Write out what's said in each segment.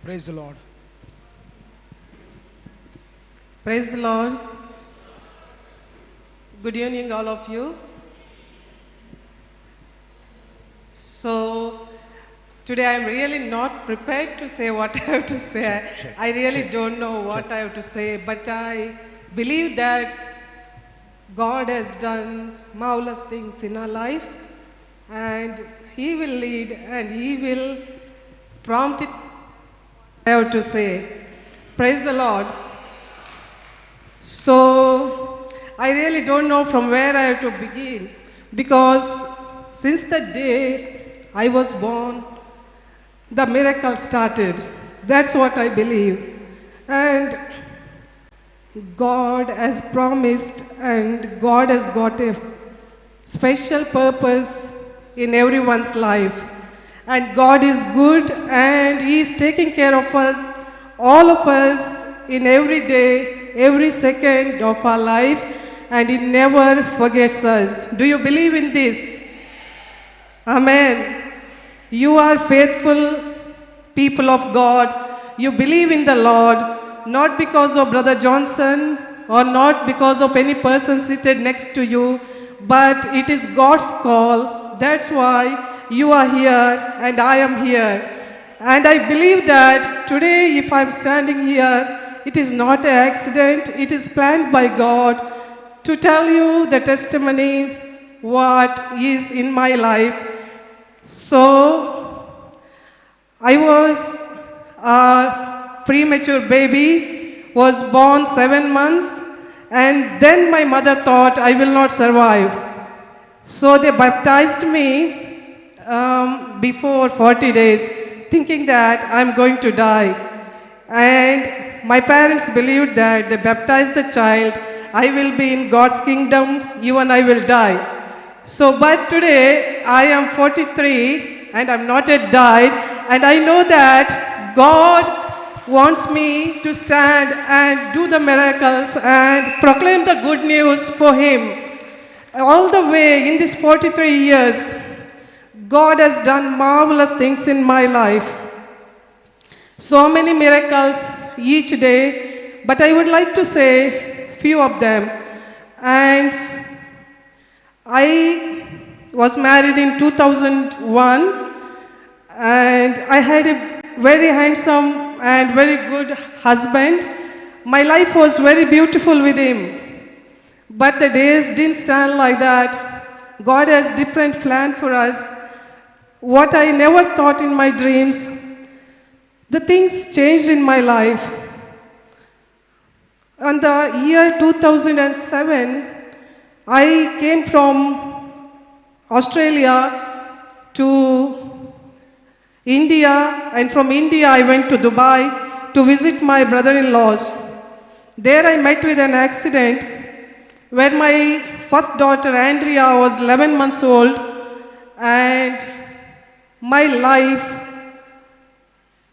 Praise the Lord. Praise the Lord. Good evening, all of you. So, today I'm really not prepared to say what I have to say. I really don't know what I have to say, but I believe that God has done marvelous things in our life, and He will lead and He will prompt it. I have to say, praise the Lord. So, I really don't know from where I have to begin, because since the day I was born, the miracle started. That's what I believe. And God has promised, and God has got a special purpose in everyone's life. And God is good, and He is taking care of us, all of us, in every day, every second of our life, and He never forgets us. Do you believe in this? Amen. You are faithful people of God. You believe in the Lord, not because of Brother Johnson or not because of any person seated next to you, but it is God's call. That's why you are here and I am here. And I believe that today, if I'm standing here, it is not an accident. It is planned by God to tell you the testimony, what is in my life. So, I was a premature baby, was born 7 months, and then my mother thought I will not survive. So they baptized me before 40 days, thinking that I'm going to die. And my parents believed that they baptized the child, I will be in God's kingdom, even I will die. So, but today I am 43 and I'm not yet died, and I know that God wants me to stand and do the miracles and proclaim the good news for Him. All the way in these 43 years, God has done marvelous things in my life. So many miracles each day, but I would like to say few of them. And I was married in 2001, and I had a very handsome and very good husband. My life was very beautiful with him. But the days didn't stand like that. God has different plan for us. What I never thought in my dreams, the things changed in my life. In the year 2007, I came from Australia to India, and from India I went to Dubai to visit my brother-in-laws. There I met with an accident where my first daughter Andrea was 11 months old, and my life,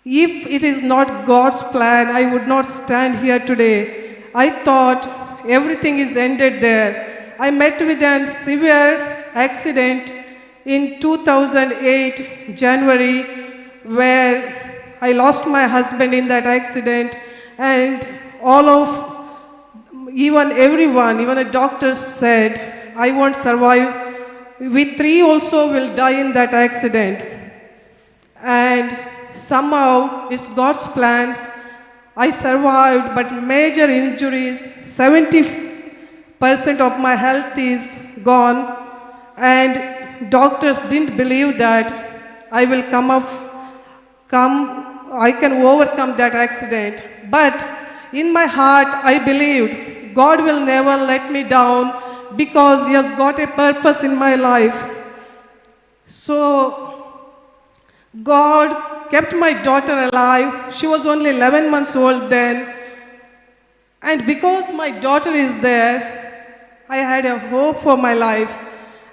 if it is not God's plan, I would not stand here today. I thought everything is ended there. I met with a severe accident in 2008, January, where I lost my husband in that accident, and even a doctor said, I won't survive. We 3 also will die in that accident. And somehow, it's God's plans. I survived, but major injuries, 70% of my health is gone, and doctors didn't believe that I will I can overcome that accident. But in my heart, I believed God will never let me down, because He has got a purpose in my life. So, God kept my daughter alive. She was only 11 months old then. And because my daughter is there, I had a hope for my life.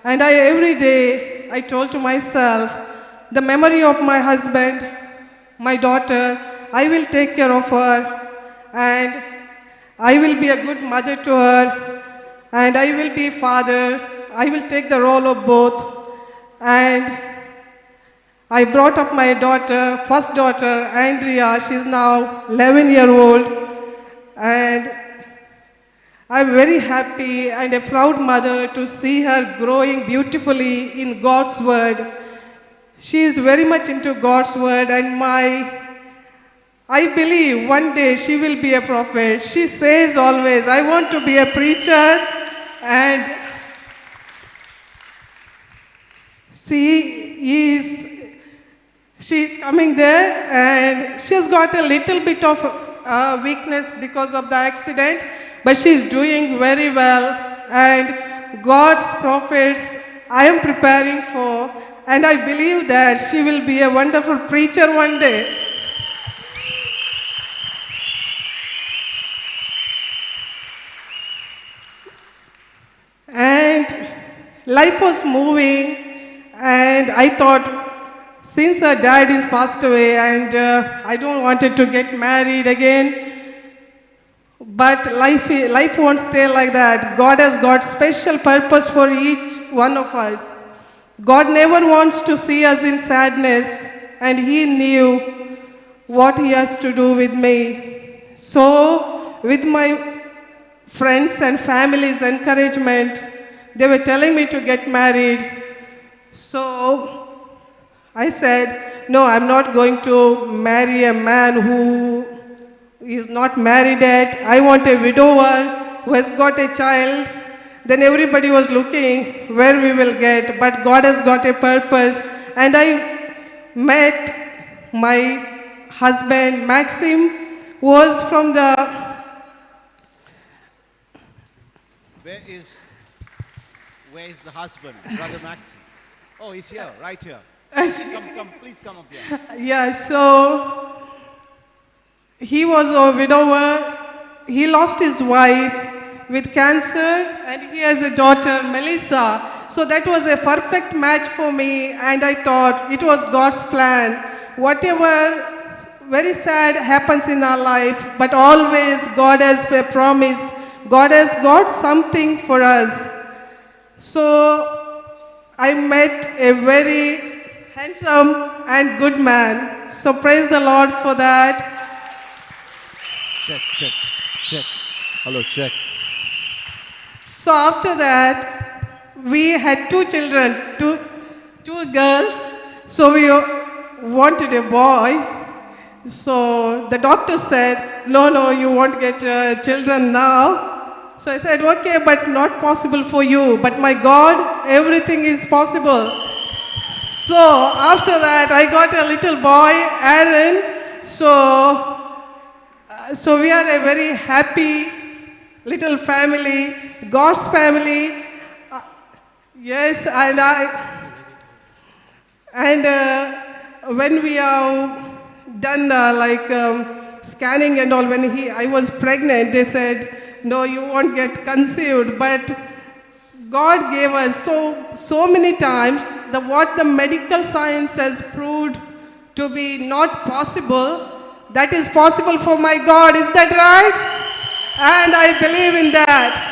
And every day, I told to myself, the memory of my husband, my daughter, I will take care of her, and I will be a good mother to her, and I will be father. I will take the role of both. And I brought up my daughter, first daughter, Andrea. She's now 11-year-old. And I'm very happy and a proud mother to see her growing beautifully in God's word. She is very much into God's word, and I believe one day she will be a prophet. She says always, I want to be a preacher, and she's coming there, and she's got a little bit of weakness because of the accident, but she's doing very well, and God's prophets I am preparing for, and I believe that she will be a wonderful preacher one day. And life was moving, and I thought, since her dad is passed away, and I don't wanted to get married again, but life won't stay like that. God has got special purpose for each one of us. God never wants to see us in sadness, and He knew what He has to do with me. So, with my friends and family's encouragement, they were telling me to get married. So, I said, no, I'm not going to marry a man who is not married yet. I want a widower who has got a child. Then everybody was looking where we will get, but God has got a purpose. And I met my husband, Maxim, who was from the... Where is the husband, Brother Maxim? Oh, he's here, right here. Please come up here. Yeah, so he was a widower. He lost his wife with cancer, and he has a daughter, Melissa. So that was a perfect match for me, and I thought it was God's plan. Whatever very sad happens in our life, but always God has a promise. God has got something for us. So I met a very handsome and good man. So praise the Lord for that. Check. Hello, check. So after that, we had two children, two girls. So we wanted a boy. So the doctor said, no, you won't get children now. So I said, okay, but not possible for you. But my God, everything is possible. So after that, I got a little boy, Aaron. So we are a very happy little family, God's family. Yes, and when we have done scanning and all, when I was pregnant, they said, no, you won't get conceived. But God gave us so many times what the medical science has proved to be not possible, that is possible for my God. Is that right? And I believe in that.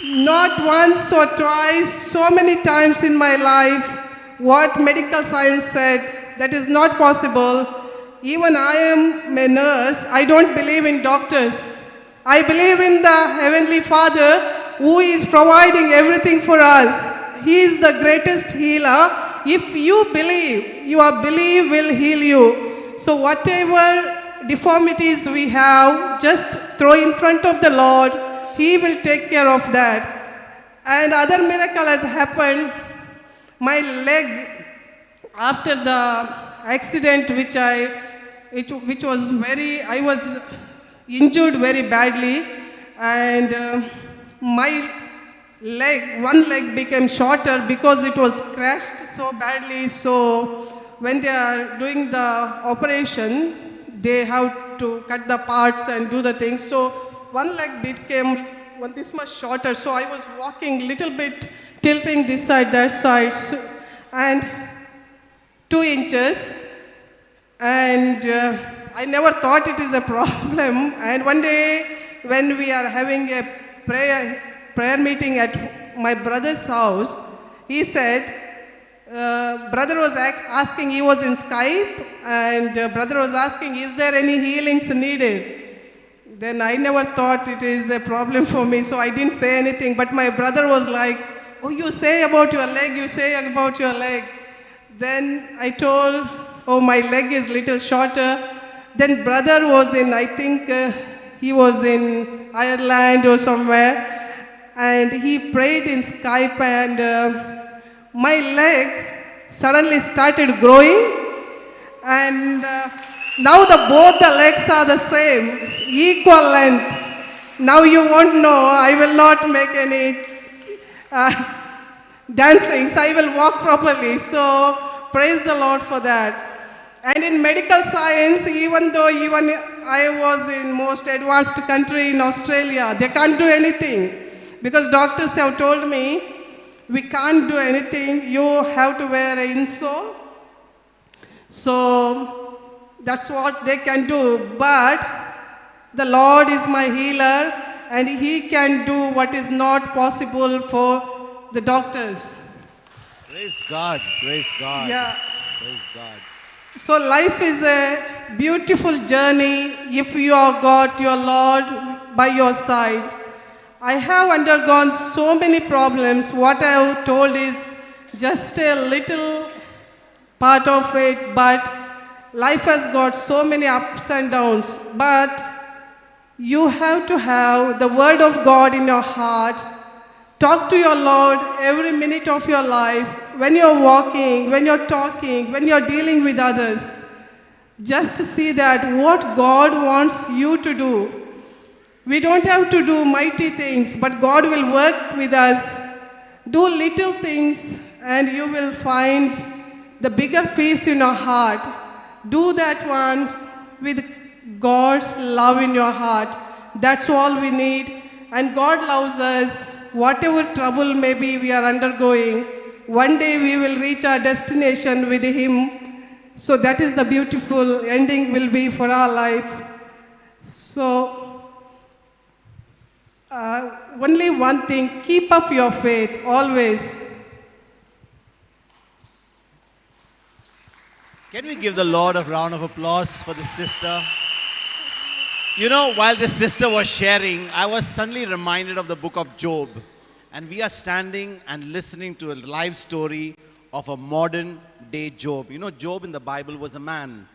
Not once or twice, so many times in my life, what medical science said, that is not possible. Even I am a nurse, I don't believe in doctors. I believe in the Heavenly Father who is providing everything for us. He is the greatest healer. If you believe, your belief will heal you. So whatever deformities we have, just throw in front of the Lord. He will take care of that. And other miracle has happened. My leg, after the accident, I was injured very badly, and my one leg became shorter because it was crashed so badly. So when they are doing the operation, they have to cut the parts and do the things. So one leg became this much shorter. So I was walking little bit, tilting this side, that side, and 2 inches. And I never thought it is a problem. And one day when we are having a prayer meeting at my brother's house, he said, Brother was asking, he was in Skype, and brother was asking, is there any healings needed? Then I never thought it is a problem for me, so I didn't say anything. But my brother was like, oh, you say about your leg, you say about your leg. Then I told, oh, my leg is little shorter. Then brother was in, I think he was in Ireland or somewhere, and he prayed in Skype, and my leg suddenly started growing, and now both the legs are the same, equal length. Now you won't know, I will not make any dancing, so I will walk properly. So praise the Lord for that. And in medical science, even though I was in most advanced country in Australia, they can't do anything. Because doctors have told me, we can't do anything, you have to wear an insole. So that's what they can do. But the Lord is my healer, and He can do what is not possible for the doctors. Praise God, praise God. Yeah. Praise God. So life is a beautiful journey if you have got your Lord by your side. I have undergone so many problems. What I have told is just a little part of it, but life has got so many ups and downs. But you have to have the Word of God in your heart. Talk to your Lord every minute of your life, when you're walking, when you're talking, when you're dealing with others. Just see that what God wants you to do. We don't have to do mighty things, but God will work with us. Do little things, and you will find the bigger peace in your heart. Do that one with God's love in your heart. That's all we need. And God loves us. Whatever trouble maybe we are undergoing, one day we will reach our destination with Him. So that is the beautiful ending will be for our life. So only one thing, keep up your faith always. Can we give the Lord a round of applause for this sister? You know, while this sister was sharing, I was suddenly reminded of the book of Job. And we are standing and listening to a live story of a modern day Job. You know, Job in the Bible was a man.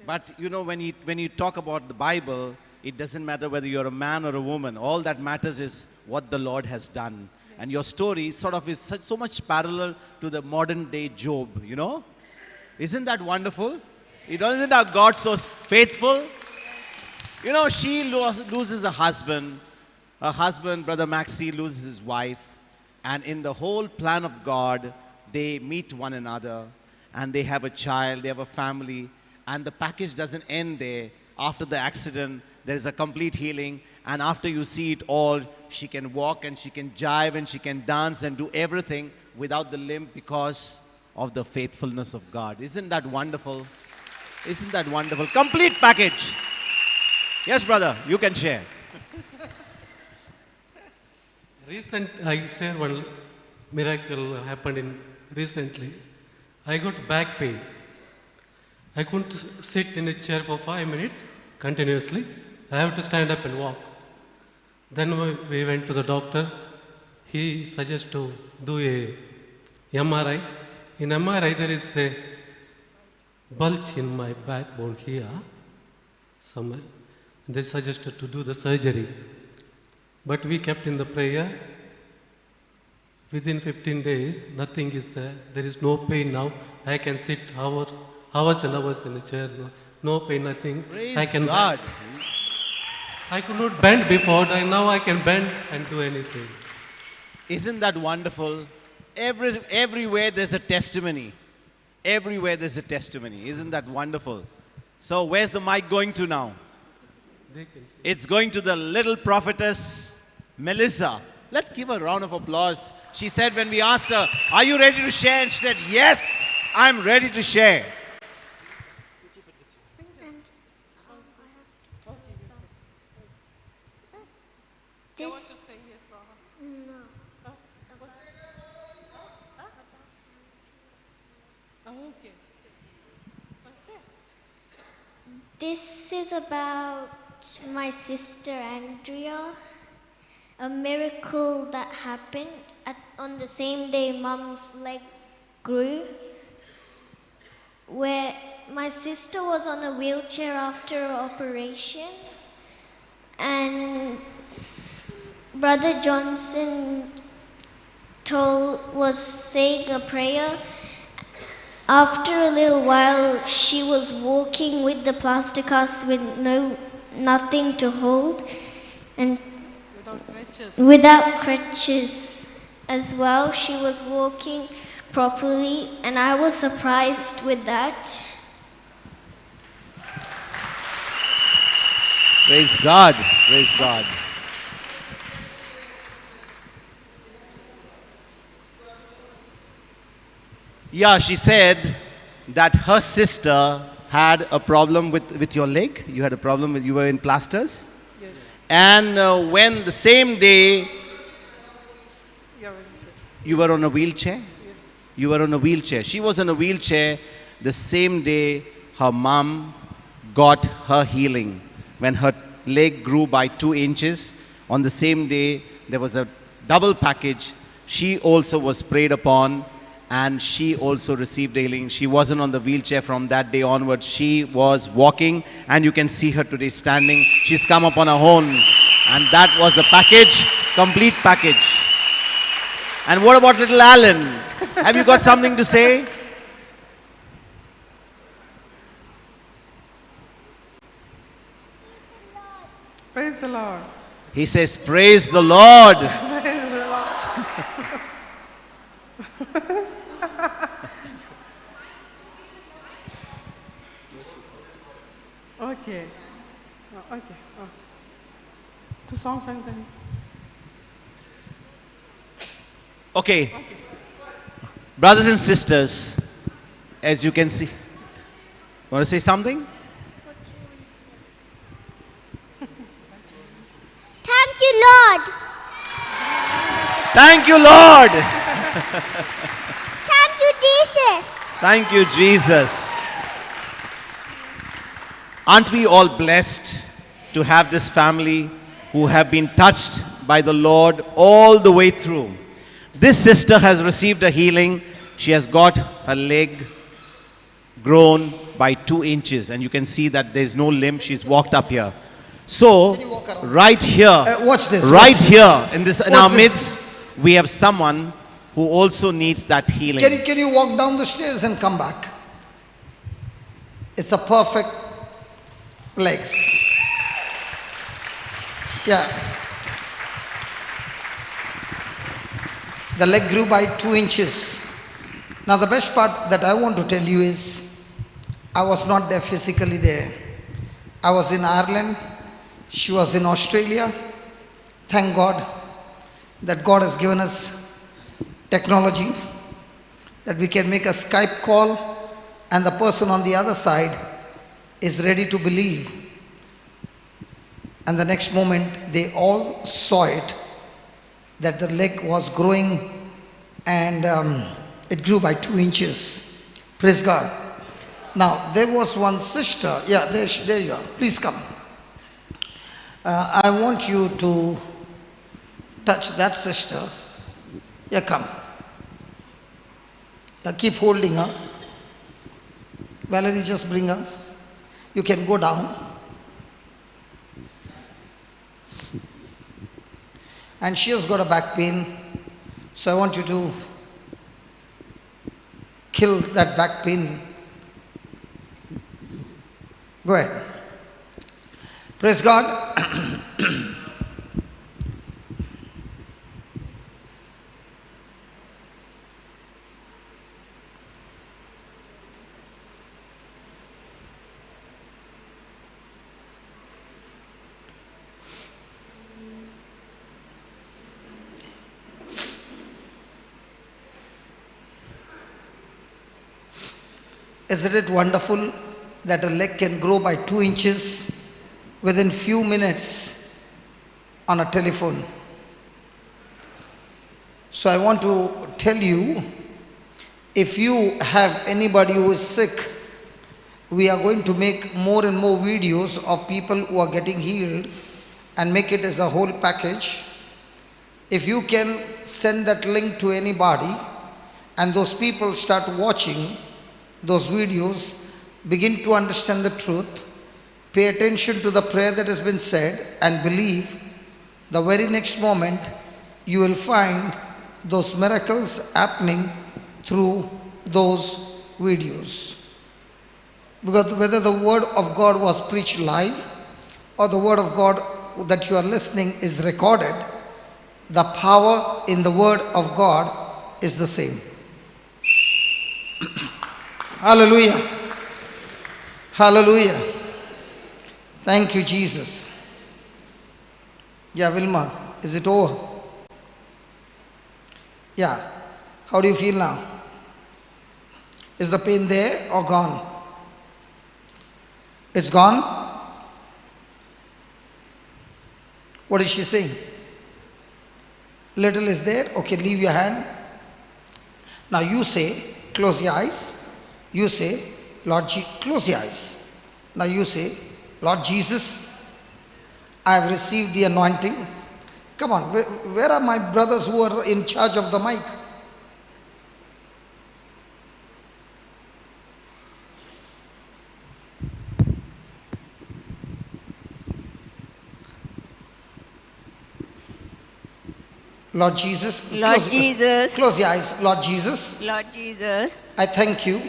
But you know, when you talk about the Bible, it doesn't matter whether you're a man or a woman. All that matters is what the Lord has done. And your story sort of is so much parallel to the modern day Job, you know? Isn't that wonderful? Isn't our God so faithful? You know, she loses a husband. Her husband, Brother Maxi, loses his wife. And in the whole plan of God, they meet one another. And they have a child, they have a family. And the package doesn't end there. After the accident, there is a complete healing. And after you see it all, she can walk and she can jive and she can dance and do everything without the limp because of the faithfulness of God. Isn't that wonderful? Isn't that wonderful? Complete package. Yes, brother, you can share. I share one miracle happened recently. I got back pain. I couldn't sit in a chair for 5 minutes continuously. I have to stand up and walk. Then we went to the doctor. He suggested to do a MRI. In MRI, there is a bulge in my backbone here, somewhere. They suggested to do the surgery. But we kept in the prayer. Within 15 days, nothing is there. There is no pain now. I can sit hours and hours in the chair. No pain, nothing. Praise I can God. I could not bend before, and now I can bend and do anything. Isn't that wonderful? Everywhere there's a testimony. Everywhere there's a testimony. Isn't that wonderful? So where's the mic going to now? It's going to the little prophetess, Melissa. Let's give her a round of applause. She said when we asked her, are you ready to share? And she said, yes, I'm ready to share. This, no. This is about my sister Andrea. A miracle that happened on the same day Mom's leg grew, where my sister was on a wheelchair after her operation, and Brother Johnson was saying a prayer. After a little while, she was walking with the plaster cast with nothing to hold, and without crutches as well. She was walking properly, and I was surprised with that. Praise God. Praise God. Yeah, she said that her sister had a problem with your leg. You had a problem you were in plasters. Yes. And when the same day you were on a wheelchair. Yes. You were on a wheelchair. She was on a wheelchair the same day her mom got her healing. When her leg grew by 2 inches, on the same day there was a double package. She also was prayed upon, and she also received healing. She wasn't on the wheelchair from that day onwards. She was walking, and you can see her today standing. She's come up on her own, and that was the package, complete package. And what about little Alan? Have you got something to say? Praise the Lord. He says, praise the Lord. Praise the Lord. Okay. Okay. Oh. 2 songs and then. Okay. Brothers and sisters, as you can see, want to say something? Thank you, Lord. Thank you, Lord. Thank you, Jesus. Thank you, Jesus. Aren't we all blessed to have this family who have been touched by the Lord all the way through? This sister has received a healing. She has got her leg grown by 2 inches, and you can see that there's no limb. She's walked up here. So, right here, watch this. right Watch this. here in our Watch this. midst, we have someone who also needs that healing. Can you walk down the stairs and come back? It's a perfect legs. Yeah. The leg grew by 2 inches. Now the best part that I want to tell you is, I was not there physically there. I was in Ireland. She was in Australia. Thank God that God has given us technology, that we can make a Skype call and the person on the other side is ready to believe. And the next moment they all saw it, that the leg was growing, and it grew by 2 inches. Praise God. Now there was one sister. Yeah, there you are. Please come. I want you to touch that sister. Yeah, come. Keep holding her. Valerie, just bring her. You can go down. And she has got a back pain. So I want you to kill that back pain. Go ahead. Praise God. Isn't it wonderful that a leg can grow by 2 inches within few minutes on a telephone? So I want to tell you If you have anybody who is sick, we are going to make more and more videos of people who are getting healed and make it as a whole package. If you can send that link to anybody and those people start watching those videos, begin to understand the truth, pay attention to the prayer that has been said and believe, the very next moment you will find those miracles happening through those videos. Because whether the word of God was preached live or the word of God that you are listening is recorded, the power in the word of God is the same. Hallelujah. Hallelujah. Thank you, Jesus. Yeah, Vilma, is it over? Yeah. How do you feel now? Is the pain there or gone? It's gone? What is she saying? Little is there? Okay, leave your hand. Now you say, close your eyes. You say, close your eyes. Now you say, Lord Jesus, I have received the anointing. Come on, where are my brothers who are in charge of the mic? Lord Jesus, Lord Jesus, close your eyes. Lord Jesus, Lord Jesus, I thank you.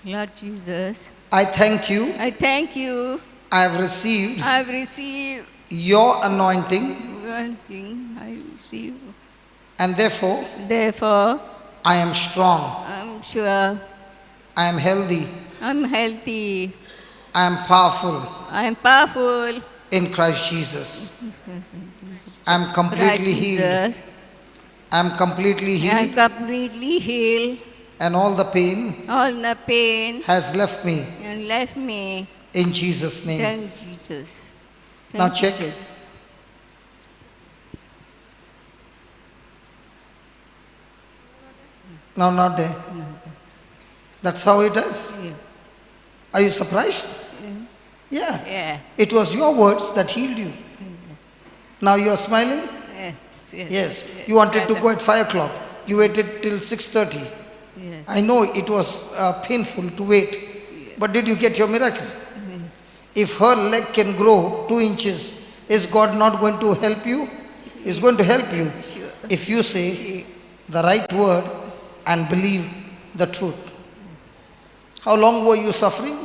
Lord Jesus, I thank you. I thank you. I have received I have received your anointing, one thing I receive. and therefore Therefore, I am strong. I'm sure I am healthy. I'm healthy. I am powerful I'm powerful. in Christ Jesus. I am Christ completely healed. Jesus. I am completely I'm healed, completely healed. and all the pain All the pain has left me and left me. in Jesus' name. Thank Jesus. Now Thank check. Jesus. Now not there. That's how it is. Yeah. Are you surprised? Yeah. Yeah. It was your words that healed you. Now you are smiling? Yes. Yes. Yes. You wanted to go at 5 o'clock. You waited till 6:30. Yes. I know it was painful to wait. But did you get your miracle? If her leg can grow 2 inches, is God not going to help you? He's going to help you Sure. if you say the right word and believe the truth. How long were you suffering?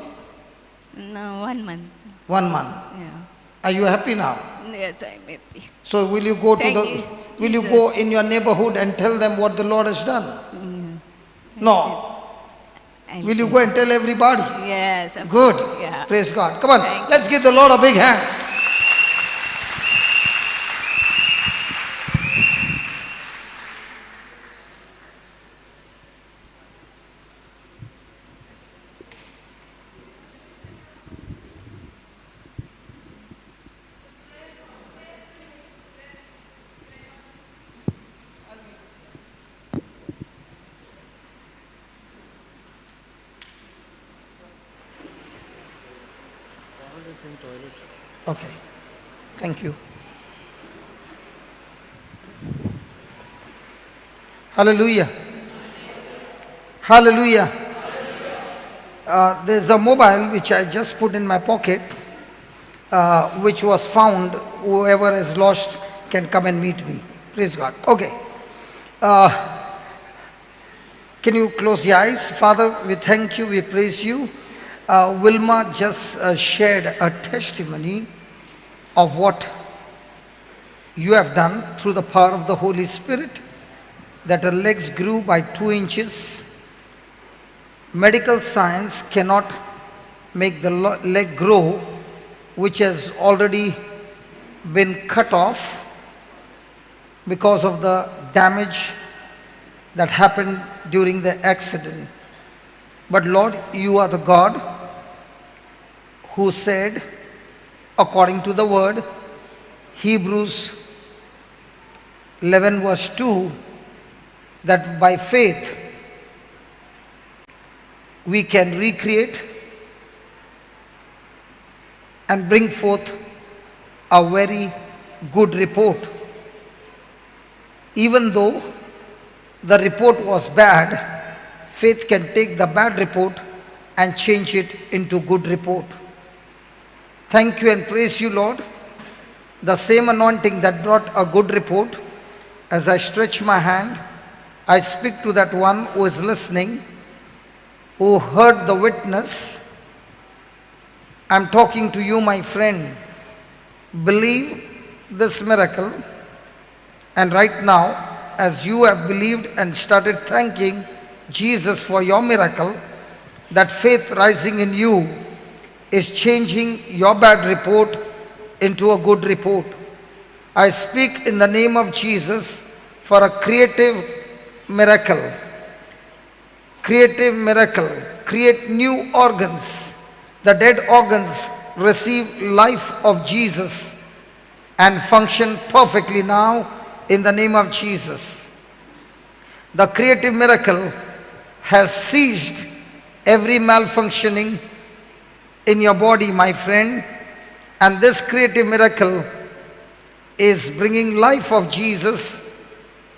No, 1 month. 1 month. Yeah. Are you happy now? Yes, I'm happy. So will you go to Thank the you, will you Jesus. go in your neighborhood and tell them what the Lord has done? No. I'll Will you say- go and tell everybody? Yes. I'm- Good. Yeah. Praise God. Come on. Thank Let's give the Lord a big hand. Okay. Thank you. Hallelujah. Hallelujah. There's a mobile which I just put in my pocket, which was found. Whoever is lost can come and meet me. Praise God. Okay. Can you close your eyes? Father, we thank you, we praise you. Wilma just shared a testimony of what you have done through the power of the Holy Spirit, that her legs grew by 2 inches. Medical science cannot make the leg grow, which has already been cut off because of the damage that happened during the accident. But Lord, you are the God who said, according to the word, Hebrews 11 verse 2, that by faith we can recreate and bring forth a very good report. Even though the report was bad, faith can take the bad report and change it into good report. Thank you and praise you, Lord. The same anointing that brought a good report, as I stretch my hand, I speak to that one who is listening, who heard the witness. I'm talking to you, my friend. Believe this miracle, and right now, as you have believed and started thanking Jesus for your miracle, that faith rising in you is changing your bad report into a good report. I speak in the name of Jesus for a creative miracle. Creative miracle. Create new organs. The dead organs receive life of Jesus and function perfectly now in the name of Jesus. The creative miracle has ceased every malfunctioning in your body, my friend, and this creative miracle is bringing life of Jesus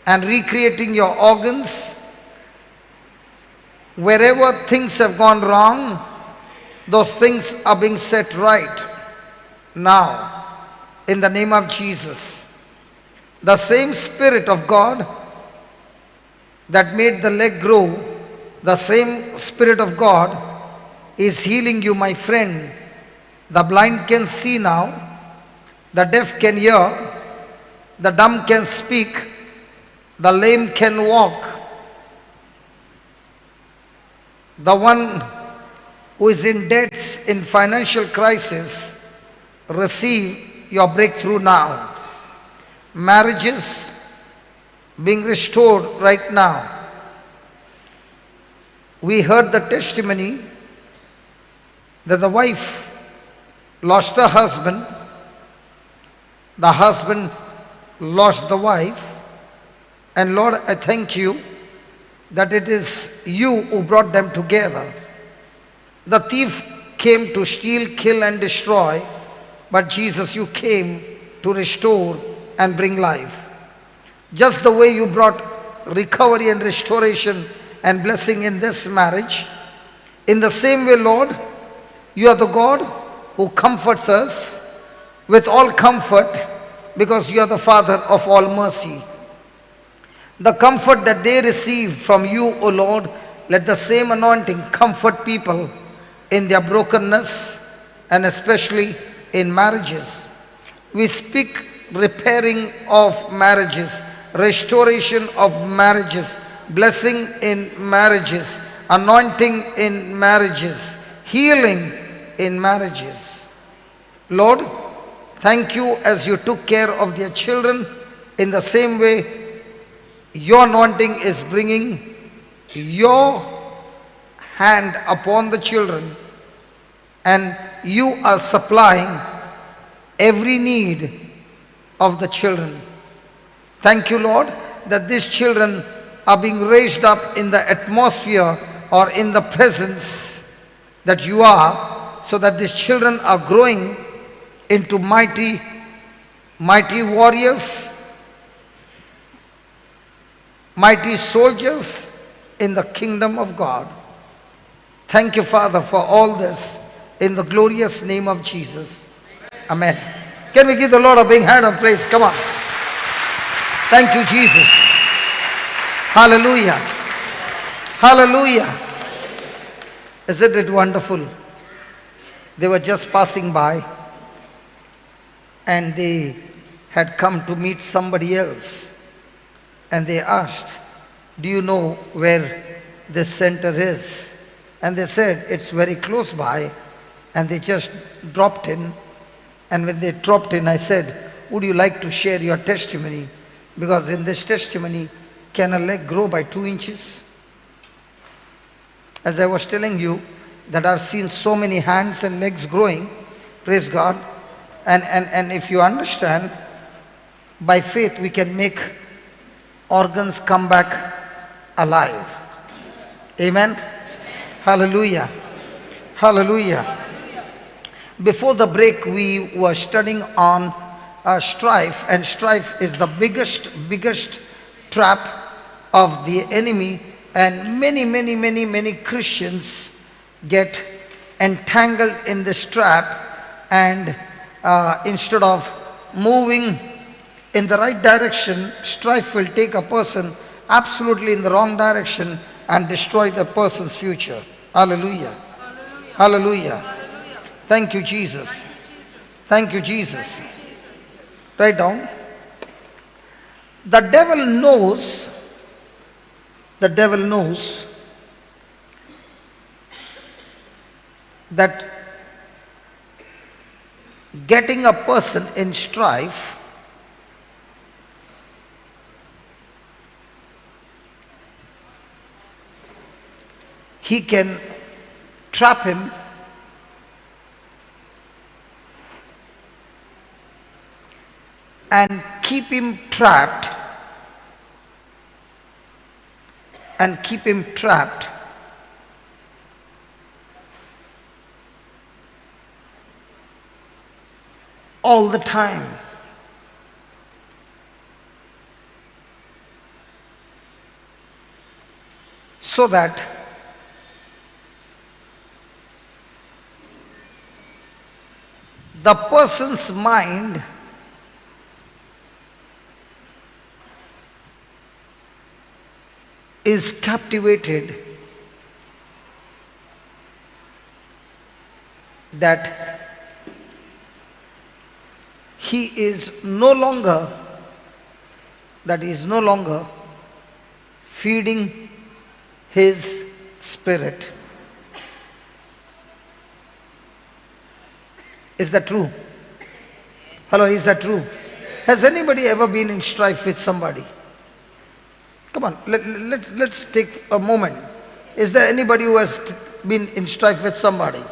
and recreating your organs. Wherever things have gone wrong, those things are being set right now in the name of Jesus. The same Spirit of God that made the leg grow, the same Spirit of God is healing you, my friend. The blind can see now, the deaf can hear, the dumb can speak, the lame can walk. The one who is in debts, in financial crisis, receive your breakthrough now. Marriages being restored right now. We heard the testimony that the wife lost her husband, the husband lost the wife, and Lord, I thank you that it is you who brought them together. The thief came to steal, kill and destroy, but Jesus, you came to restore and bring life. Just the way you brought recovery and restoration and blessing in this marriage, in the same way, Lord, you are the God who comforts us with all comfort, because you are the Father of all mercy. The comfort that they receive from you, O Lord, let the same anointing comfort people in their brokenness and especially in marriages. We speak repairing of marriages, restoration of marriages, blessing in marriages, anointing in marriages, healing in marriages. Lord, thank you as you took care of their children. In the same way, your anointing is bringing your hand upon the children, and you are supplying every need of the children. Thank you, Lord, that these children are being raised up in the atmosphere or in the presence that you are, so that these children are growing into mighty warriors, mighty soldiers in the kingdom of God. Thank you, Father, for all this in the glorious name of Jesus. Amen. Can we give the Lord a big hand of praise? Come on. Thank you, Jesus. Hallelujah. Hallelujah. Isn't it wonderful? They were just passing by and they had come to meet somebody else, and they asked, do you know where this center is? And they said, it's very close by. And they just dropped in. And when they dropped in, I said, would you like to share your testimony? Because in this testimony, can a leg grow by 2 inches? As I was telling you, that I've seen so many hands and legs growing, praise God. And if you understand, by faith we can make organs come back alive. Amen? Hallelujah. Hallelujah. Before the break, we were studying on strife, and strife is the biggest trap of the enemy, and many Christians get entangled in this trap, and instead of moving in the right direction, strife will take a person absolutely in the wrong direction and destroy the person's future. Hallelujah. Hallelujah. Thank you, Jesus. Thank you, Jesus. Write down. The devil knows that getting a person in strife he can trap him and keep him trapped all the time. So that the person's mind is captivated that he is no longer feeding his spirit. Is that true? Hello, is that true? Has anybody ever been in strife with somebody? Come on, let's take a moment. Is there anybody who has been in strife with somebody?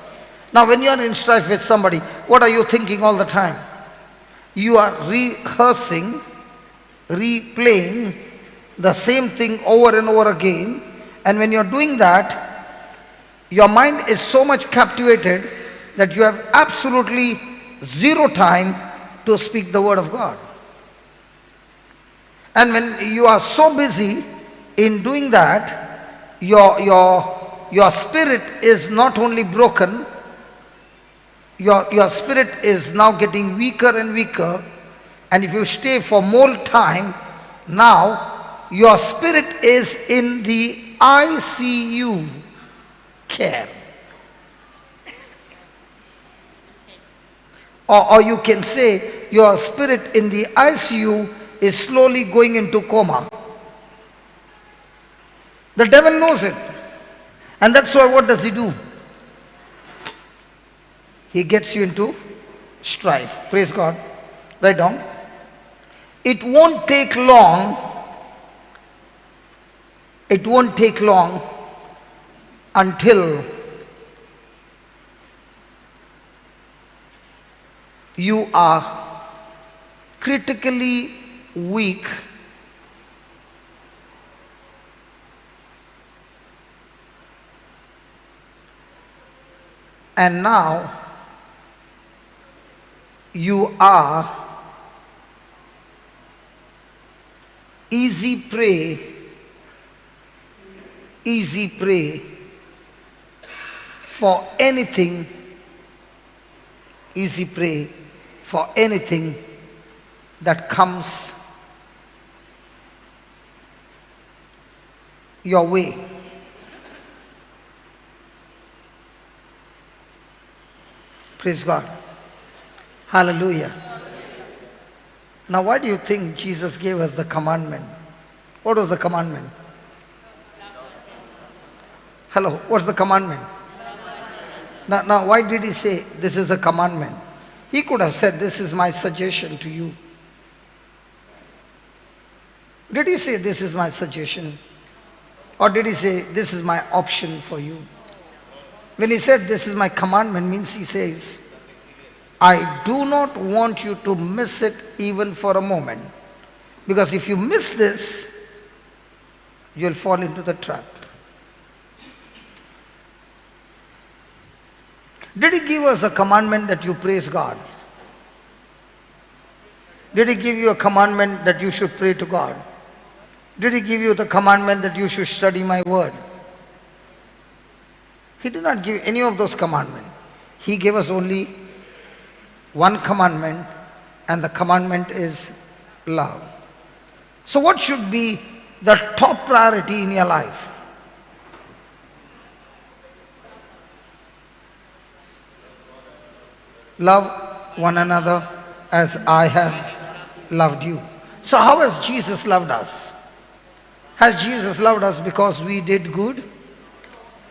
Now, when you are in strife with somebody, what are you thinking all the time? You are rehearsing, replaying the same thing over and over again. And when you are doing that, your mind is so much captivated that you have absolutely zero time to speak the word of God. And when you are so busy in doing that, your spirit is not only broken, your spirit is now getting weaker and weaker. And if you stay for more time, now your spirit is in the ICU care. Or you can say your spirit in the ICU is slowly going into coma. The devil knows it. And that's why what does he do? He gets you into strife. Praise God. Write down. It won't take long. It won't take long until you are critically weak and now you are easy prey for anything, easy prey for anything that comes your way. Praise God. Hallelujah. Now, why do you think Jesus gave us the commandment? What was the commandment? Hello, what's the commandment? Now, why did he say this is a commandment? He could have said, this is my suggestion to you. Did he say, this is my suggestion? Or did he say, this is my option for you? When he said, this is my commandment, means he says, I do not want you to miss it even for a moment. Because if you miss this, you'll fall into the trap. Did he give us a commandment that you praise God? Did he give you a commandment that you should pray to God? Did he give you the commandment that you should study my word? He did not give any of those commandments. He gave us only one commandment, and the commandment is love. So what should be the top priority in your life? Love one another as I have loved you. So how has Jesus loved us? Has Jesus loved us because we did good?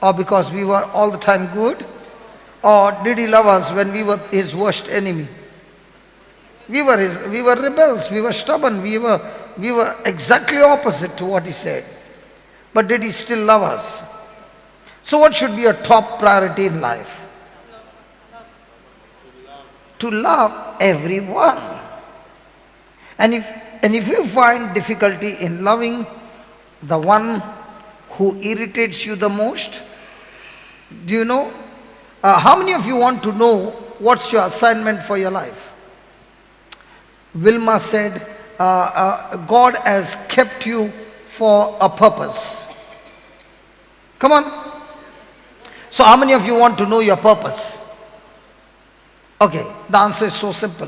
Or because we were all the time good? Or did he love us when we were his worst enemy? We were rebels, we were stubborn, we were exactly opposite to what he said. But did he still love us? So what should be a top priority in life? To love everyone. And if you find difficulty in loving the one who irritates you the most, do you know? How many of you want to know what's your assignment for your life? Wilma said, God has kept you for a purpose. Come on. So how many of you want to know your purpose? Okay, the answer is so simple.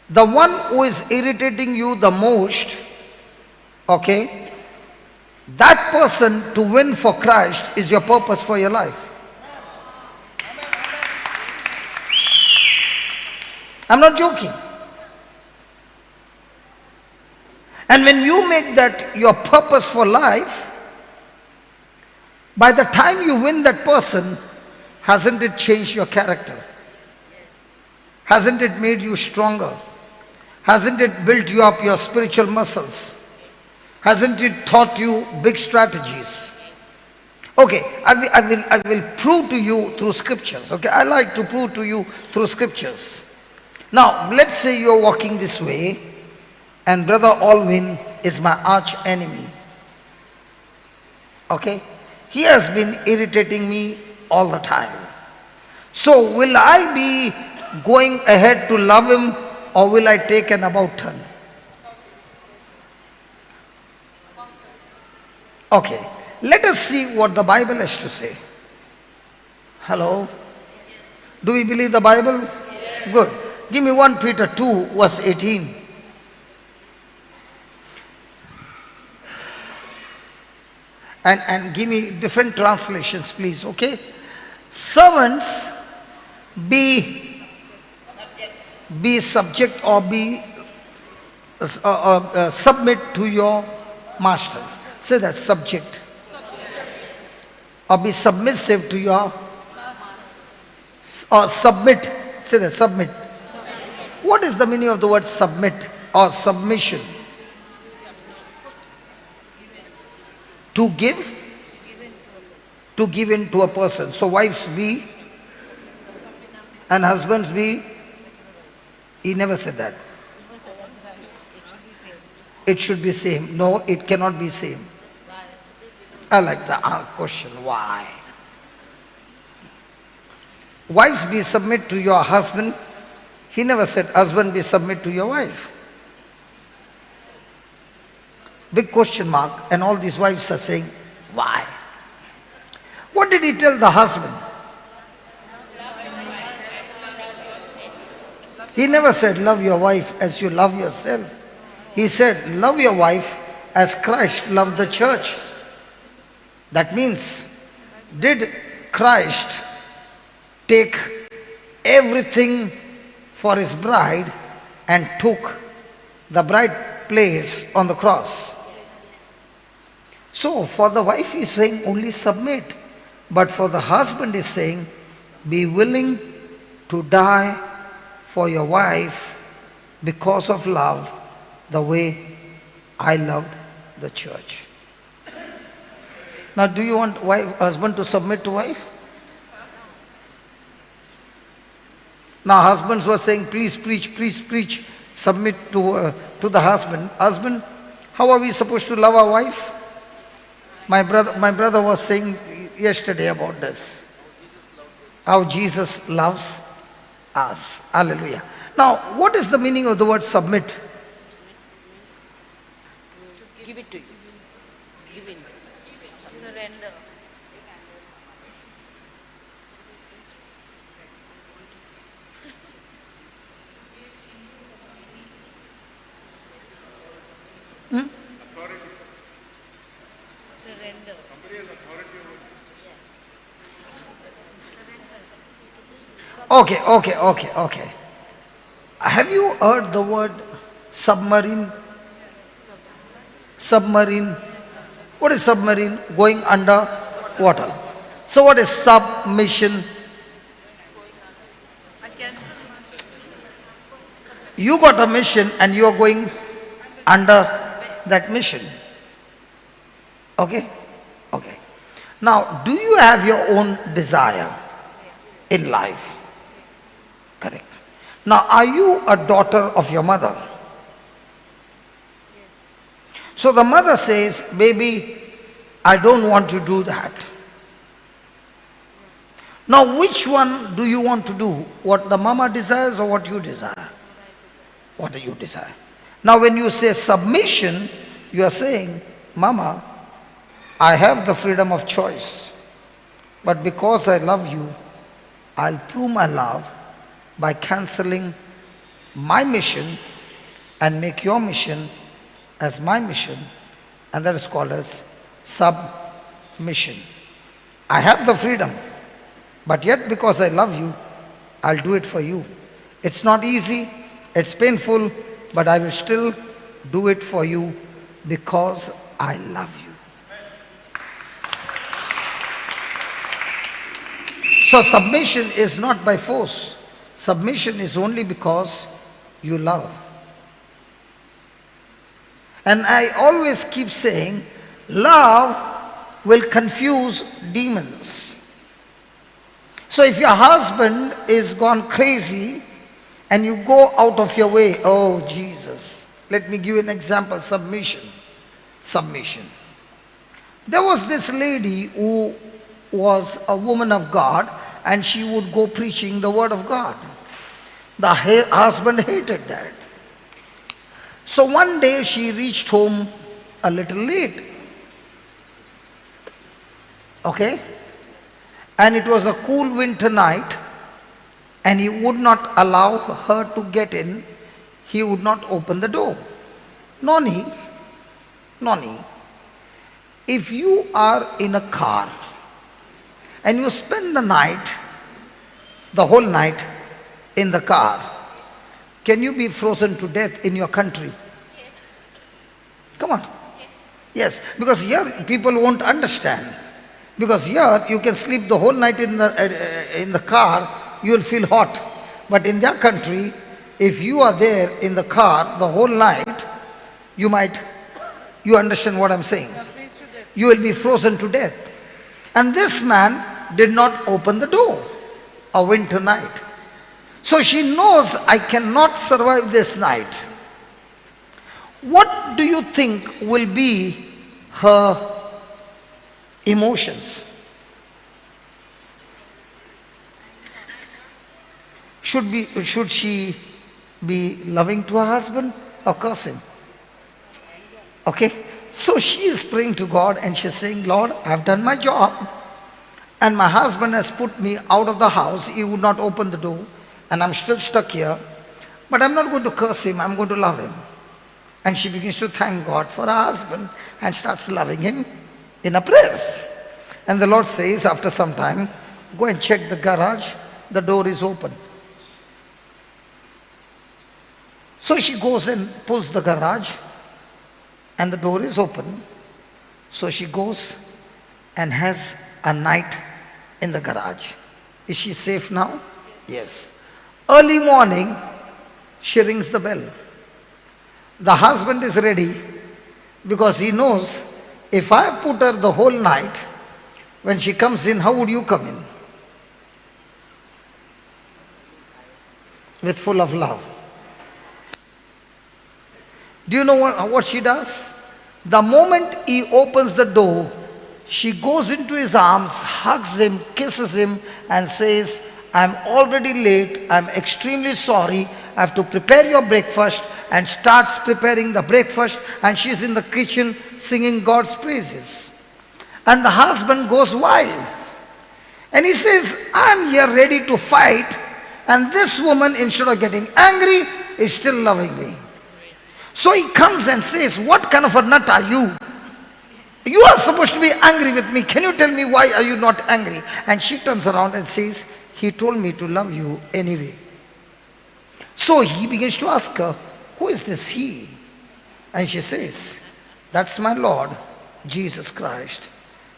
The one who is irritating you the most, okay, that person to win for Christ is your purpose for your life. I'm not joking. And when you make that your purpose for life, by the time you win that person, hasn't it changed your character? Hasn't it made you stronger? Hasn't it built you up your spiritual muscles? Hasn't it taught you big strategies? Okay, I will prove to you through scriptures. Okay, I like to prove to you through scriptures. Now, let's say you're walking this way and Brother Alwyn is my arch enemy. Okay? He has been irritating me all the time. So, will I be going ahead to love him, or will I take an about turn? Okay, let us see what the Bible has to say. Hello? Do we believe the Bible? Yes. Good. Give me 1 Peter 2 verse 18. And give me different translations, please, okay? Servants, be subject or submit to your masters. Say that, subject. Or be submissive to your, or submit. Say that, submit. What is the meaning of the word submit or submission? To give? To give in to a person. So wives be and husbands be. He never said that. It should be same. No, it cannot be same. I like the question, why? Wives be submit to your husband. He never said husband be submit to your wife. Big question mark, and all these wives are saying, why? What did he tell the husband? He never said love your wife as you love yourself. He said love your wife as Christ loved the church. That means, did Christ take everything for his bride and took the bride place on the cross? So for the wife he is saying only submit, but for the husband is saying be willing to die for your wife because of love, the way I loved the church. Now, do you want husband to submit to wife? Now husbands were saying, please preach, submit to the husband. Husband, how are we supposed to love our wife? My brother was saying yesterday about this. How Jesus loves us. Hallelujah. Now, what is the meaning of the word submit? Give it to you. Give in. Surrender. Surrender. Okay. Have you heard the word submarine? Submarine. What is submarine? Going under water. So what is submission? You got a mission and you are going under that mission. Okay? Okay. Now, do you have your own desire in life? Correct. Now, are you a daughter of your mother? So the mother says, baby, I don't want to do that. Now, which one do you want to do? What the mama desires or what you desire? What do you desire? Now, when you say submission, you are saying, Mama, I have the freedom of choice. But because I love you, I'll prove my love by cancelling my mission and make your mission as my mission, and that is called as submission. I have the freedom, but yet because I love you, I'll do it for you. It's not easy, it's painful, but I will still do it for you because I love you. So submission is not by force. Submission is only because you love. And I always keep saying, love will confuse demons. So if your husband is gone crazy and you go out of your way, oh Jesus, let me give you an example, submission. Submission. There was this lady who was a woman of God and she would go preaching the word of God. The husband hated that. So one day she reached home a little late. Okay? And it was a cool winter night and he would not allow her to get in. He would not open the door. Noni, if you are in a car and you spend the night, the whole night in the car, can you be frozen to death in your country? Yes. Come on. Yes, because here people won't understand. Because here you can sleep the whole night in the car, you will feel hot. But in their country, if you are there in the car the whole night, you understand what I'm saying? You will be frozen to death. And this man did not open the door a winter night. So she knows I cannot survive this night. What do you think will be her emotions? Should she be loving to her husband or curse him? Okay? So she is praying to God and she's saying, Lord, I've done my job and my husband has put me out of the house. He would not open the door and I'm still stuck here. But I'm not going to curse him, I'm going to love him. And she begins to thank God for her husband and starts loving him in a prayers. And the Lord says after some time, go and check the garage, the door is open. So she goes and pulls the garage and the door is open. So she goes and has a night in the garage. Is she safe now? Yes. Early morning, she rings the bell. The husband is ready because he knows if I put her the whole night, when she comes in, how would you come in? With full of love. Do you know what she does? The moment he opens the door, She goes into his arms, hugs him, kisses him, and says, I'm already late. I'm extremely sorry. I have to prepare your breakfast, and starts preparing the breakfast, and she's in the kitchen singing God's praises. And the husband goes wild. And he says, I'm here ready to fight, and this woman, instead of getting angry, is still loving me. So he comes and says, what kind of a nut are you? You are supposed to be angry with me. Can you tell me why are you not angry? And she turns around and says, he told me to love you anyway. So he begins to ask her, who is this he? And she says, that's my Lord, Jesus Christ.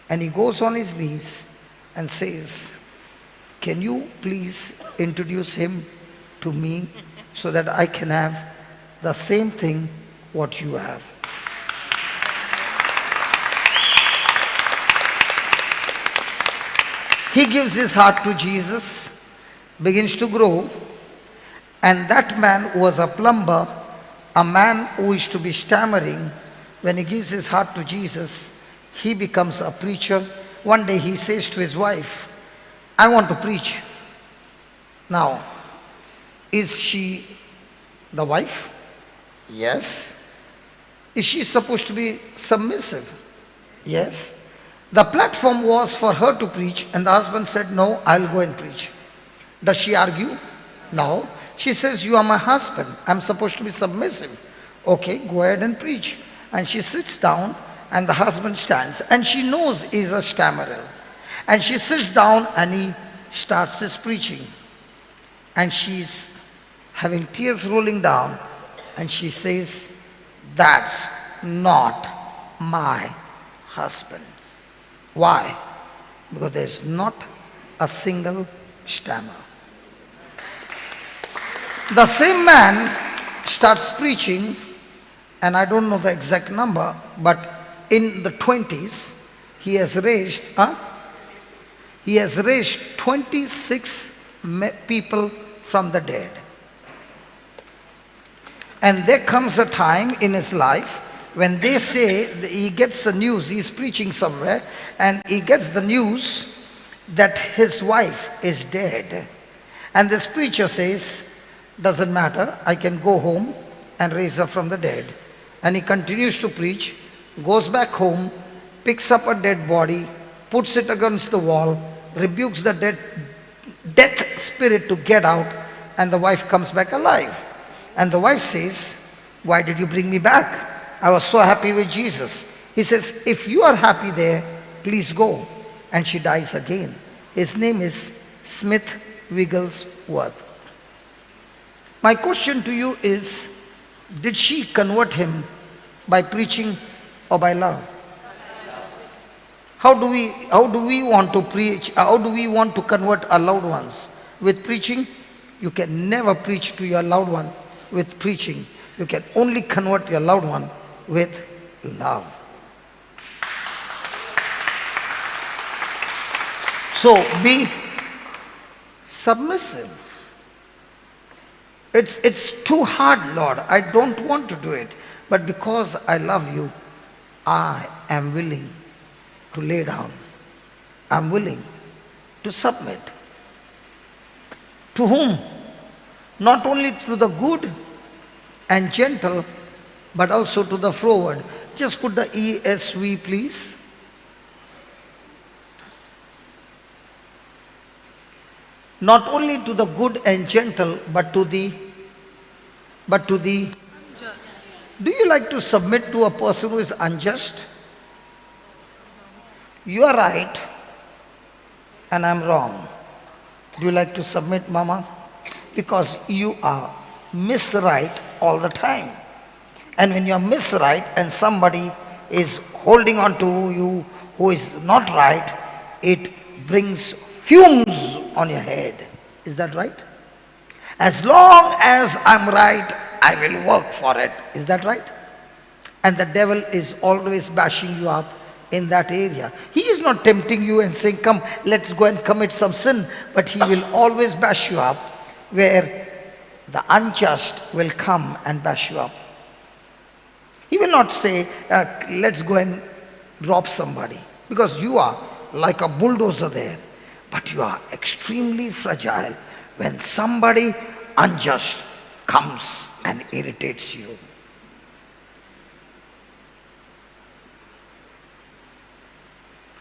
And he goes on his knees and says, can you please introduce him to me so that I can have the same thing what you have? He gives his heart to Jesus, begins to grow, and that man who was a plumber, a man who is to be stammering, when he gives his heart to Jesus, he becomes a preacher. One day he says to his wife, I want to preach. Now, is she the wife? Yes. Is she supposed to be submissive? Yes. The platform was for her to preach, and the husband said, no, I'll go and preach. Does she argue? No. She says, you are my husband. I'm supposed to be submissive. Okay, go ahead and preach. And she sits down, and the husband stands. And she knows he's a stammerer. And she sits down, and he starts his preaching. And she's having tears rolling down. And she says, that's not my husband. Why? Because there's not a single stammer. The same man starts preaching, and I don't know the exact number, but in the 20s, he has raised 26 people from the dead. And there comes a time in his life when they say he gets the news, he's preaching somewhere, and he gets the news that his wife is dead. And this preacher says, doesn't matter, I can go home and raise her from the dead. And he continues to preach, goes back home, picks up a dead body, puts it against the wall, rebukes the death spirit to get out, and the wife comes back alive. And the wife says, why did you bring me back? I was so happy with Jesus. He says, if you are happy there, please go. And she dies again. His name is Smith Wigglesworth. My question to you is, did she convert him by preaching or by love? How do we want to preach? How do we want to convert our loved ones? With preaching? You can never preach to your loved one with preaching. You can only convert your loved one with love. So be submissive. It's too hard, Lord. I don't want to do it. But because I love you, I am willing to lay down. I'm willing to submit. To whom? Not only to the good and gentle, but also to the froward. Just put the ESV, please. Not only to the good and gentle, but to the unjust. Do you like to submit to a person who is unjust? You are right and I'm wrong. Do you like to submit, Mama? Because you are misright all the time. And when you are misright and somebody is holding on to you who is not right, it brings fumes on your head. Is that right? As long as I'm right, I will work for it. Is that right? And the devil is always bashing you up in that area. He is not tempting you and saying, come, let's go and commit some sin. But he will always bash you up where the unjust will come and bash you up. He will not say, let's go and rob somebody. because you are like a bulldozer there. But you are extremely fragile when somebody unjust comes and irritates you.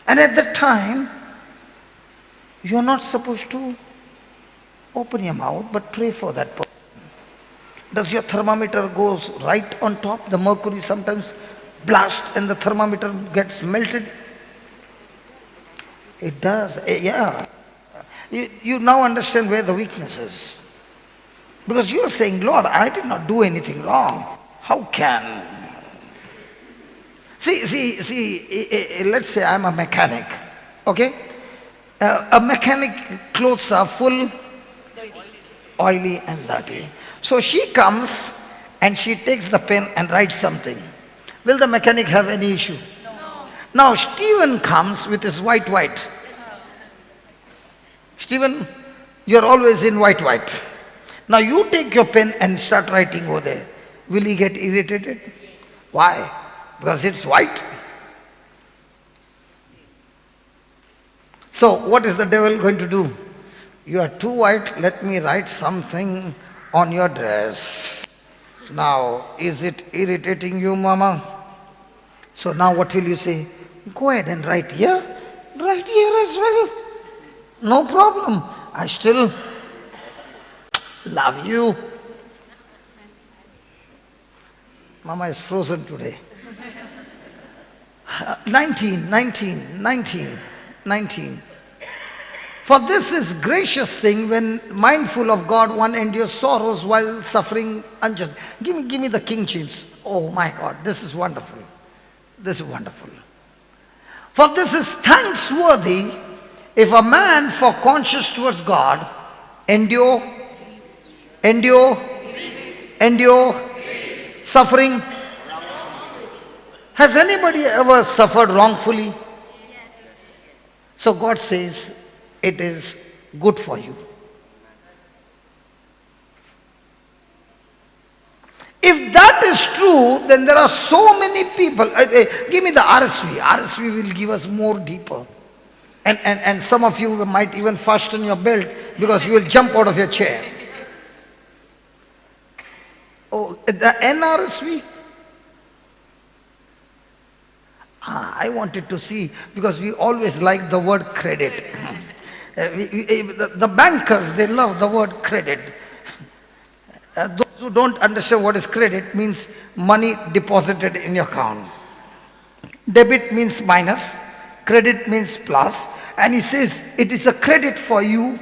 And at that time, you are not supposed to open your mouth, but pray for that person. Does your thermometer goes right on top? The mercury sometimes blasts and the thermometer gets melted. It does, yeah. You now understand where the weakness is. Because you are saying, Lord, I did not do anything wrong. How can? See, let's say I'm a mechanic, okay? A mechanic clothes are full, oily and dirty. So she comes and she takes the pen and writes something. Will the mechanic have any issue? No. Now Stephen comes with his white. Stephen, you're always in white. Now you take your pen and start writing over there. Will he get irritated? Why? Because it's white. So what is the devil going to do? You are too white, let me write something on your dress. Now, is it irritating you, Mama? So now what will you say? Go ahead and write here. Write here as well. No problem. I still love you. Mama is frozen today. 19. For this is gracious thing, when mindful of God, one endures sorrows while suffering unjust. Give me the King James. Oh my God, this is wonderful. This is wonderful. For this is thanksworthy if a man, for conscience towards God, endure suffering. Has anybody ever suffered wrongfully? So God says, it is good for you. If that is true, then there are so many people. Give me the RSV. RSV will give us more deeper. And some of you might even fasten your belt because you will jump out of your chair. Oh, the NRSV? I wanted to see, because we always like the word credit. The bankers, they love the word credit. Those who don't understand what is credit means money deposited in your account. Debit means minus, credit means plus, and he says it is a credit for you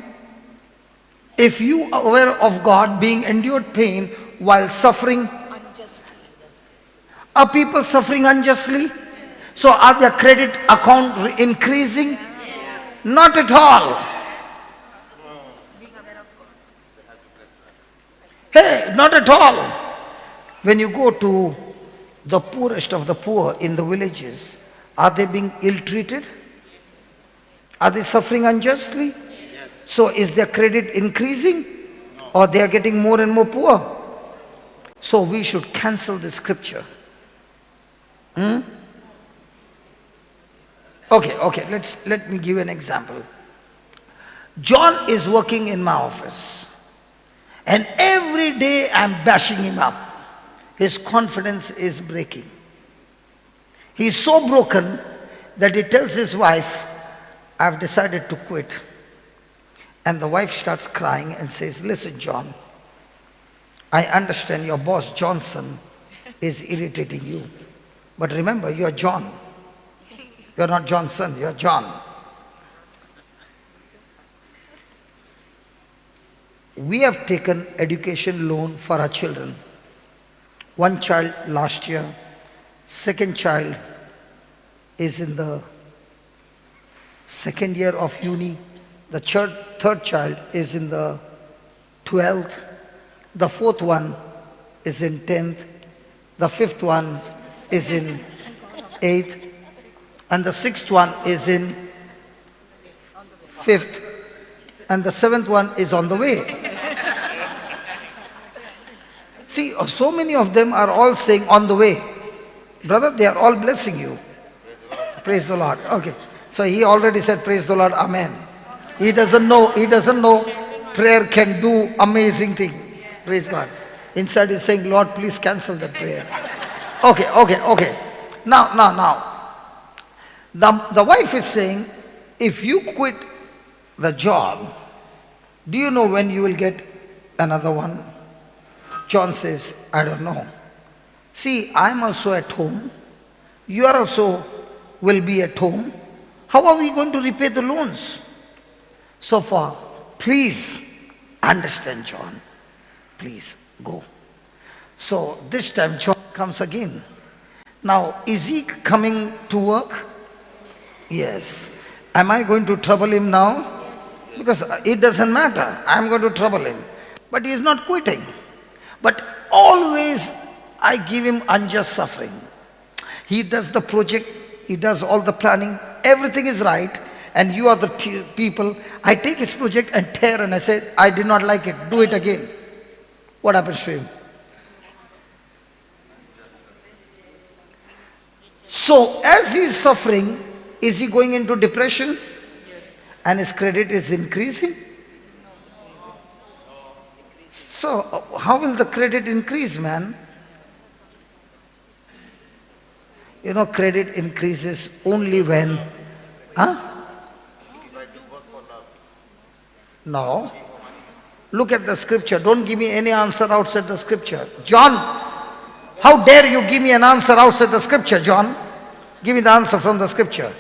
if you are aware of God being endured pain while suffering unjustly. Are people suffering unjustly? So are their credit account increasing? Not at all. Hey, not at all. When you go to the poorest of the poor in the villages, are they being ill-treated? Are they suffering unjustly? So is their credit increasing? Or they are getting more and more poor? So we should cancel this scripture. Okay, let me give you an example. John is working in my office, and every day I'm bashing him up. His confidence is breaking. He's so broken that he tells his wife, I've decided to quit. And the wife starts crying and says, listen, John, I understand your boss Johnson is irritating you, but remember, you're John. You're not Johnson, you're John. We have taken education loan for our children. One child last year, second child is in the second year of uni. The third child is in the 12th. The fourth one is in 10th. The fifth one is in 8th. And the sixth one is in 5th. And the seventh one is on the way. See, so many of them are all saying on the way. Brother, they are all blessing you. Praise the Lord. Okay. So he already said, praise the Lord, amen. He doesn't know prayer can do amazing thing. Praise God. Inside he's saying, Lord, please cancel that prayer. Okay. Now. The wife is saying, if you quit the job, do you know when you will get another one? John says, I don't know. See, I'm also at home. You are also will be at home. How are we going to repay the loans? So far, please understand, John. Please go. So this time John comes again. Now, is he coming to work? Yes. Am I going to trouble him now? Yes. Because it doesn't matter. I'm going to trouble him. But he is not quitting. But always I give him unjust suffering. He does the project. He does all the planning. Everything is right. And you are the people. I take his project and tear and I say, I did not like it. Do it again. What happens to him? So as he is suffering, is he going into depression? Yes. And his credit is increasing? So how will the credit increase, man? You know, credit increases only when, No. Look at the scripture. Don't give me any answer outside the scripture. John, how dare you give me an answer outside the scripture, John? Give me the answer from the scripture.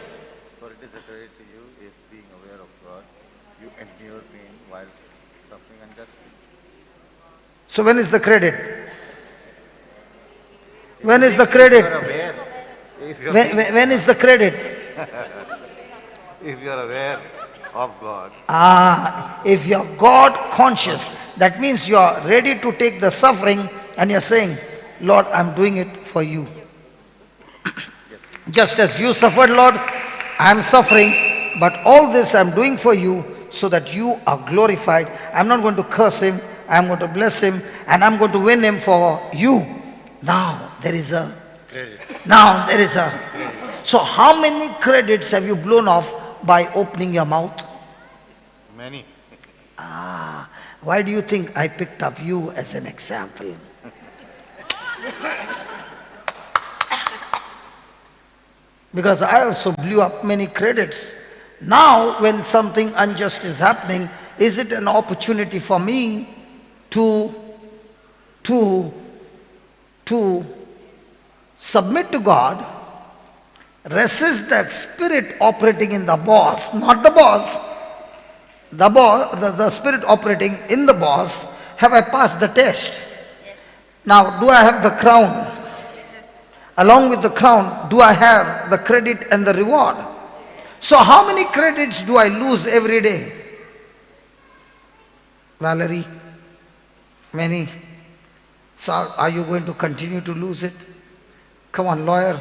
For it is a credit to you if, being aware of God, you endure pain while suffering unjustly. So when is the credit? When is the credit? When is the credit? If you are aware of God. If you are God conscious, that means you are ready to take the suffering and you are saying, Lord, I am doing it for you. Just as you suffered, Lord, I am suffering, but all this I am doing for you so that you are glorified. I am not going to curse him, I am going to bless him, and I am going to win him for you. Now there is a credit. So how many credits have you blown off by opening your mouth? Many. Why do you think I picked up you as an example? Because I also blew up many credits. Now when something unjust is happening, is it an opportunity for me to submit to God, resist that spirit operating in the boss, not the boss, the spirit operating in the boss? Have I passed the test? Now, do I have the crown? Along with the crown, do I have the credit and the reward? So how many credits do I lose every day? Valerie? Many. So are you going to continue to lose it? Come on, lawyer.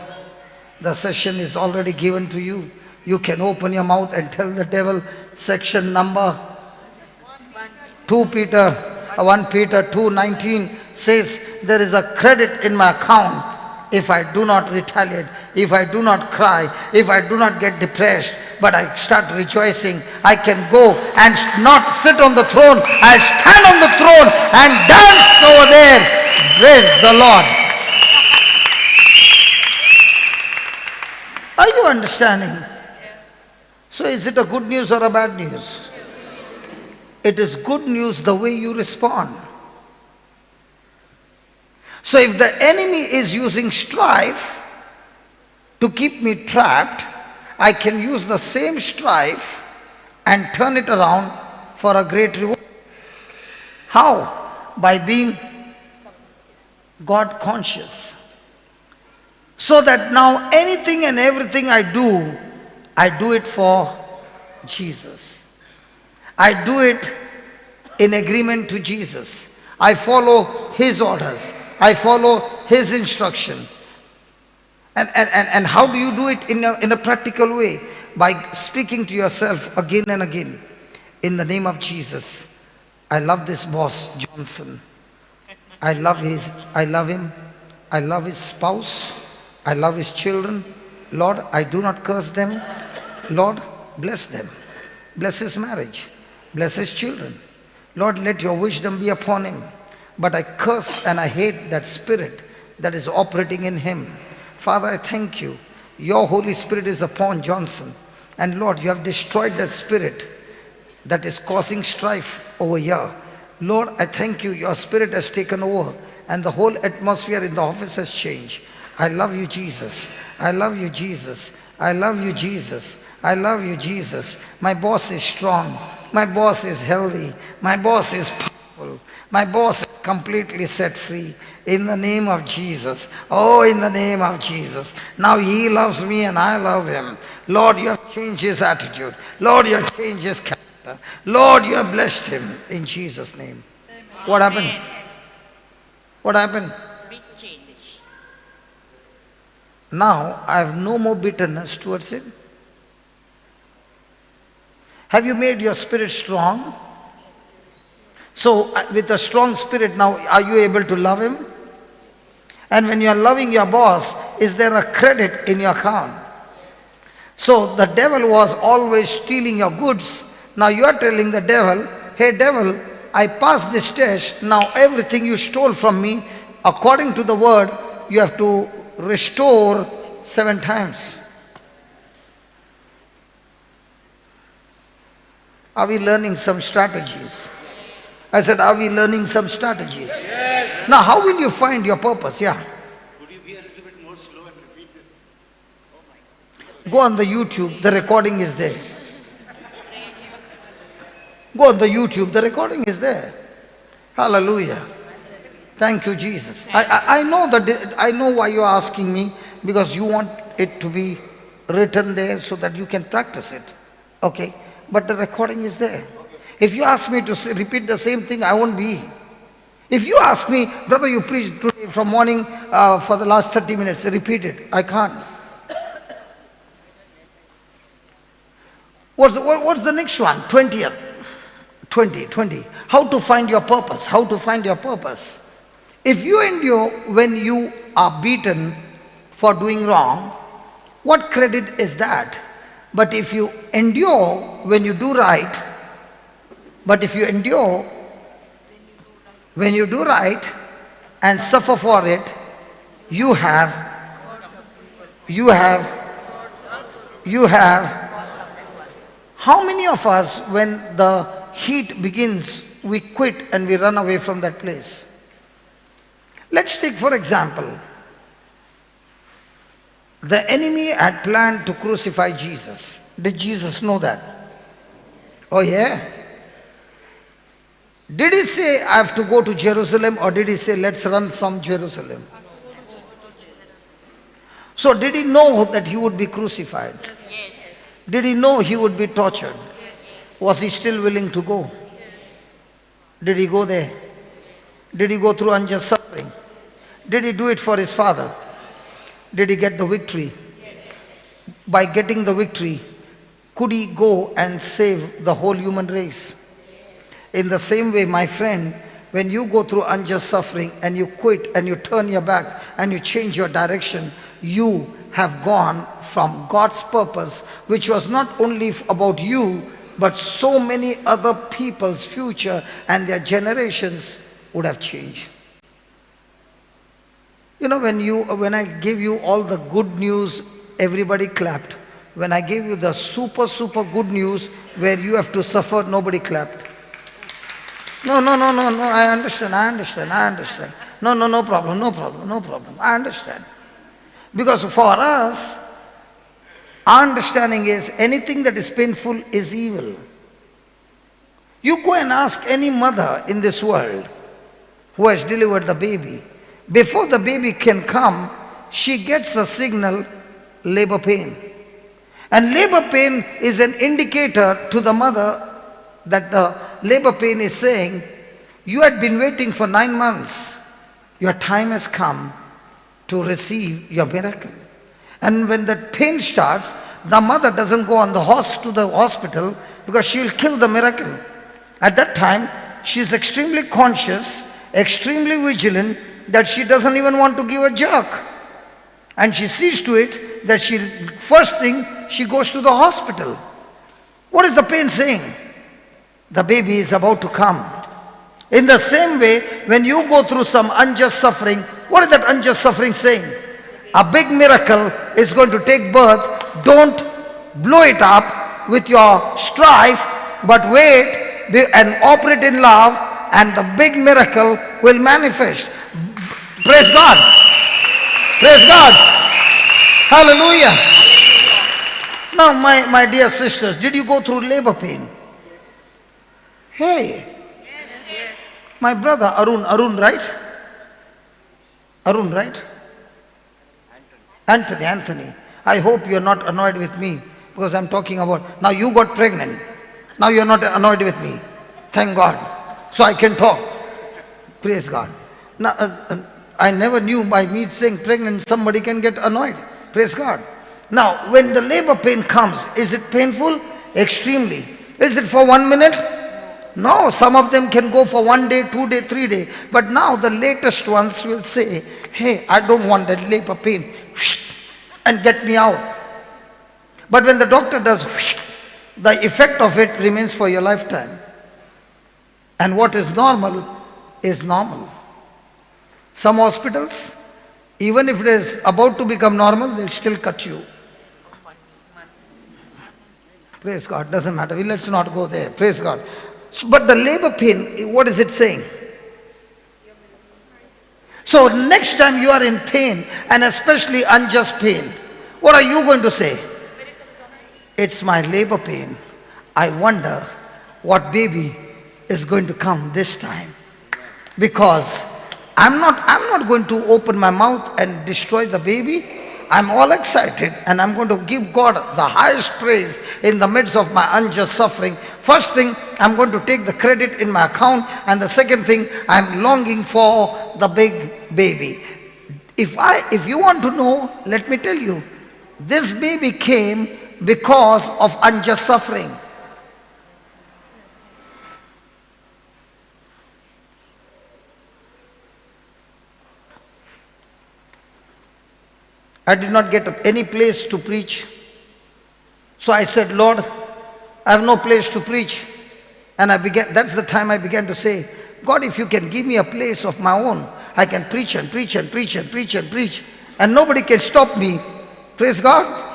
The session is already given to you. You can open your mouth and tell the devil, section number 1 Peter 2:19 says, there is a credit in my account if I do not retaliate, if I do not cry, if I do not get depressed, but I start rejoicing. I can go and not sit on the throne. I stand on the throne and dance over there. Praise the Lord. Are you understanding? So is it a good news or a bad news? It is good news the way you respond. So if the enemy is using strife to keep me trapped, I can use the same strife and turn it around for a great reward. How? By being God conscious. So that now anything and everything I do it for Jesus. I do it in agreement to Jesus. I follow his orders. I follow his instruction. And how do you do it in a practical way? By speaking to yourself again and again. In the name of Jesus. I love this boss, Johnson. I love him. I love his spouse. I love his children. Lord, I do not curse them. Lord, bless them. Bless his marriage. Bless his children. Lord, let your wisdom be upon him. But I curse and I hate that spirit that is operating in him. Father, I thank you. Your Holy Spirit is upon Johnson. And Lord, you have destroyed that spirit that is causing strife over here. Lord, I thank you. Your spirit has taken over and the whole atmosphere in the office has changed. I love you, Jesus. I love you, Jesus. I love you, Jesus. I love you, Jesus. My boss is strong. My boss is healthy. My boss is powerful. My boss is completely set free. In the name of Jesus. Oh, in the name of Jesus. Now he loves me and I love him. Lord, you have changed his attitude. Lord, you have changed his character. Lord, you have blessed him. In Jesus' name. What happened? What happened? Big change. Now I have no more bitterness towards him. Have you made your spirit strong? So with a strong spirit now, are you able to love him? And when you are loving your boss, is there a credit in your account? So the devil was always stealing your goods. Now you are telling the devil, hey devil, I passed this test. Now everything you stole from me, according to the word, you have to restore 7 times. Are we learning some strategies? I said, are we learning some strategies? Yes. Now, how will you find your purpose? Yeah. Could you be a little bit more slow and repeat this? Go on the YouTube, the recording is there. Go on the YouTube, the recording is there. Hallelujah. Thank you, Jesus. I know that I know why you are asking me, because you want it to be written there so that you can practice it. Okay. But the recording is there. If you ask me to repeat the same thing, I won't be. If you ask me, brother, you preached today from morning for the last 30 minutes, repeat it. I can't. What's the next one? 20th. 20. How to find your purpose. How to find your purpose. If you endure when you are beaten for doing wrong, what credit is that? But if you endure when you do right, when you do right and suffer for it, you have, how many of us, when the heat begins, we quit and we run away from that place? Let's take for example, the enemy had planned to crucify Jesus. Did Jesus know that? Oh yeah. Did he say, I have to go to Jerusalem, or did he say, let's run from Jerusalem? So did he know that he would be crucified? Yes. Did he know he would be tortured? Yes. Was he still willing to go? Yes. Did he go there? Did he go through unjust suffering? Did he do it for his father? Did he get the victory? Yes. By getting the victory, could he go and save the whole human race? In the same way, my friend, when you go through unjust suffering and you quit and you turn your back and you change your direction, you have gone from God's purpose, which was not only about you, but so many other people's future and their generations would have changed. You know, when I gave you all the good news, everybody clapped. When I gave you the super good news where you have to suffer, nobody clapped. No, I understand. No problem. I understand. Because for us, our understanding is anything that is painful is evil. You go and ask any mother in this world who has delivered the baby. Before the baby can come, she gets a signal, labor pain. And labor pain is an indicator to the mother that the labor pain is saying, you had been waiting for 9 months. Your time has come to receive your miracle. And when the pain starts, the mother doesn't go on the horse to the hospital because she will kill the miracle. At that time, she is extremely conscious, extremely vigilant, that she doesn't even want to give a jerk. And she sees to it that first thing, she goes to the hospital. What is the pain saying? The baby is about to come. In the same way, when you go through some unjust suffering, what is that unjust suffering saying? A big miracle is going to take birth. Don't blow it up with your strife, but wait and operate in love, and the big miracle will manifest. Praise God. Praise God. Hallelujah. Now, my dear sisters, did you go through labor pain? Hey. My brother Arun, right? Arun, right? Anthony. I hope you are not annoyed with me because I'm talking about, now you got pregnant. Now you are not annoyed with me. Thank God. So I can talk. Praise God. Now, I never knew by me saying pregnant somebody can get annoyed. Praise God. Now, when the labor pain comes, is it painful? Extremely. Is it for 1 minute? No, some of them can go for 1 day, 2 day, 3 day. But now the latest ones will say, hey, I don't want that labor pain, and get me out. But when the doctor does, the effect of it remains for your lifetime. And what is normal is normal. Some hospitals, even if it is about to become normal, they'll still cut you. Praise God, doesn't matter. Let's not go there. Praise God. But the labor pain, what is it saying? So next time you are in pain, and especially unjust pain, what are you going to say? It's my labor pain. I wonder what baby is going to come this time. Because I'm not going to open my mouth and destroy the baby. I'm all excited, and I'm going to give God the highest praise in the midst of my unjust suffering. First thing, I'm going to take the credit in my account, and the second thing, I'm longing for the big baby. If you want to know, let me tell you, this baby came because of unjust suffering. I did not get any place to preach. So I said, Lord, I have no place to preach. And that's the time I began to say, God, if you can give me a place of my own, I can preach and preach and preach and preach and preach, and nobody can stop me. Praise God.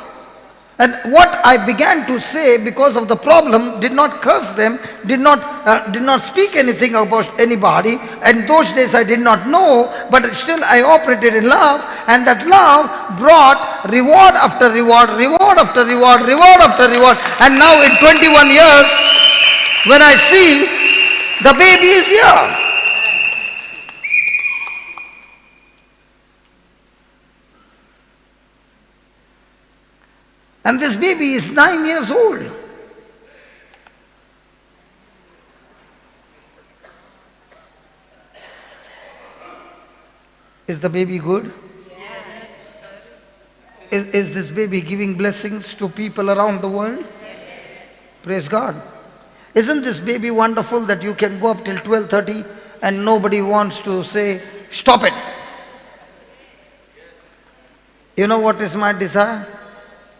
And what I began to say because of the problem, did not curse them, did not speak anything about anybody. And those days I did not know, but still I operated in love, and that love brought reward after reward, reward after reward, reward after reward. And now in 21 years, when I see the baby is here. And this baby is 9 years old. Is the baby good? Yes. Is this baby giving blessings to people around the world? Yes. Praise God. Isn't this baby wonderful that you can go up till 12:30 and nobody wants to say, stop it? You know what is my desire?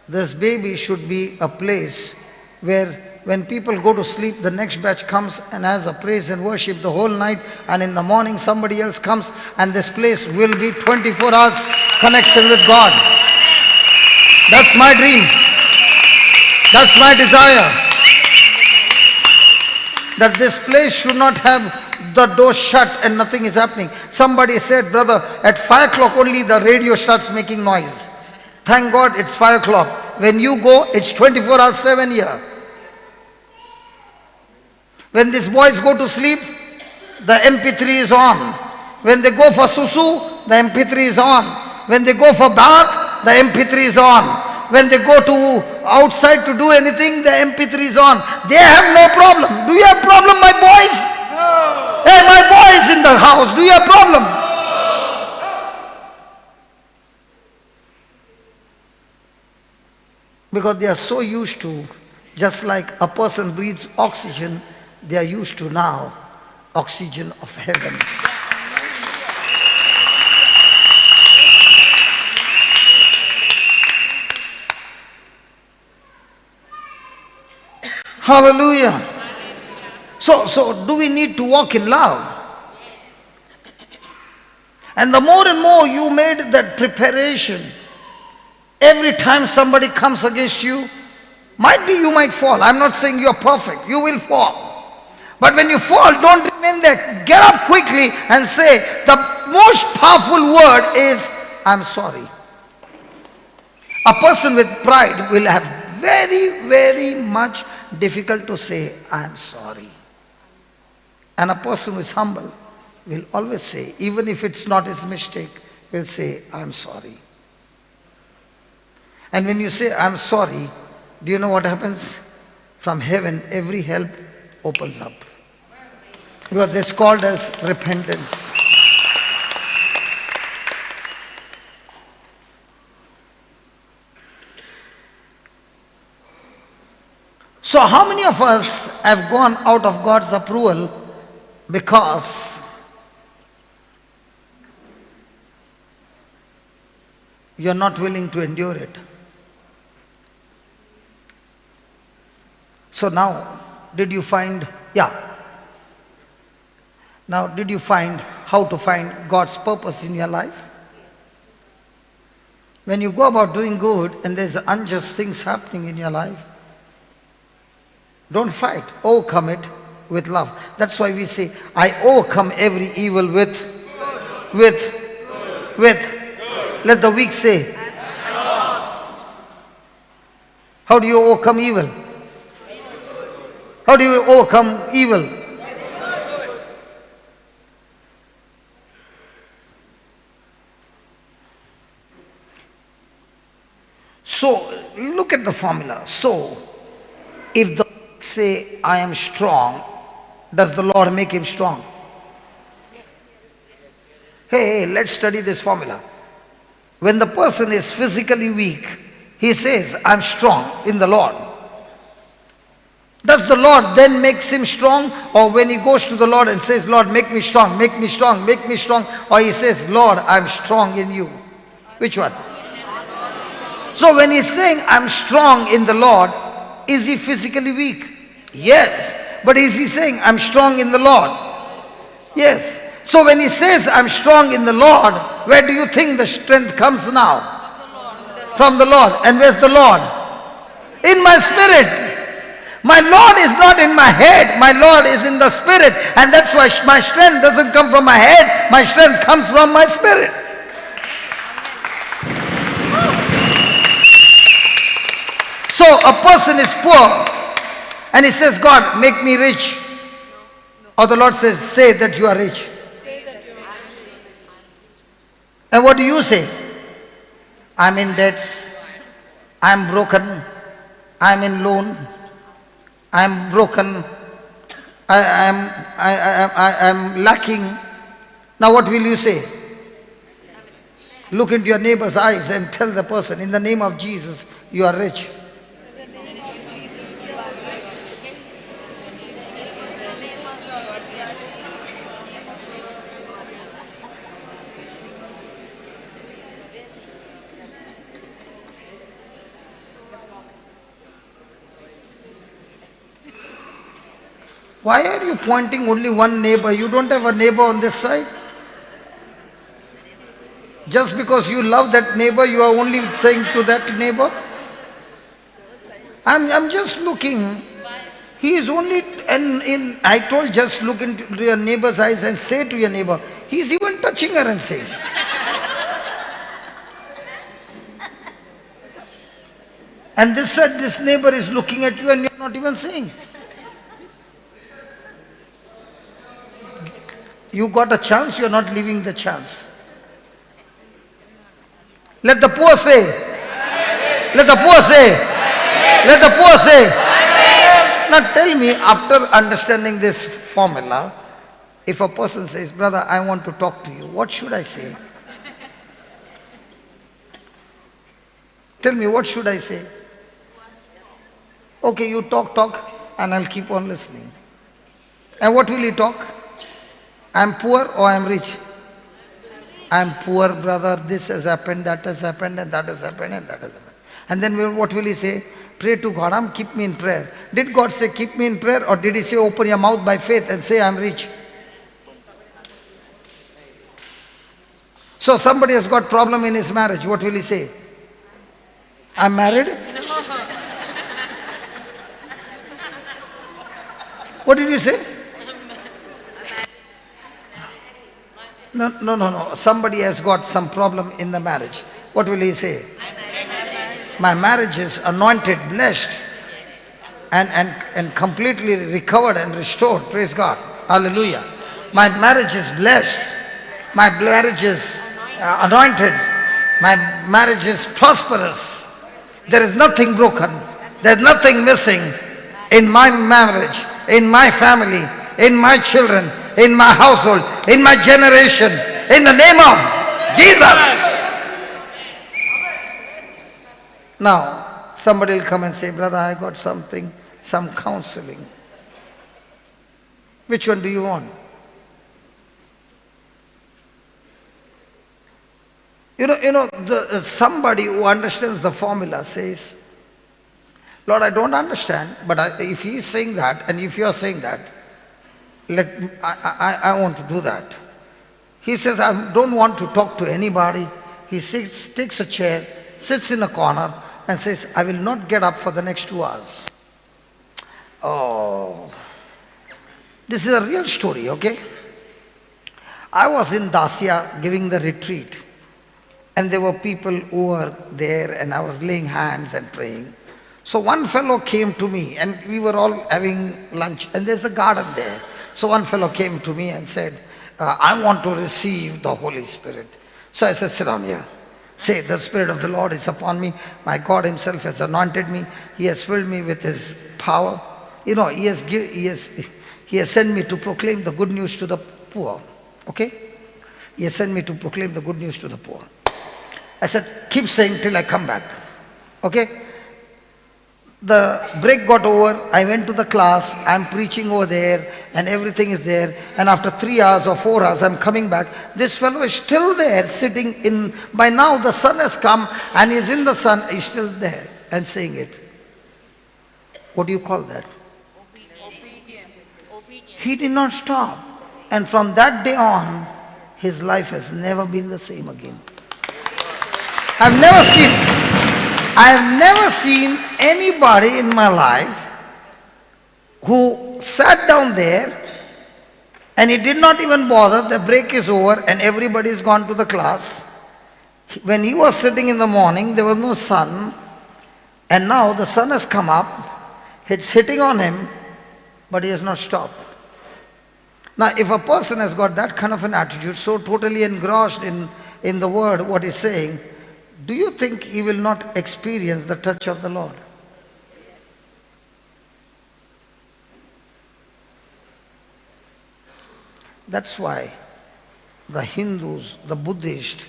This baby should be a place where when people go to sleep, the next batch comes and has a praise and worship the whole night, and in the morning somebody else comes, and this place will be 24 hours connection with God. That's my dream. That's my desire. That this place should not have the door shut and nothing is happening. Somebody said, brother, at 5 o'clock only the radio starts making noise. Thank God it's 5 o'clock. When you go, it's 24 hours 7 here. When these boys go to sleep, the MP3 is on. When they go for susu, the MP3 is on. When they go for bath, the MP3 is on. When they go to outside to do anything, the MP3 is on. They have no problem. Do you have problem, my boys? No. Hey, my boys in the house, do you have problem? No. Because they are so used to, just like a person breathes oxygen, they are used to now oxygen of heaven. Hallelujah. So do we need to walk in love? And the more and more you made that preparation, every time somebody comes against you, might be you might fall. I'm not saying you're perfect. You will fall. But when you fall, don't remain there. Get up quickly and say, the most powerful word is, I'm sorry. A person with pride will have very, very much difficult to say, I'm sorry. And a person who is humble will always say, even if it's not his mistake, will say, I'm sorry. And when you say, I'm sorry, do you know what happens? From heaven, every help opens up. Because it's called as repentance. So how many of us have gone out of God's approval because you're not willing to endure it? So now, did you find how to find God's purpose in your life? When you go about doing good and there's unjust things happening in your life, don't fight, overcome it with love. That's why we say, I overcome every evil with. Let the weak say. How do you overcome evil? How do you overcome evil? So, look at the formula. So, if the say, I am strong, does the Lord make him strong? Hey, let's study this formula. When the person is physically weak, he says, I'm strong in the Lord. Does the Lord then makes him strong? Or when he goes to the Lord and says, Lord, make me strong, make me strong, make me strong. Or he says, Lord, I'm strong in you. Which one? So when he's saying, I'm strong in the Lord, is he physically weak? Yes. But is he saying, I'm strong in the Lord? Yes. So when he says, I'm strong in the Lord, where do you think the strength comes now? From the Lord. And where's the Lord? In my spirit. My Lord is not in my head. My Lord is in the spirit. And that's why my strength doesn't come from my head. My strength comes from my spirit. So a person is poor and he says, God, make me rich. Or the Lord says, say that you are rich. And what do you say? I'm in debts. I'm broken. I'm in loan. I'm broken. I'm lacking. Now what will you say? Look into your neighbor's eyes and tell the person, in the name of Jesus, you are rich. Why are you pointing only one neighbor? You don't have a neighbor on this side? Just because you love that neighbor, you are only saying to that neighbor? I'm just looking. He is only, I told just look into your neighbor's eyes and say to your neighbor. He's even touching her and saying. And this neighbor is looking at you and you're not even saying. You got a chance, you're not leaving the chance. Let the poor say. Let the poor say. Let the poor say. Now tell me, after understanding this formula, if a person says, brother, I want to talk to you, what should I say? Tell me, what should I say? Okay, you talk, and I'll keep on listening. And what will he talk? I'm poor or I'm rich? I'm poor, brother, this has happened, that has happened, and that has happened, and that has happened. And then what will he say? Pray to God, keep me in prayer. Did God say keep me in prayer, or did he say open your mouth by faith and say I'm rich? So somebody has got problem in his marriage, what will he say? I'm married? What did you say? No. Somebody has got some problem in the marriage. What will he say? My marriage is anointed, blessed, and completely recovered and restored. Praise God. Hallelujah. My marriage is blessed. My marriage is anointed. My marriage is prosperous. There is nothing broken. There is nothing missing in my marriage, in my family, in my children, in my household, in my generation, in the name of Jesus. Now, somebody will come and say, brother, I got something, some counseling. Which one do you want? Somebody who understands the formula says, Lord, I don't understand, but if he is saying that, and if you are saying that, I want to do that. He says, I don't want to talk to anybody. He takes a chair, sits in a corner, and says, I will not get up for the next 2 hours. Oh, this is a real story, okay? I was in Dacia giving the retreat, and there were people who were there, and I was laying hands and praying. So one fellow came to me, and we were all having lunch, and there's a garden there. So one fellow came to me and said, I want to receive the Holy Spirit. So I said, sit down here. Say, the Spirit of the Lord is upon me. My God himself has anointed me. He has filled me with his power. He has sent me to proclaim the good news to the poor. Okay? He has sent me to proclaim the good news to the poor. I said, keep saying till I come back. Okay? The break got over, I went to the class, I'm preaching over there, and everything is there, and after 3 hours or 4 hours, I'm coming back. This fellow is still there, sitting in, by now the sun has come, and he's in the sun, he's still there, and saying it. What do you call that? Obedience. He did not stop, and from that day on, his life has never been the same again. I've never seen anybody in my life who sat down there and he did not even bother. The break is over and everybody is gone to the class. When he was sitting in the morning, there was no sun, and now the sun has come up, it's hitting on him, but he has not stopped. Now, if a person has got that kind of an attitude, so totally engrossed in the word, what he's saying, do you think he will not experience the touch of the Lord? That's why the Hindus, the Buddhists,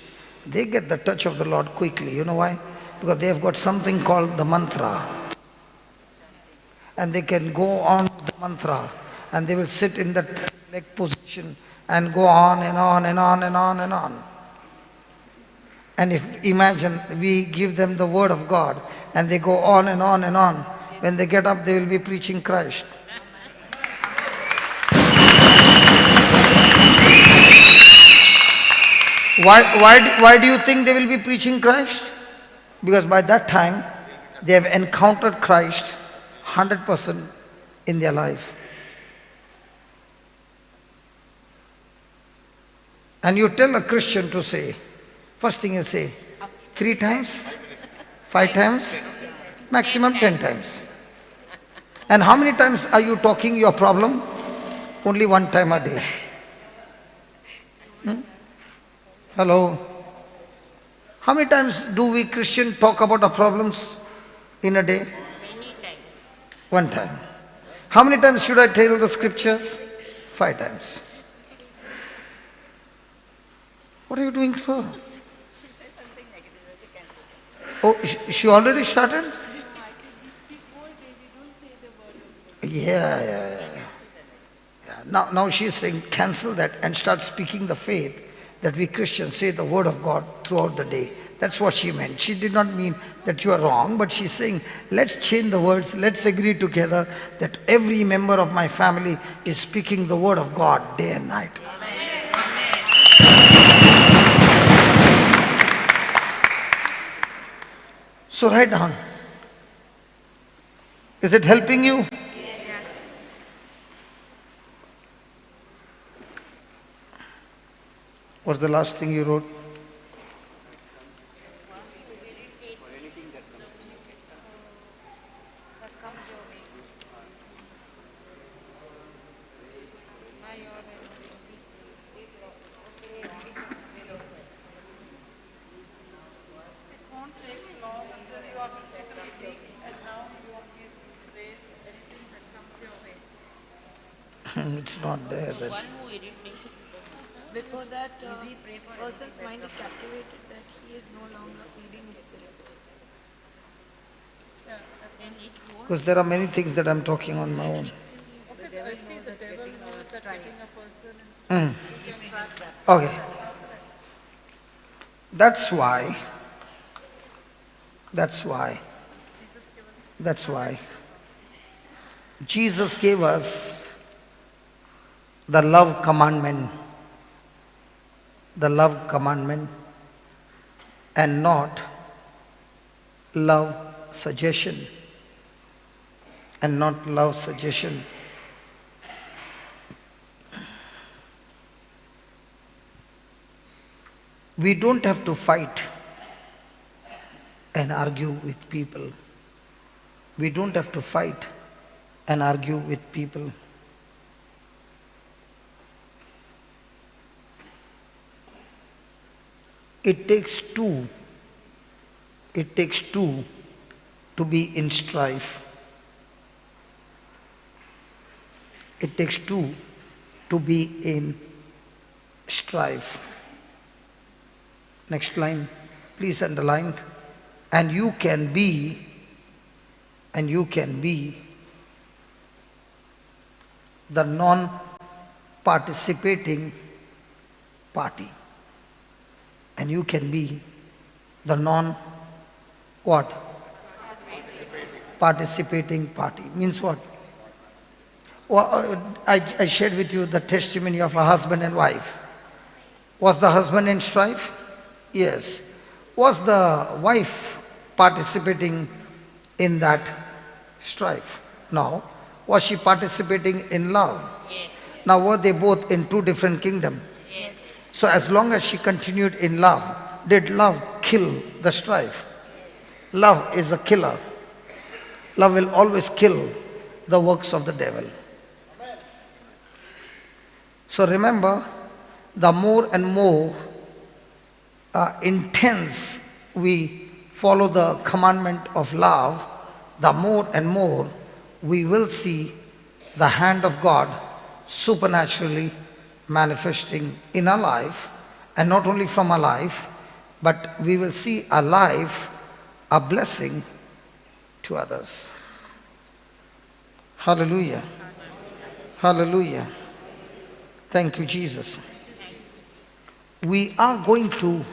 they get the touch of the Lord quickly. You know why? Because they have got something called the mantra. And they can go on with the mantra, and they will sit in that leg position and go on and on and on and on and on. And if imagine we give them the word of God and they go on and on and on, when they get up they will be preaching Christ. Why do you think they will be preaching Christ? Because by that time they have encountered Christ 100% in their life. And you tell a Christian to say, first thing you say, 3 times, 5 times, maximum 10 times. And how many times are you talking your problem? Only 1 time a day. Hello? How many times do we Christians talk about our problems in a day? Many times. 1 time. How many times should I tell you the scriptures? 5 times. What are you doing for? Oh, she already started? Yeah. Now she is saying cancel that and start speaking the faith that we Christians say the word of God throughout the day. That's what she meant. She did not mean that you are wrong, but she's saying, let's change the words, let's agree together that every member of my family is speaking the word of God day and night. So write down. Is it helping you? Yes. What's the last thing you wrote? It's not there. That's, One who irritated. Before that, person's mind is captivated that he is no longer feeding his spirit. Then it won't. because there are many things that I'm talking on my own. Mm. Okay. That's why Jesus gave us the love commandment, and not love suggestion, We don't have to fight and argue with people. It takes two to be in strife. Next line, please underline. And you can be the non-participating party. And you can be the what? Participating party. Means what? Well, I shared with you the testimony of a husband and wife. Was the husband in strife? Yes. Was the wife participating in that strife? No. Was she participating in love? Yes. Now were they both in two different kingdoms? Yes. So as long as she continued in love, did love kill the strife? Love is a killer. Love will always kill the works of the devil. So remember, the more and more intense we follow the commandment of love, the more and more we will see the hand of God supernaturally manifesting in our life, and not only from our life, but we will see our life a blessing to others. Hallelujah. Hallelujah. Thank you, Jesus. We are going to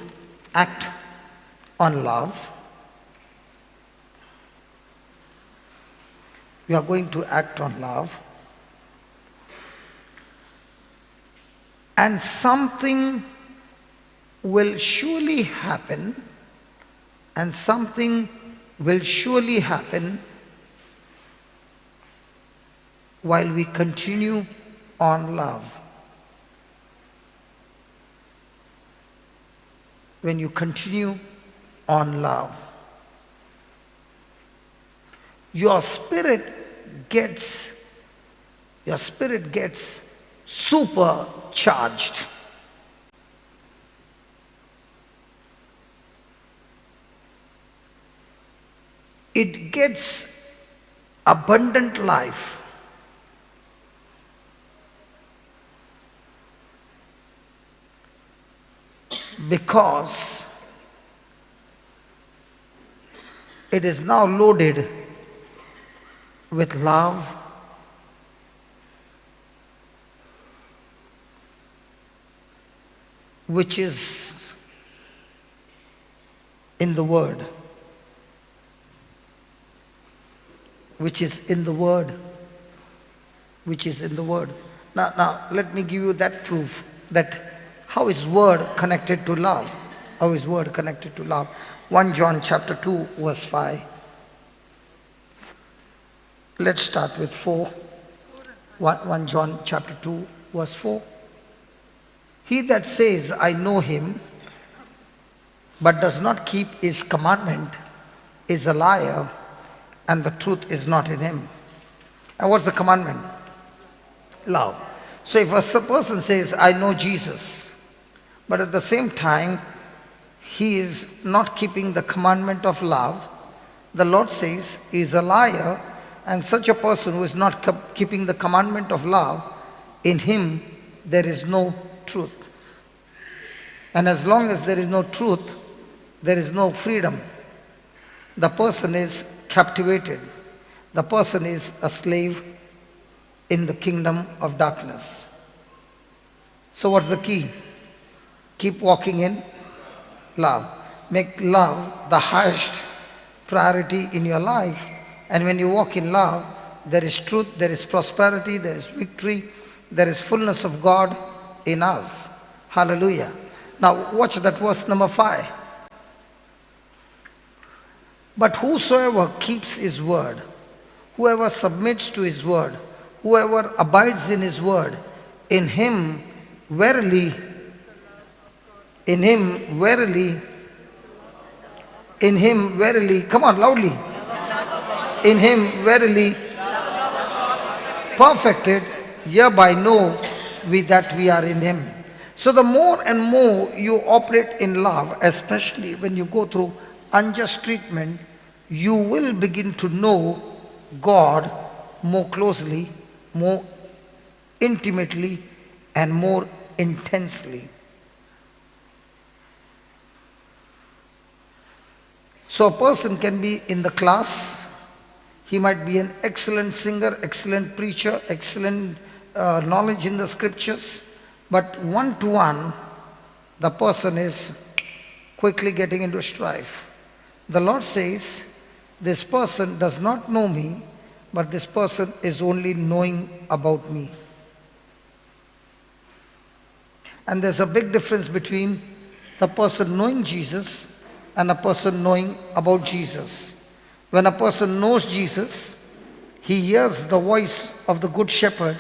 act on love. We are going to act on love. And something will surely happen, while we continue on love. When you continue on love, your spirit gets supercharged. It gets abundant life. Because it is now loaded with love, which is in the Word. Which is in the Word. Which is in the Word. Now, let me give you that proof that how is Word connected to love? How is Word connected to love? 1 John chapter 2 verse 5. Let's start with 4. 1 John chapter 2 verse 4. He that says, I know him, but does not keep his commandment, is a liar, and the truth is not in him. And what's the commandment? Love. So if a person says, I know Jesus, but at the same time, he is not keeping the commandment of love, the Lord says he is a liar, and such a person who is not keeping the commandment of love, in him there is no truth. And as long as there is no truth, there is no freedom. The person is captivated. The person is a slave in the kingdom of darkness. So what's the key? Keep walking in love. Make love the highest priority in your life. And when you walk in love, there is truth, there is prosperity, there is victory, there is fullness of God in us. Hallelujah. Now watch that verse number 5. But whosoever keeps his word, whoever submits to his word, whoever abides in his word, in him verily, come on loudly, in him verily perfected, hereby know we that we are in him. So the more and more you operate in love, especially when you go through unjust treatment, you will begin to know God more closely, more intimately, and more intensely. So a person can be in the class, he might be an excellent singer, excellent preacher, excellent knowledge in the scriptures, but one-to-one, the person is quickly getting into strife. The Lord says, this person does not know me, but this person is only knowing about me. And there's a big difference between the person knowing Jesus and a person knowing about Jesus. When a person knows Jesus, he hears the voice of the Good Shepherd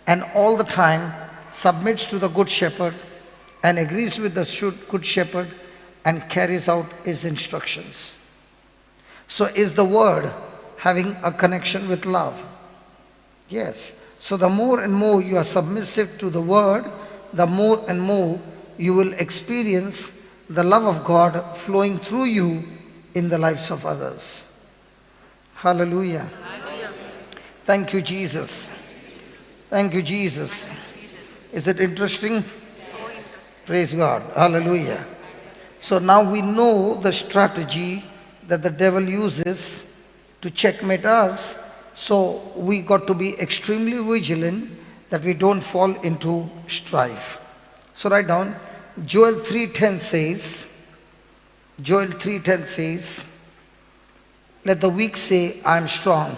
and all the time submits to the Good Shepherd and agrees with the Good Shepherd and carries out his instructions. So is the word having a connection with love? Yes. So the more and more you are submissive to the word, the more and more you will experience the love of God flowing through you in the lives of others. Hallelujah. Hallelujah. Thank you, Jesus. Thank you, Jesus. Is it interesting? Praise God. Hallelujah. So now we know the strategy that the devil uses to checkmate us. So we got to be extremely vigilant that we don't fall into strife. So write down, Joel 3:10 says, let the weak say, I am strong.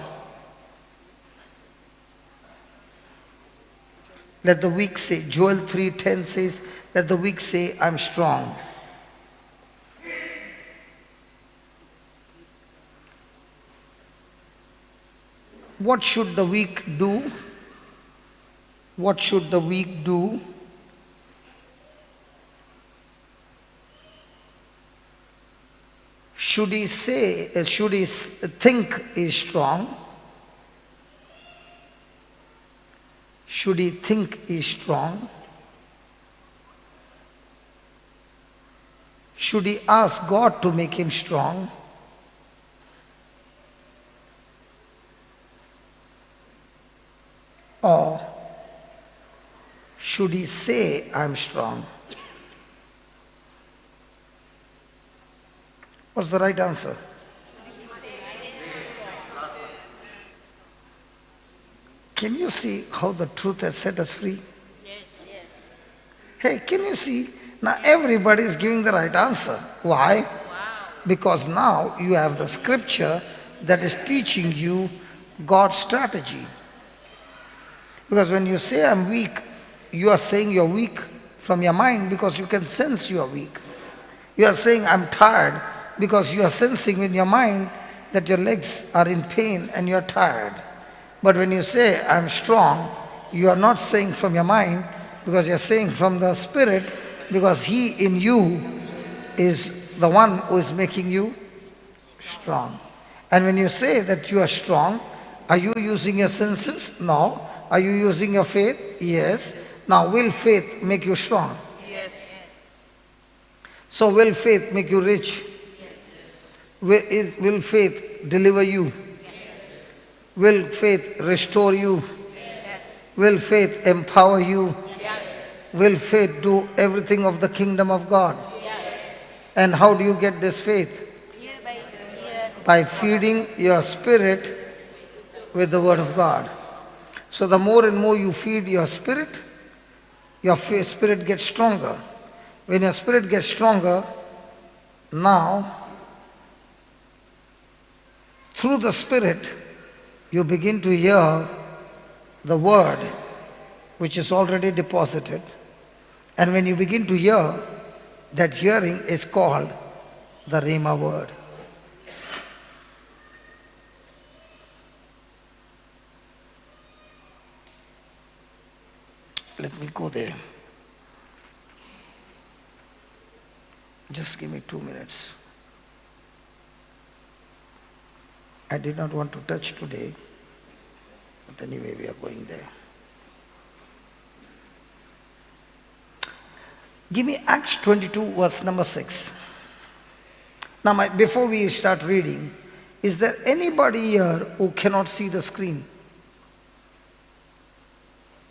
Let the weak say, Joel 3:10 says, let the weak say, I am strong. What should the weak do? What should the weak do? Should he think is strong? Should he think is strong? Should he ask God to make him strong? Or should he say, I'm strong? What's the right answer? Can you see how the truth has set us free? Yes. Hey, can you see? Now everybody is giving the right answer. Why? Wow. Because now you have the scripture that is teaching you God's strategy. Because when you say I'm weak, you are saying you're weak from your mind because you can sense you are weak. You are saying I'm tired because you are sensing in your mind that your legs are in pain and you're tired. But when you say I'm strong, you are not saying from your mind because you're saying from the Spirit, because He in you is the one who is making you strong. And when you say that you are strong, are you using your senses? No. Are you using your faith? Yes. Now, will faith make you strong? Yes. So, will faith make you rich? Yes. Will faith deliver you? Yes. Will faith restore you? Yes. Will faith empower you? Yes. Will faith do everything of the kingdom of God? Yes. And how do you get this faith? Here by here. By feeding your spirit with the word of God. So the more and more you feed your spirit gets stronger. When your spirit gets stronger, now through the spirit you begin to hear the word which is already deposited. And when you begin to hear, that hearing is called the Rhema word. Let me go there. Just give me 2 minutes. I did not want to touch today, but anyway, we are going there. Give me Acts 22, verse number 6. Now, before we start reading, is there anybody here who cannot see the screen?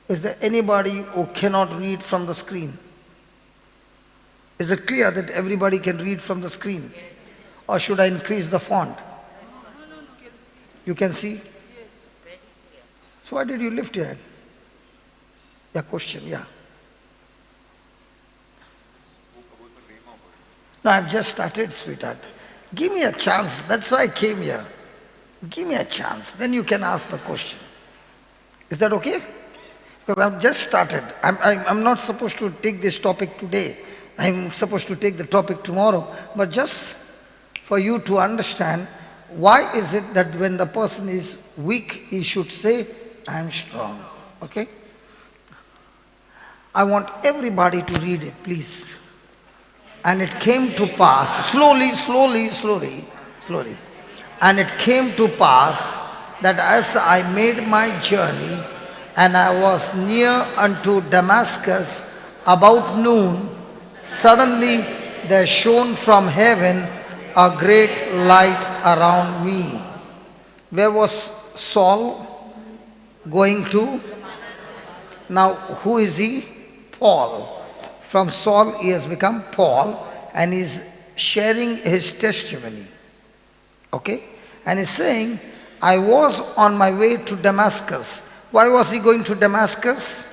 Is there anybody who cannot read from the screen? Is it clear that everybody can read from the screen? Or should I increase the font? You can see? So why did you lift your head? Yeah, question, yeah. No, I've just started, sweetheart. Give me a chance. That's why I came here. Give me a chance. Then you can ask the question. Is that okay? Because I've just started. I'm not supposed to take this topic today. I'm supposed to take the topic tomorrow. But just for you to understand, why is it that when the person is weak, he should say, I'm strong. Okay? I want everybody to read it, please. And it came to pass, slowly. And it came to pass that as I made my journey, and I was near unto Damascus about noon, suddenly there shone from heaven a great light around me. Where was Saul going to? Now, who is he? Paul. From Saul he has become Paul, and he's sharing his testimony. Okay? And he's saying, I was on my way to Damascus. Why was he going to Damascus?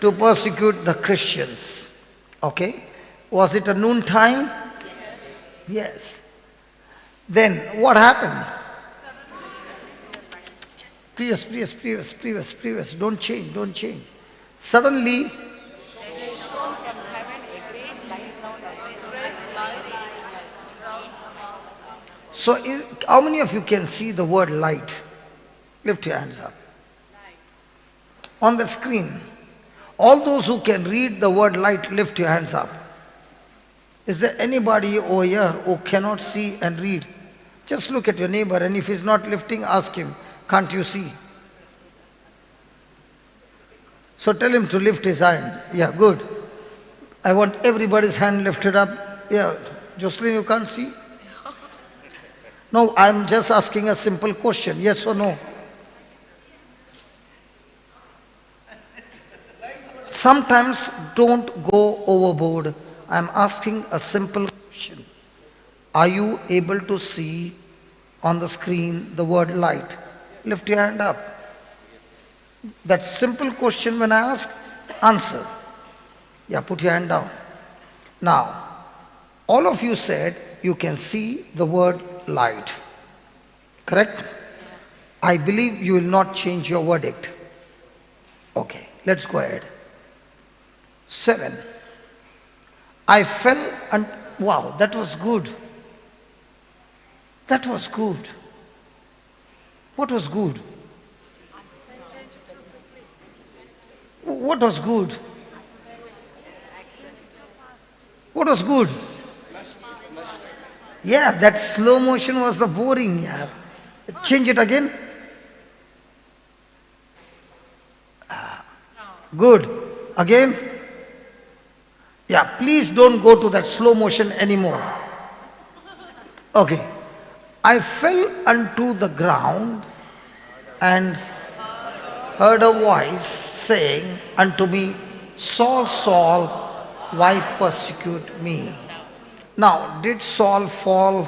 To persecute the Christians. Okay? Was it a noon time? Yes. Then what happened? Previous. Don't change. Suddenly, so how many of you can see the word light? Lift your hands up. On the screen. All those who can read the word light, lift your hands up. Is there anybody over here who cannot see and read? Just look at your neighbor, and if he's not lifting, ask him, can't you see? So tell him to lift his hand. Yeah, good. I want everybody's hand lifted up. Yeah, Jocelyn, you can't see? No, I'm just asking a simple question, yes or no? Sometimes don't go overboard. I'm asking a simple question. Are you able to see on the screen the word light? Lift your hand up. That simple question, when I ask, answer. Yeah, put your hand down. Now, all of you said you can see the word light. Correct? I believe you will not change your verdict. Okay, let's go ahead. 7. I fell and wow, that was good. That was good. What was good? What was good? What was good? Yeah, that slow motion was the boring. Yeah. Change it again. Good. Again. Yeah, please don't go to that slow motion anymore. Okay. I fell unto the ground and heard a voice saying unto me, Saul, Saul, why persecute me? Now, did Saul fall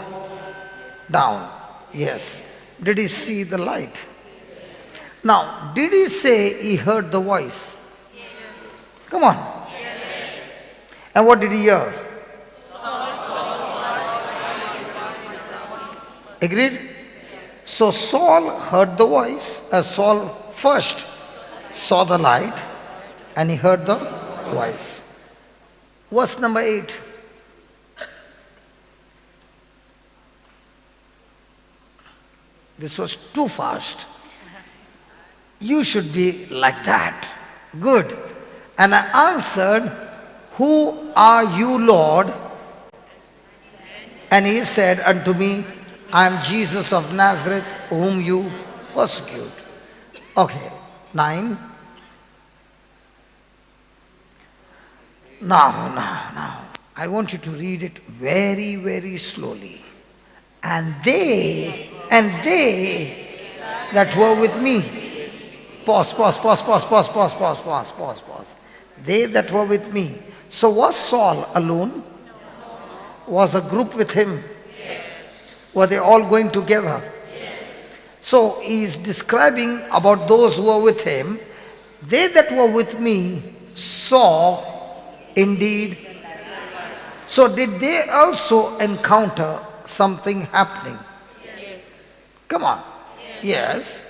down? Yes. Did he see the light? Now, did he say he heard the voice? Yes. Come on. Yes. And what did he hear? Agreed? So Saul heard the voice. Saul first saw the light and he heard the voice. Verse number 8. This was too fast. You should be like that. Good. And I answered, Who are you, Lord? And he said unto me, I am Jesus of Nazareth, whom you persecute. Okay, 9. Now. I want you to read it very, very slowly. And they that were with me. Pause. They that were with me. So was Saul alone? Was a group with him? Were they all going together? Yes. So he is describing about those who were with him. They that were with me saw indeed. So did they also encounter something happening? Yes. Come on. Yes.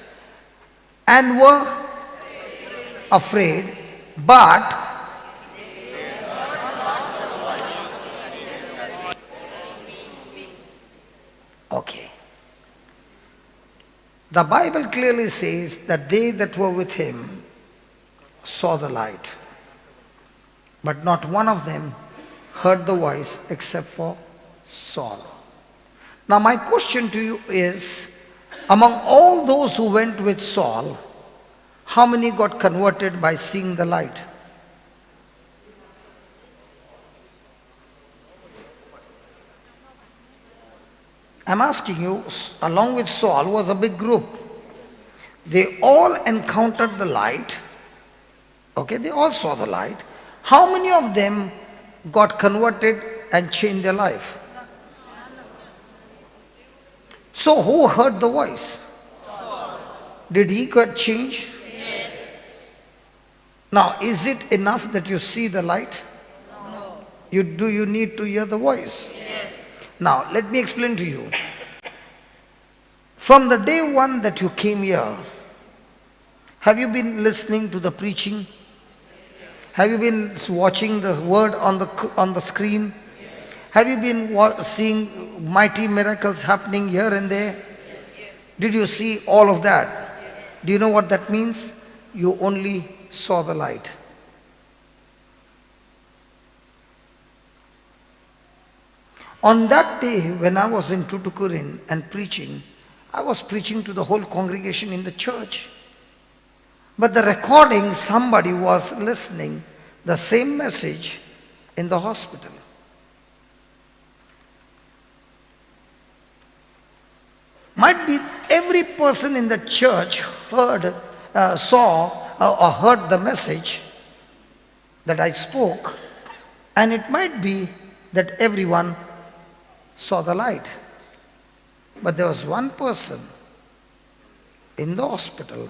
And were afraid, but okay. The Bible clearly says that they that were with him saw the light. But not one of them heard the voice except for Saul. Now my question to you is, among all those who went with Saul, how many got converted by seeing the light? I'm asking you, along with Saul was a big group. They all encountered the light. Okay, they all saw the light. How many of them got converted and changed their life? So who heard the voice? Saul. Did he get changed? Yes. Now, is it enough that you see the light? No. Do you need to hear the voice? Yes. Now, let me explain to you. From the day one that you came here, have you been listening to the preaching? Have you been watching the word on the screen? Have you been seeing mighty miracles happening here and there? Did you see all of that? Do you know what that means? You only saw the light. On that day when I was in Tuticorin and preaching, I was preaching to the whole congregation in the church. But the recording, somebody was listening the same message in the hospital. Might be every person in the church saw or heard the message that I spoke, and it might be that everyone saw the light. But there was one person in the hospital.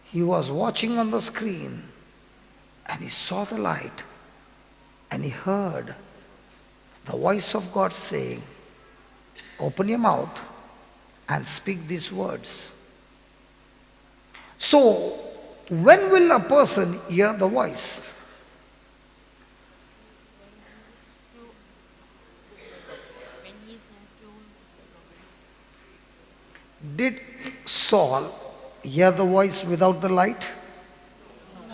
He was watching on the screen and he saw the light and he heard the voice of God saying, open your mouth and speak these words. So, when will a person hear the voice? Did Saul hear the voice without the light?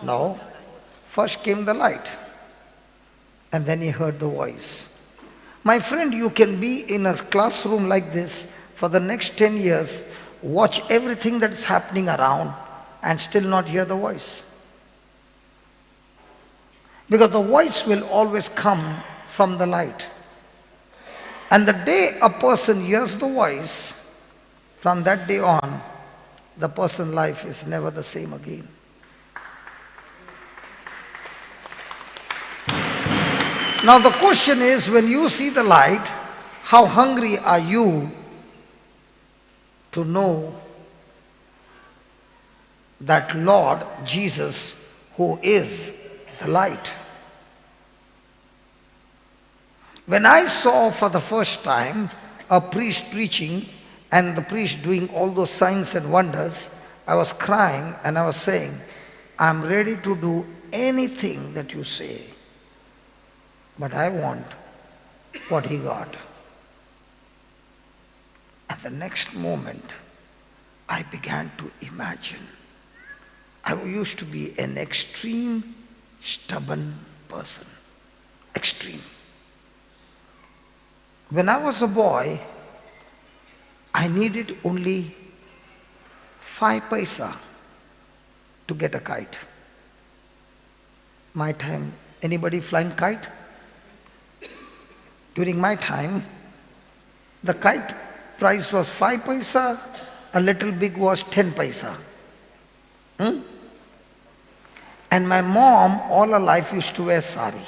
No. First came the light, and then he heard the voice. My friend, you can be in a classroom like this for the next 10 years, watch everything that is happening around, and still not hear the voice. Because the voice will always come from the light. And the day a person hears the voice, from that day on, the person's life is never the same again. Now the question is, when you see the light, how hungry are you to know that Lord Jesus, who is the light? When I saw for the first time a priest preaching and the priest doing all those signs and wonders, I was crying and I was saying, I'm ready to do anything that you say, but I want what he got. At the next moment, I began to imagine. I used to be an extreme, stubborn person. Extreme. When I was a boy, I needed only 5 paisa to get a kite. My time, anybody flying kite? During my time, the kite price was 5 paisa, a little big was 10 paisa. And my mom all her life used to wear sari.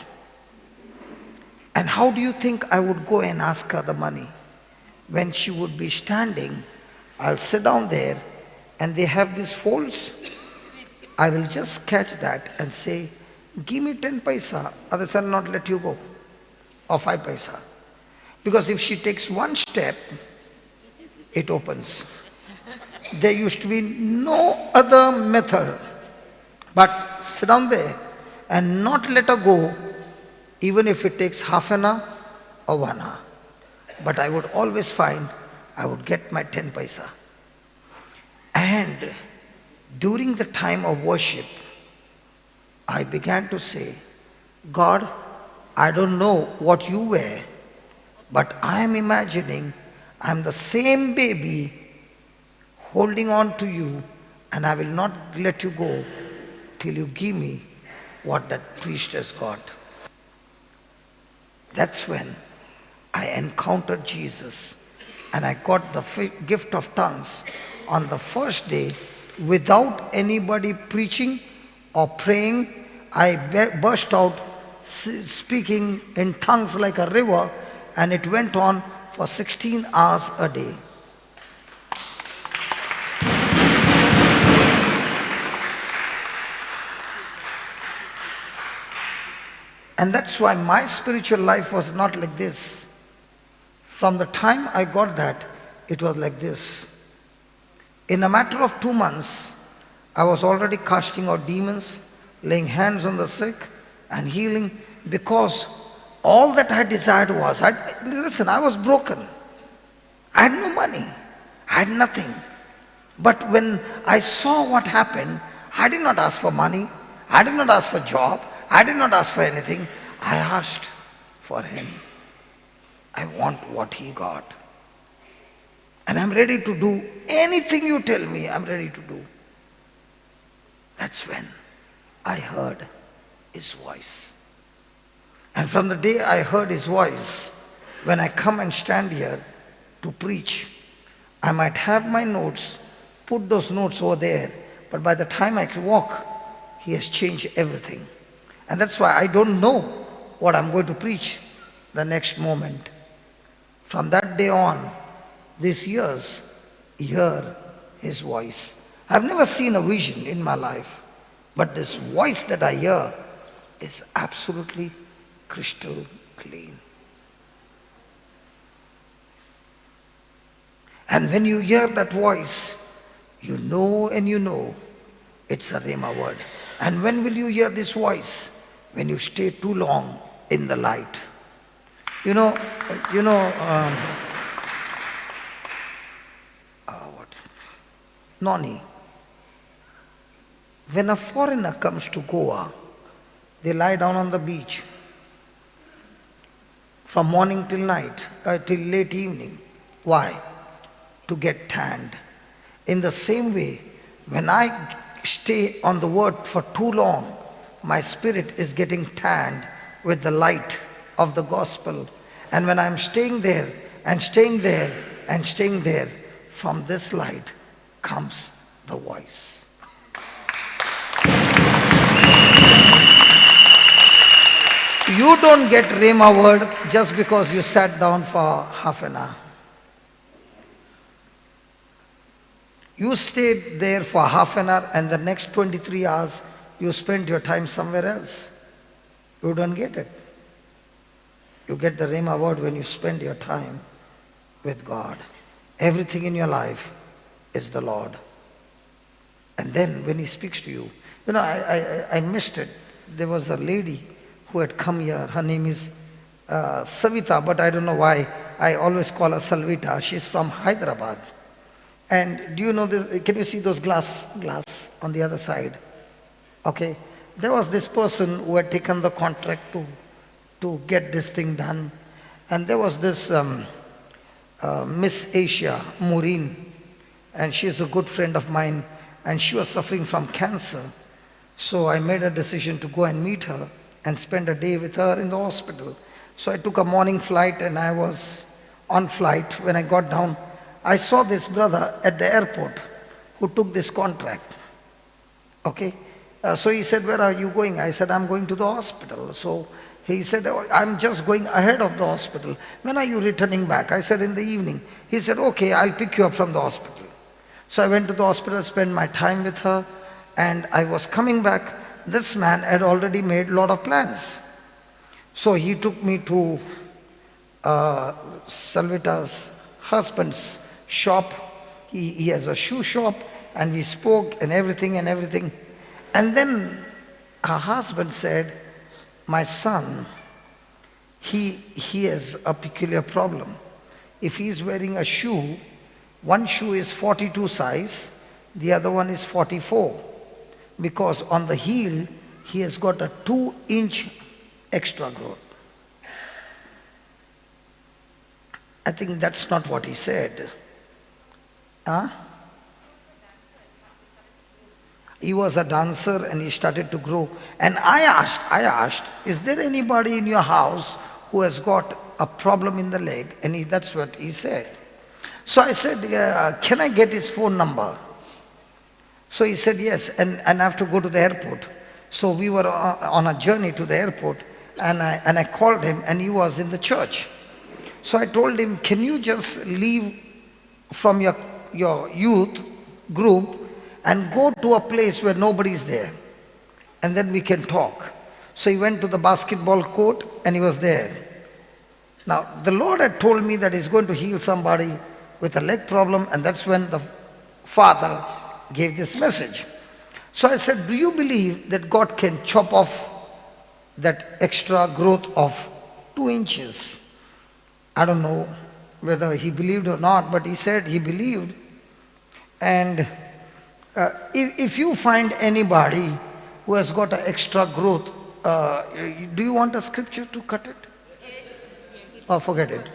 And how do you think I would go and ask her the money? When she would be standing, I'll sit down there and they have these folds. I will just catch that and say, give me 10 paisa, otherwise I'll not let you go. Or 5 paisa. Because if she takes one step, it opens. There used to be no other method but sit down there and not let her go, even if it takes half an hour or 1 hour. But I would always find I would get my 10 paisa. And during the time of worship, I began to say, God, I don't know what you wear, but I am imagining I'm the same baby holding on to you, and I will not let you go till you give me what that priest has got. That's when I encountered Jesus, and I got the gift of tongues on the first day without anybody preaching or praying. I burst out speaking in tongues like a river, and it went on for 16 hours a day. And that's why my spiritual life was not like this. From the time I got that, it was like this. In a matter of 2 months, I was already casting out demons, laying hands on the sick and healing, because all that I desired was, I was broken. I had no money. I had nothing. But when I saw what happened, I did not ask for money. I did not ask for a job. I did not ask for anything. I asked for him. I want what he got. And I'm ready to do anything you tell me, I'm ready to do. That's when I heard his voice. And from the day I heard his voice, when I come and stand here to preach, I might have my notes, put those notes over there, but by the time I can walk, he has changed everything. And that's why I don't know what I'm going to preach the next moment. From that day on, these years, hear his voice. I've never seen a vision in my life, but this voice that I hear is absolutely crystal clean. And when you hear that voice, you know and you know it's a Rhema word. And when will you hear this voice? When you stay too long in the light. You know, what? Noni. When a foreigner comes to Goa, they lie down on the beach from morning till night, till late evening. Why? To get tanned. In the same way, when I stay on the word for too long, my spirit is getting tanned with the light of the gospel. And when I'm staying there and staying there and staying there, from this light comes the voice. You don't get Rhema word just because you sat down for half an hour. You stayed there for half an hour and the next 23 hours you spent your time somewhere else. You don't get it. You get the Rhema word when you spend your time with God. Everything in your life is the Lord. And then when He speaks to you, you know, I missed it. There was a lady who had come here. Her name is Savita, but I don't know why I always call her Salvita. She's from Hyderabad. And do you know this? Can you see those glass on the other side? Okay. There was this person who had taken the contract to get this thing done. And there was this Miss Asia, Maureen, and she's a good friend of mine, and she was suffering from cancer. So I made a decision to go and meet her and spend a day with her in the hospital. So I took a morning flight and I was on flight. When I got down, I saw this brother at the airport who took this contract. Okay. So he said, where are you going? I said, I'm going to the hospital. So he said, oh, I'm just going ahead of the hospital. When are you returning back? I said, in the evening. He said, okay, I'll pick you up from the hospital. So I went to the hospital, spent my time with her, and I was coming back. This man had already made a lot of plans. So he took me to Salvita's husband's shop. He has a shoe shop, and we spoke and everything. And then her husband said, my son, he has a peculiar problem. If he is wearing a shoe, one shoe is 42 size, the other one is 44. Because on the heel, he has got a 2-inch extra growth. I think that's not what he said. Huh? He was a dancer and he started to grow. And I asked, is there anybody in your house who has got a problem in the leg? And that's what he said. So I said, can I get his phone number? So he said yes, and I have to go to the airport. So we were on a journey to the airport, and I called him, and he was in the church. So I told him, can you just leave from your youth group and go to a place where nobody is there, and then we can talk. So he went to the basketball court, and he was there. Now, the Lord had told me that He's going to heal somebody with a leg problem, and that's when the father gave this message. So I said, do you believe that God can chop off that extra growth of 2 inches? I don't know whether he believed or not, but he said he believed. And if you find anybody who has got an extra growth, do you want a scripture to cut it? Or forget it?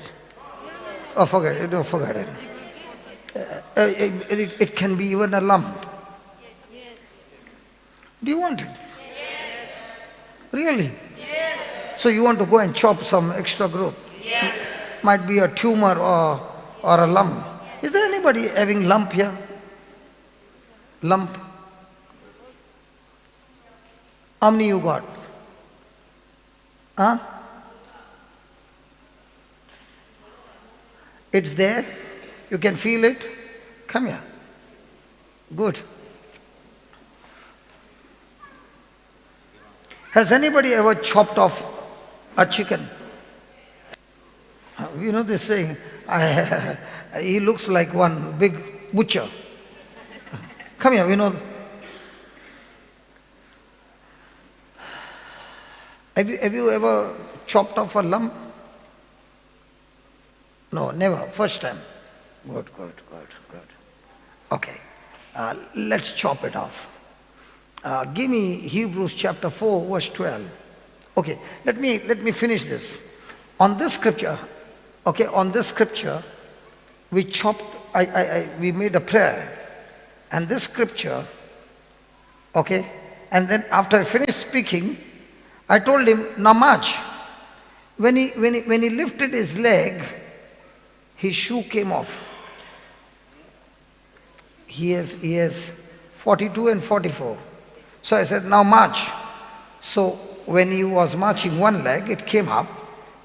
Or forget it? Don't forget it. It can be even a lump. Yes. Do you want it? Yes. Really? Yes. So you want to go and chop some extra growth? Yes. Might be a tumor or a lump. Is there anybody having lump here? Lump? How many you got? Huh? It's there? You can feel it? Come here. Good. Has anybody ever chopped off a chicken? You know this saying, He looks like one big butcher. Come here, Vinod. Have you ever chopped off a lump? No, never. First time. Good. Okay. Let's chop it off. Give me Hebrews chapter 4, verse 12. Okay, let me finish this. On this scripture, we chopped, we made a prayer. And this scripture, okay, and then after I finished speaking, I told him, now march. When he lifted his leg, his shoe came off. He has 42 and 44. So I said, now march. So when he was marching one leg, it came up.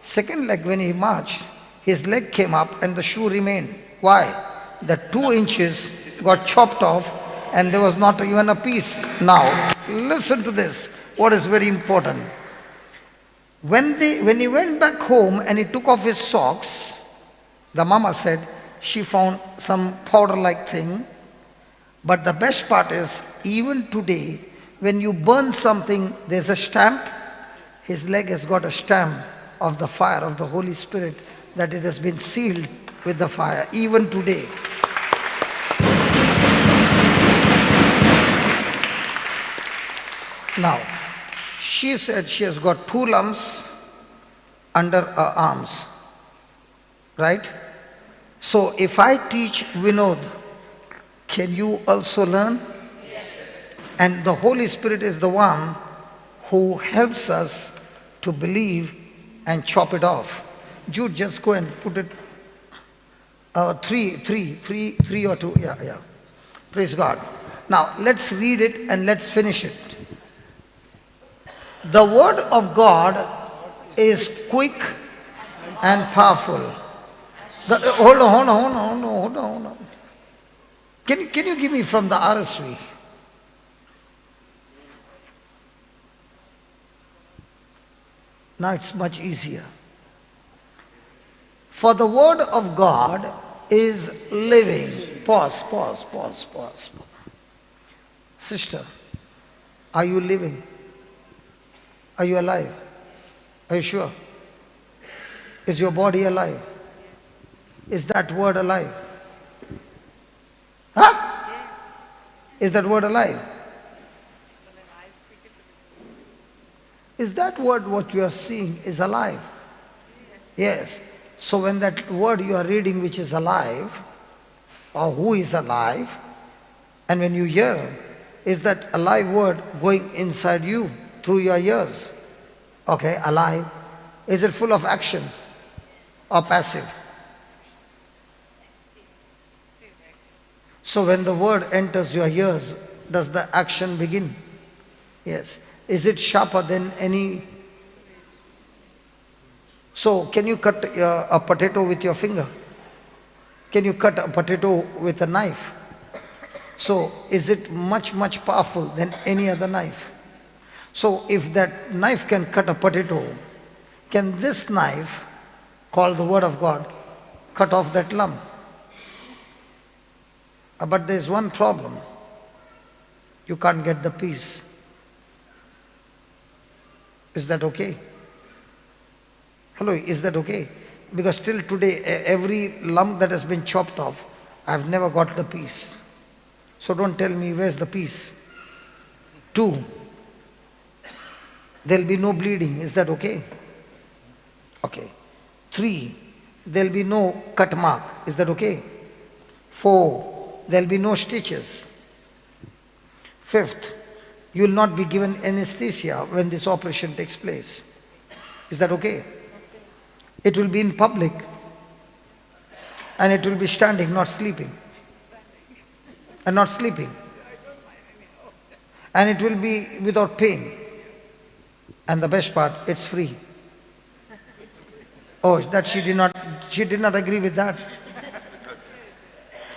Second leg, when he marched, his leg came up and the shoe remained. Why? The 2 inches got chopped off and there was not even a piece. Now, listen to this, what is very important. When he went back home and he took off his socks, the mama said she found some powder-like thing. But the best part is, even today, when you burn something, there's a stamp. His leg has got a stamp of the fire of the Holy Spirit, that it has been sealed with the fire, even today. Now, she said she has got 2 lumps under her arms, right? So if I teach Vinod, can you also learn? Yes. And the Holy Spirit is the one who helps us to believe and chop it off. Jude, just go and put it, 3 or 2, yeah. Praise God. Now, let's read it and let's finish it. The word of God is quick and powerful. Hold on. Can you give me from the RSV? Now it's much easier. For the word of God is living. Pause. Sister, are you living? Are you alive? Are you sure? Is your body alive? Is that word alive? Huh? Is that word alive? Is that word what you are seeing is alive? Yes. So when that word you are reading which is alive, or who is alive, and when you hear, is that alive word going inside you through your ears? Okay, alive. Is it full of action or passive? So when the word enters your ears, does the action begin? Yes. Is it sharper than any? So can you cut a potato with your finger? Can you cut a potato with a knife? So is it much powerful than any other knife? So if that knife can cut a potato, can this knife, called the word of God, cut off that lump? But there's one problem. You can't get the piece. Is that okay? Hello, is that okay? Because till today, every lump that has been chopped off, I've never got the piece. So don't tell me where's the piece. 2, there'll be no bleeding. Is that okay? Okay. 3, there'll be no cut mark. Is that okay? 4, there'll be no stitches. 5th, you will not be given anesthesia when this operation takes place. Is that okay? It will be in public and it will be standing, not sleeping. And not sleeping. And it will be without pain. And the best part, it's free. Oh, that she did not agree with that.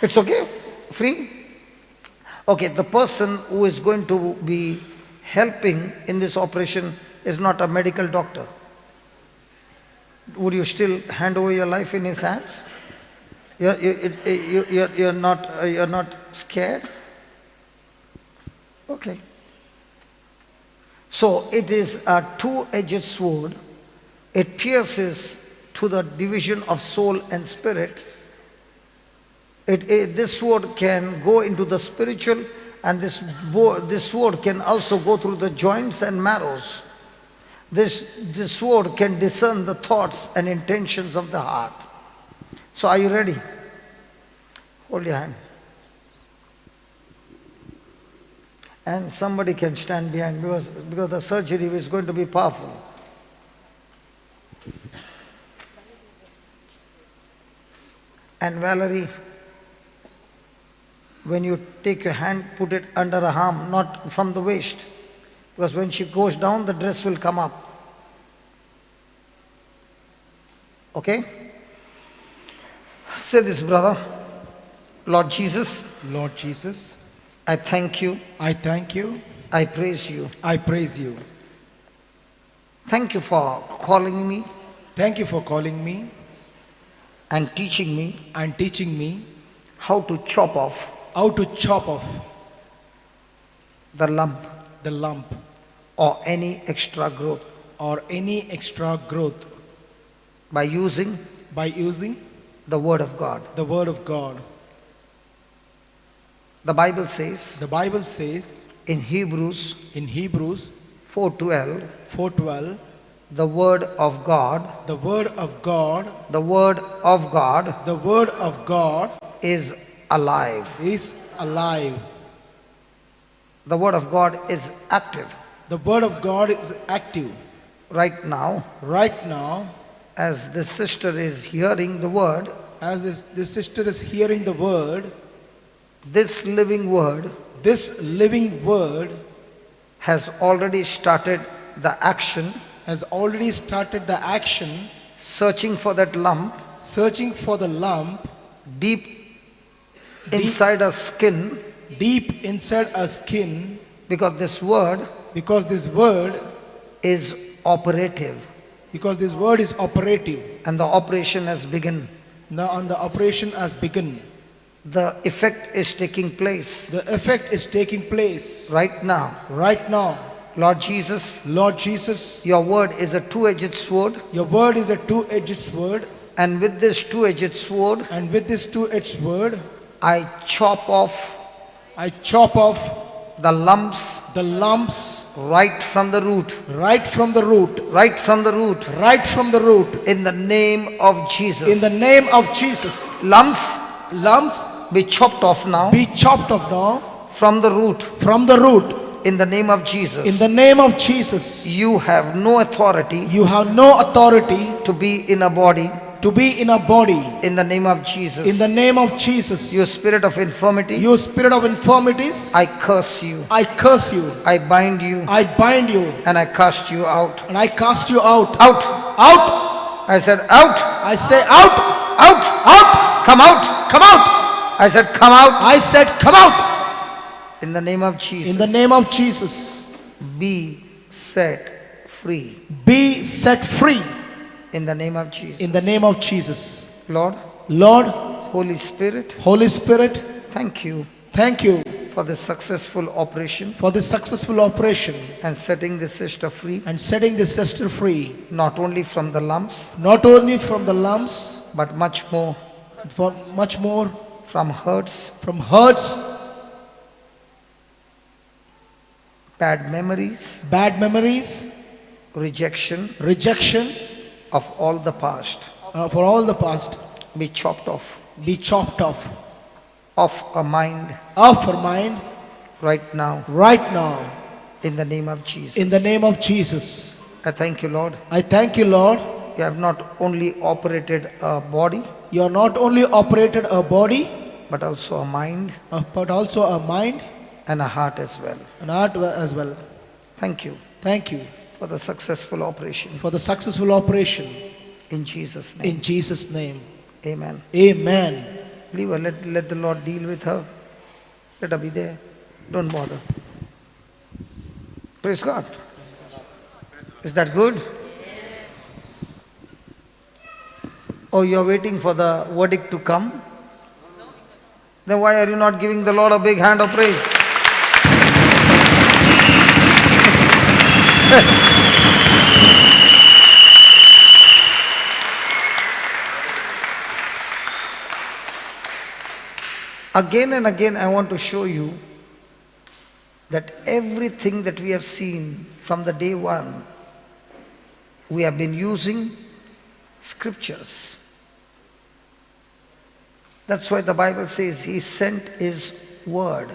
It's okay? Free? Okay, the person who is going to be helping in this operation is not a medical doctor. Would you still hand over your life in his hands? You're not scared? Okay. So it is a two-edged sword. It pierces to the division of soul and spirit. This sword can go into the spiritual, and this sword can also go through the joints and marrows. This sword can discern the thoughts and intentions of the heart. So are you ready? Hold your hand. And somebody can stand behind, because the surgery is going to be powerful. And Valerie, when you take your hand, put it under her arm, not from the waist. Because when she goes down, the dress will come up. Okay? Say this, brother. Lord Jesus, Lord Jesus, I thank you. I thank you. I praise you. I praise you. Thank you for calling me Thank you for calling me and teaching me and teaching me how to chop off how to chop off the lump the lump or any extra growth or any extra growth by using the Word of God. the word of God. The Bible says The Bible says in Hebrews in Hebrews 4:12, 4:12, the Word of God, the word of God, the Word of God the word of God is alive. is alive. The Word of God is active. The word of God is active. Right now, as this sister is hearing the Word, As this sister is hearing the word, this living Word this living word has already started the action, has already started the action, searching for that lump searching for the lump deep inside our skin, deep inside our skin, because this Word because this word is operative is operative. and the operation has begun. Now, and the operation has begun. The effect is taking place The effect is taking place right now. right now. Lord Jesus, Lord Jesus, your Word is a two-edged sword, your word is a two-edged sword, and with this two-edged sword, and with this two-edged sword, I chop off I chop off the lumps the lumps right from the root, right from the root, right from the root, right from the root. in the name of Jesus. In the name of Jesus, lumps be chopped off now be chopped off now from the root from the root. in the name of Jesus. In the name of Jesus, You have no authority you have no authority to be in a body to be in a body. in the name of Jesus. In the name of Jesus, You spirit of infirmity, you spirit of infirmities, I curse you, I curse you, I bind you, I bind you, and I cast you out. and I cast you out. Out. Out. I said out. I say out. Out. Out. Come out. Come out. I said come out. I said come out. In the name of Jesus. In the name of Jesus, Be set free. be set free. In the name of Jesus. In the name of Jesus. Lord, Lord, Holy Spirit, Holy Spirit, thank you thank you for the successful operation for this successful operation and setting the sister free, and setting this sister free, not only from the lumps, not only from the lumps, but much more for much more from hurts, from hurts, bad memories, rejection rejection of all the past. for all the past. Be chopped off Be chopped off our mind our mind right now right now. in the name of Jesus. In the name of Jesus, I thank you, Lord. I thank you, Lord. You have not only operated a body, You are not only operated a body, but also a mind but also a mind and a heart as well. and heart as well. Thank you Thank you for the successful operation. for the successful operation. In Jesus' name. In Jesus' name, Amen. amen. Leave her. Let the Lord deal with her. Let her be there. Don't bother. Praise God. Is that good? Oh, you're waiting for the verdict to come? Then why are you not giving the Lord a big hand of praise? Again and again, I want to show you that everything that we have seen from the day one, we have been using scriptures. That's why the Bible says He sent His word.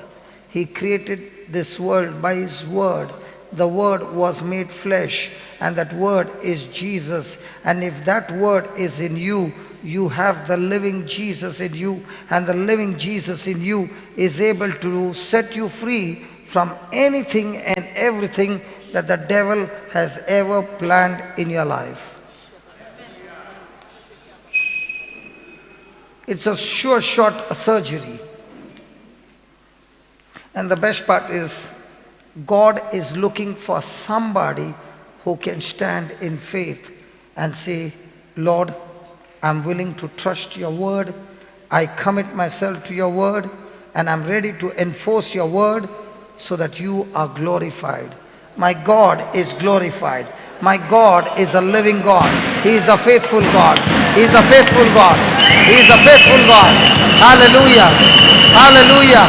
He created this world by His word. The word was made flesh, and that word is Jesus. And if that word is in you, you have the living Jesus in you, and the living Jesus in you is able to set you free from anything and everything that the devil has ever planned in your life. It's a sure shot surgery. And the best part is, God is looking for somebody who can stand in faith and say, Lord, I'm willing to trust your word. I commit myself to your word, and I'm ready to enforce your word so that you are glorified. My God is glorified. My God is a living God. He is a faithful God. He is a faithful God. He is a faithful God. Hallelujah. Hallelujah.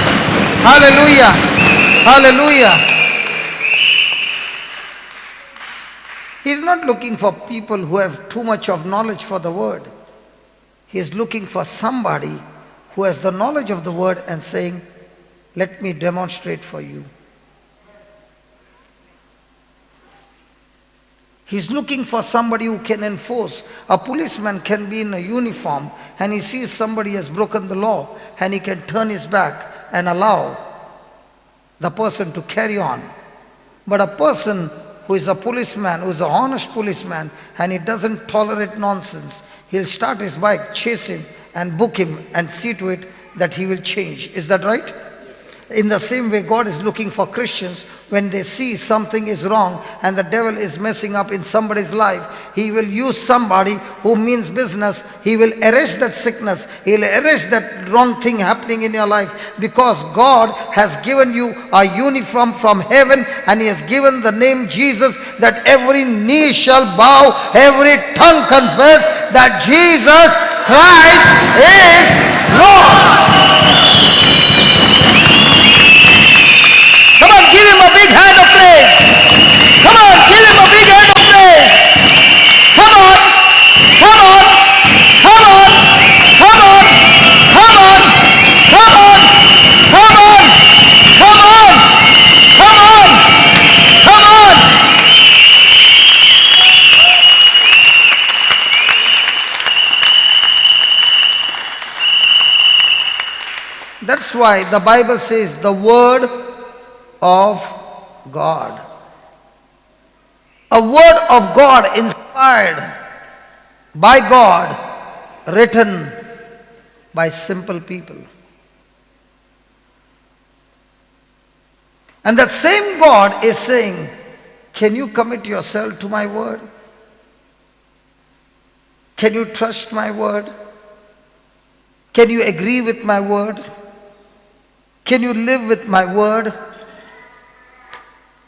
Hallelujah. Hallelujah. He's not looking for people who have too much of knowledge for the word. He is looking for somebody who has the knowledge of the word and saying, let me demonstrate for you. He's looking for somebody who can enforce. A policeman can be in a uniform and he sees somebody has broken the law, and he can turn his back and allow the person to carry on. But a person who is a policeman, who is an honest policeman, and he doesn't tolerate nonsense, he'll start his bike, chase him and book him and see to it that he will change. Is that right? In the same way, God is looking for Christians. When they see something is wrong and the devil is messing up in somebody's life, he will use somebody who means business. He will arrest that sickness. He will arrest that wrong thing happening in your life, because God has given you a uniform from heaven, and He has given the name Jesus, that every knee shall bow, every tongue confess that Jesus Christ is Lord. Come on, give Him a big hand of praise. Come on, give Him a big hand of praise. Come on, come on, come on, come on, come on, come on, come on, come on, come on, come on. That's why the Bible says the word of God. A word of God inspired by God, written by simple people. And that same God is saying, can you commit yourself to my word? Can you trust my word? Can you agree with my word? Can you live with my word?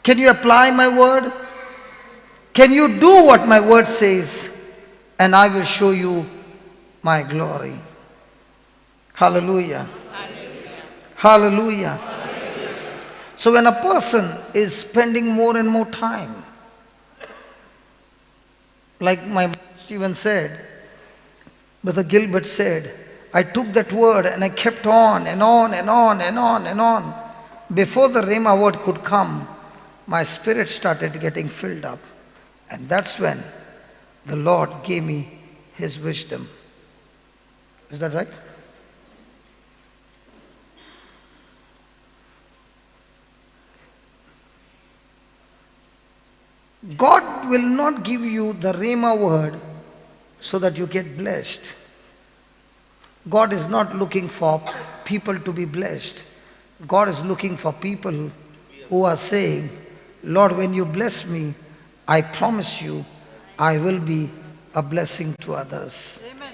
Can you apply my word? Can you do what my word says? And I will show you my glory. Hallelujah. Hallelujah. Hallelujah. So when a person is spending more and more time, like my Stephen said, Brother Gilbert said, I took that word and I kept on and on and on and on and on. Before the Rhema word could come, my spirit started getting filled up. And that's when the Lord gave me His wisdom. Is that right? God will not give you the Rhema word so that you get blessed. God is not looking for people to be blessed. God is looking for people who are saying, Lord, when you bless me, I promise you, I will be a blessing to others. Amen.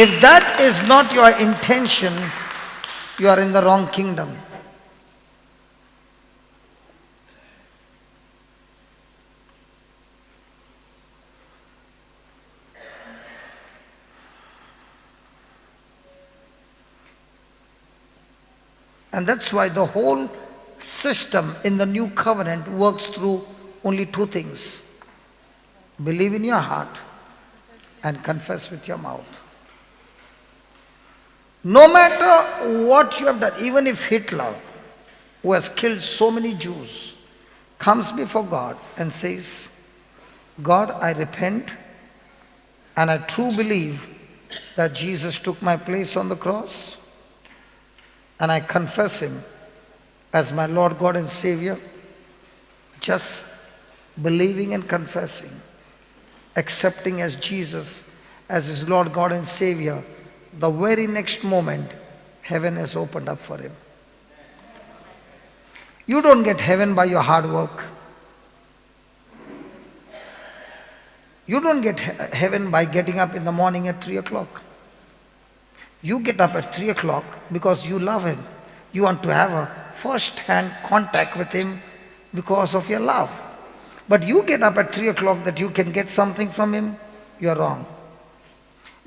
If that is not your intention, you are in the wrong kingdom. And that's why the whole system in the new covenant works through only two things. Believe in your heart and confess with your mouth. No matter what you have done, even if Hitler, who has killed so many Jews, comes before God and says, God, I repent and I truly believe that Jesus took my place on the cross, and I confess Him as my Lord, God and Savior. Just believing and confessing, accepting as Jesus as His Lord, God and Savior, the very next moment, heaven has opened up for him. You don't get heaven by your hard work. You don't get heaven by getting up in the morning at 3 o'clock. You get up at 3 o'clock because you love Him. You want to have a first-hand contact with Him because of your love. But you get up at 3 o'clock that you can get something from Him, you are wrong.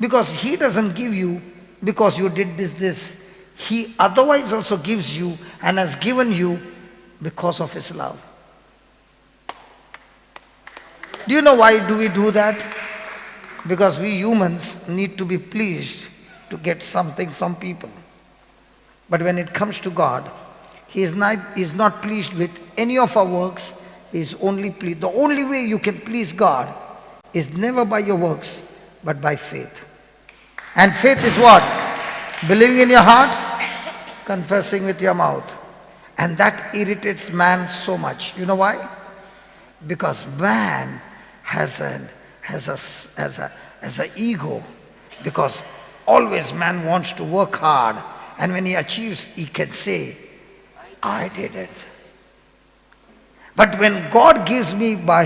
Because He doesn't give you because you did this. He otherwise also gives you and has given you because of His love. Do you know why do we do that? Because we humans need to be pleased to get something from people. But when it comes to God, He is not pleased with any of our works. He is only pleased. The only way you can please God is never by your works, but by faith. And faith is what? Believing in your heart, confessing with your mouth. And that irritates man so much. You know why? Because man has an ego. Because always man wants to work hard. And when he achieves, he can say, I did it. But when God gives me by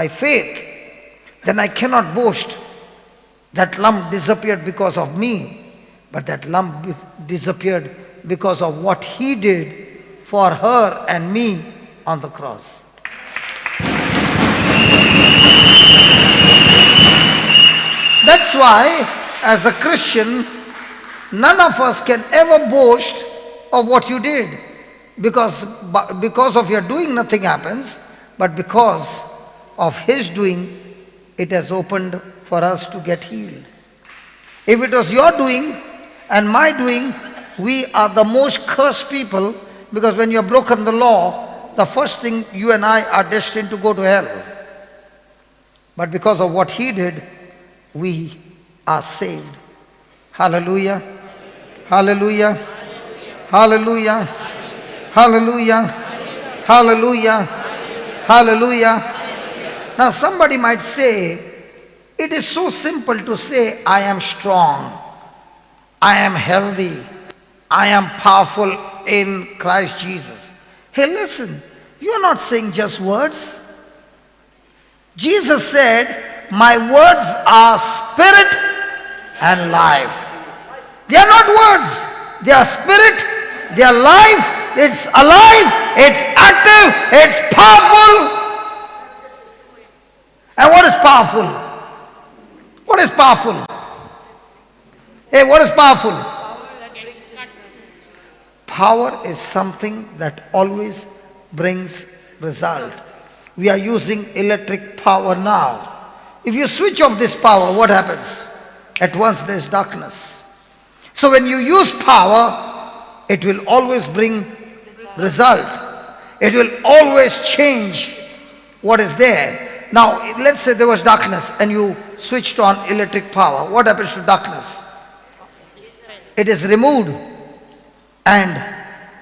faith, then I cannot boast. That lump disappeared because of me, but that lump disappeared because of what He did for her and me on the cross. That's why, as a Christian, none of us can ever boast of what you did. Because of your doing, nothing happens, but because of His doing, it has opened for us to get healed. If it was your doing and my doing, we are the most cursed people, because when you have broken the law, the first thing, you and I are destined to go to hell. But because of what He did, we are saved. Hallelujah. Hallelujah. Hallelujah. Hallelujah. Hallelujah. Hallelujah. Now somebody might say, it is so simple to say, I am strong, I am healthy, I am powerful in Christ Jesus. Hey, listen, you are not saying just words. Jesus said, my words are spirit and life. They are not words, they are spirit, they are life, it's alive, it's active, it's powerful. And what is powerful? What is powerful? Hey, what is powerful? Power is something that always brings result. We are using electric power now. If you switch off this power, what happens? At once there is darkness. So when you use power, it will always bring result. It will always change what is there. Now, let's say there was darkness and you switched on electric power. What happens to darkness? It is removed and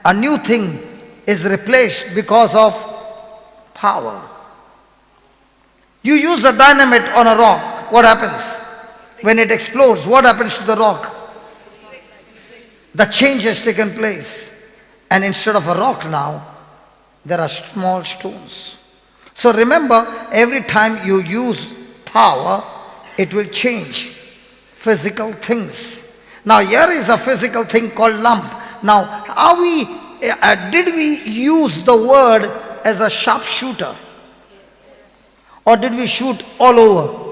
a new thing is replaced because of power. You use a dynamite on a rock. What happens? When it explodes, what happens to the rock? The change has taken place. And instead of a rock now, there are small stones. So remember, every time you use power, it will change. physical things. Now here is a physical thing called lump. Now did we use the word as a sharpshooter? Or did we shoot all over?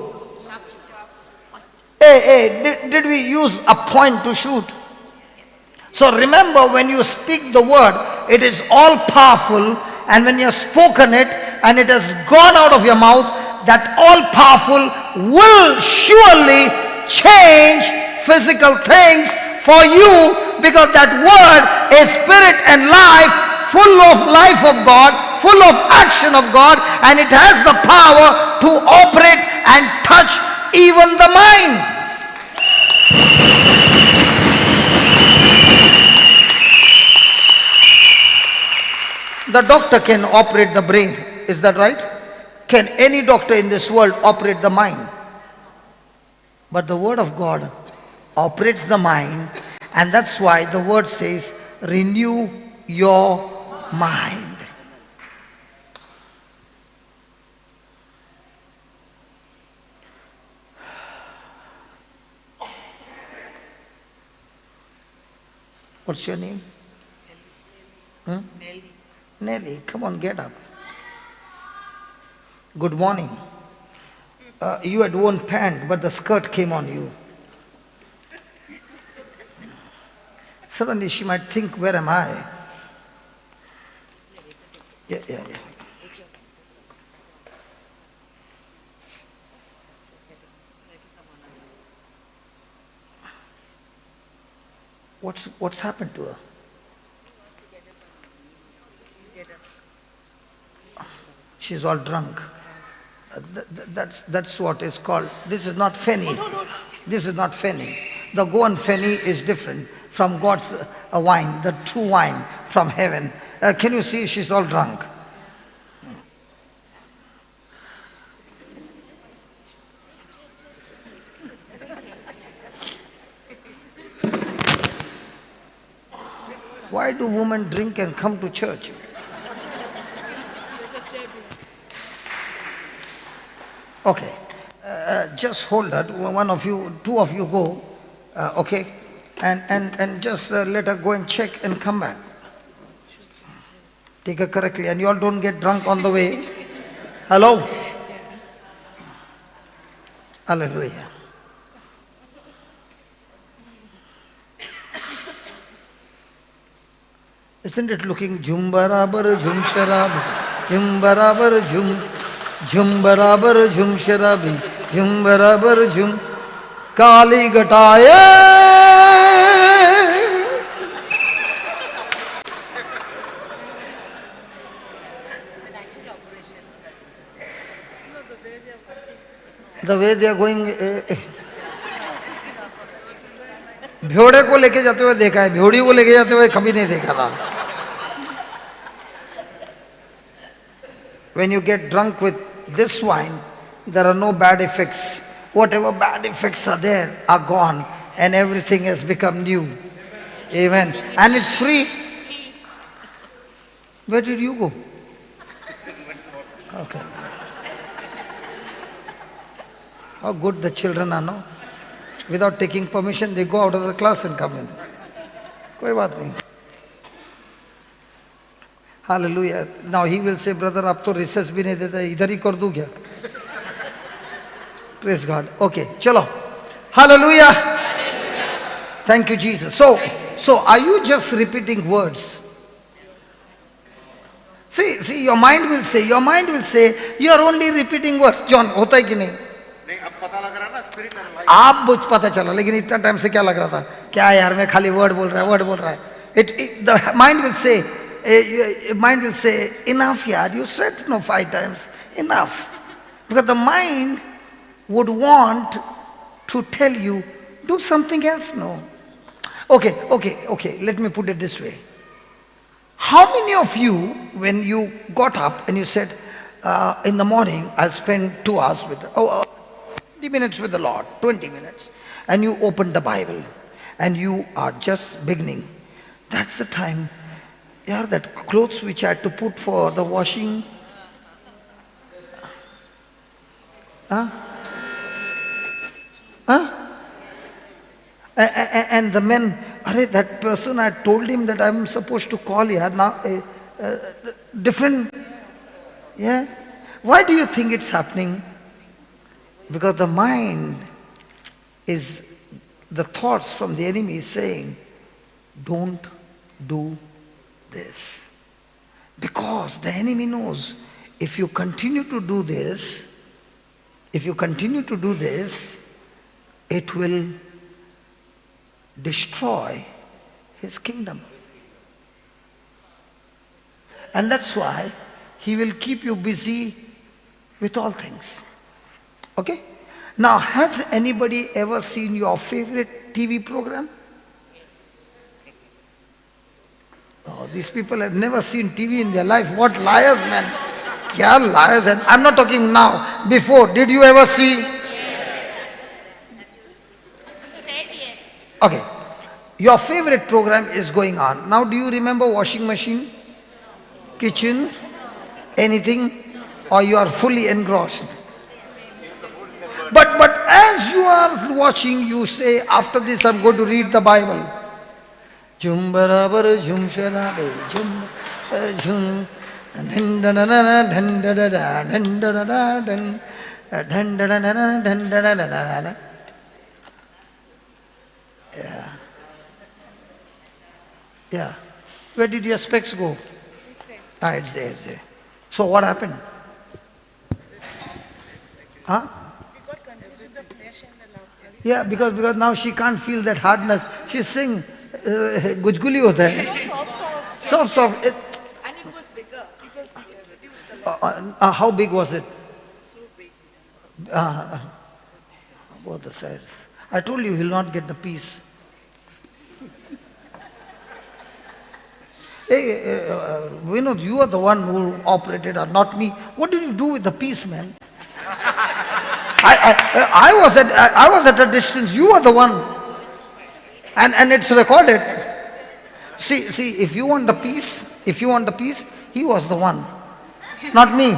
Did we use a point to shoot? So remember, when you speak the word, it is all powerful, and when you have spoken it and it has gone out of your mouth, that all powerful will surely change physical things for you, because that word is spirit and life, full of life of God, full of action of God, and it has the power to operate and touch even the mind. The doctor can operate the brain, is that right? Can any doctor in this world operate the mind? But the word of God operates the mind, and that's why the word says, renew your mind. What's your name? Nelly, come on, get up. Good morning. You had worn pant, but the skirt came on you. Suddenly she might think, where am I? Yeah. What's happened to her? She's all drunk. That's what is called. This is not Fenny. This is not Fenny. The Goan Fenny is different from God's wine, the true wine from heaven. Can you see she's all drunk? Why do women drink and come to church? Okay, just hold that. One of you, two of you go, okay, and just let her go and check and come back. Take her correctly, and you all don't get drunk on the way. Hello? Hallelujah. Isn't it looking jhum barabar jhum sharab, jhum barabar jhum, jhum barabar jhum sharabi, jhum barabar jhum kali gataye. The way they are going, भेड़े को लेके जाते हुए देखा है, भेड़ी को लेके जाते हुए कभी नहीं देखा था. When you get drunk with this wine, there are no bad effects. Whatever bad effects are there are gone, and everything has become new. Amen. And it's free. Where did you go? Okay. How good the children are, no? Without taking permission, they go out of the class and come in. कोई बात नहीं. Hallelujah. Now he will say, brother, आप तो recess भी नहीं देते, इधर ही कर दूँ क्या? Praise God. Okay, चलो. Hallelujah. Thank you, Jesus. So are you just repeating words? See, your mind will say, you are only repeating words. John, होता है कि नहीं? नहीं, अब पता लग रहा है ना स्पिरिट एंड लाइफ. आप मुझ पता चला, लेकिन इतना टाइम से क्या लग रहा था? क्या यार, मैं खाली वर्ड बोल रहा है. The mind will say, enough yaar, you said 5 times, enough. Because the mind would want to tell you, do something else, no. Okay, let me put it this way. How many of you, when you got up and you said, in the morning, I'll spend 2 hours with 20 minutes with the Lord, 20 minutes, and you opened the Bible, and you are just beginning. That's the time, yeah, that clothes which I had to put for the washing. And the men, "Arey, that person, I told him that I'm supposed to call here now, different." Yeah. Why do you think it's happening? Because the mind is, the thoughts from the enemy is saying, don't do this. Because the enemy knows, if you continue to do this, it will destroy his kingdom. And that's why he will keep you busy with all things. Okay? Now, has anybody ever seen your favorite TV program? Oh, these people have never seen TV in their life. What liars, man. Kya liars. And I'm not talking now. Before, did you ever see? Okay. Your favorite program is going on. Now, do you remember washing machine? Kitchen? Anything? Or you are fully engrossed? But as you are watching, you say, after this I'm going to read the Bible. Jum barabar jum sharabe jum jum dhan da da da dhan da da da dhan da da da dhan dhan da da da dhan da da da da. Yeah. Yeah. Where did your specs go? Ah, it's there, it's there. So what happened? Huh? Yeah, because now she can't feel that hardness. She's saying, Gujguli hota hai. Soft. And it was bigger. It was reduced a lot. How big was it? So big. Both the sides. I told you he'll not get the peace. Hey, Vinod, you are the one who operated, or not me. What did you do with the peace, man? I was at a distance. You are the one, and it's recorded. See, if you want the peace, he was the one, not me.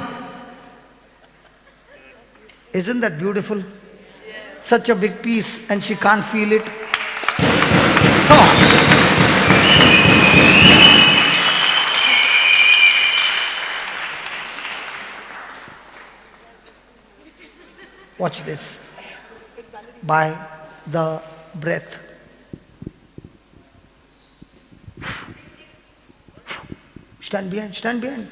Isn't that beautiful? Such a big peace, and she can't feel it. No. Watch this. By the breath. Stand behind. The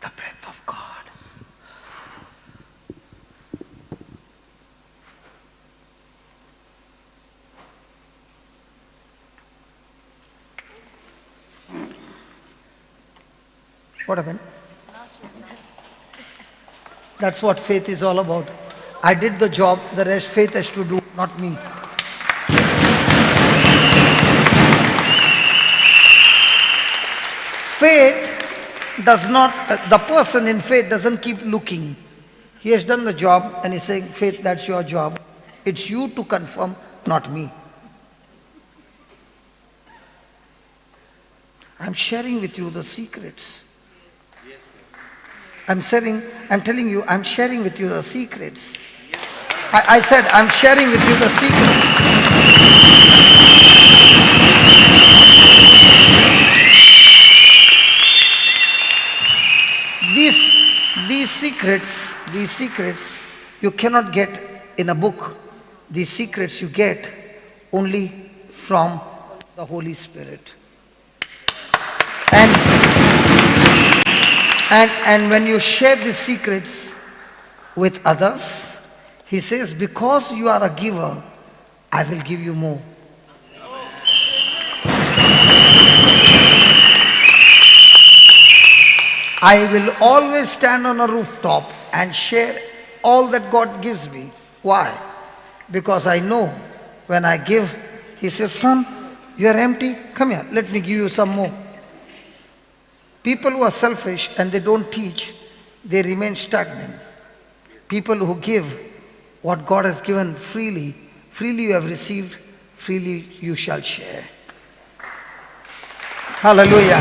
breath of God. What happened? That's what faith is all about. I did the job, the rest faith has to do, not me. Faith does not, the person in faith doesn't keep looking. He has done the job and he's saying, faith, that's your job. It's you to confirm, not me. I'm sharing with you the secrets. I'm telling you, I'm sharing with you the secrets. I said, I'm sharing with you the secrets. These secrets, you cannot get in a book. These secrets you get only from the Holy Spirit. And when you share these secrets with others, he says, because you are a giver, I will give you more. I will always stand on a rooftop and share all that God gives me. Why? Because I know when I give, he says, son, you are empty. Come here, let me give you some more. People who are selfish and they don't teach, they remain stagnant. People who give what God has given freely, freely you have received, freely you shall share. Hallelujah.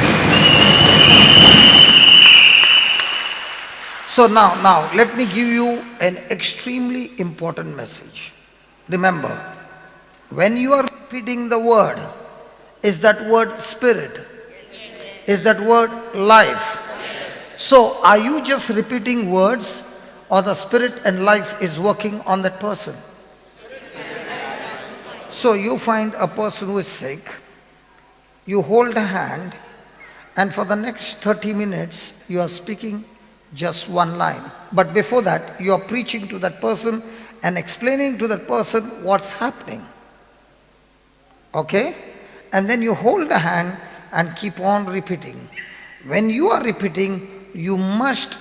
So now, let me give you an extremely important message. Remember, when you are repeating the word, is that word spirit? Is that word life? So, are you just repeating words, or the spirit and life is working on that person? So, you find a person who is sick, you hold a hand, and for the next 30 minutes, you are speaking just one line. But before that, you are preaching to that person and explaining to that person what's happening. Okay? And then you hold a hand and keep on repeating. When you are repeating, you must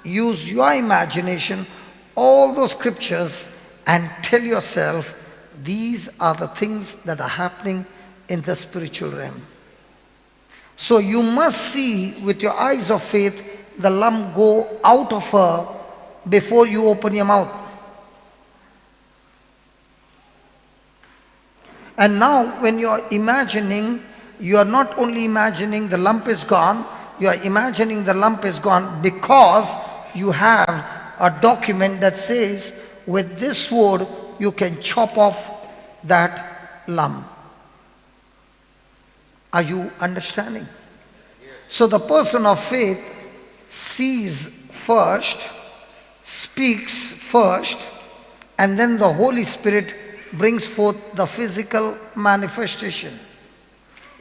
use your imagination, all those scriptures, and tell yourself, these are the things that are happening in the spiritual realm. So you must see with your eyes of faith the lump go out of her before you open your mouth. And now when you are imagining, you are not only imagining the lump is gone, you are imagining the lump is gone because you have a document that says with this sword you can chop off that lump. Are you understanding? So the person of faith sees first, speaks first, and then the Holy Spirit brings forth the physical manifestation.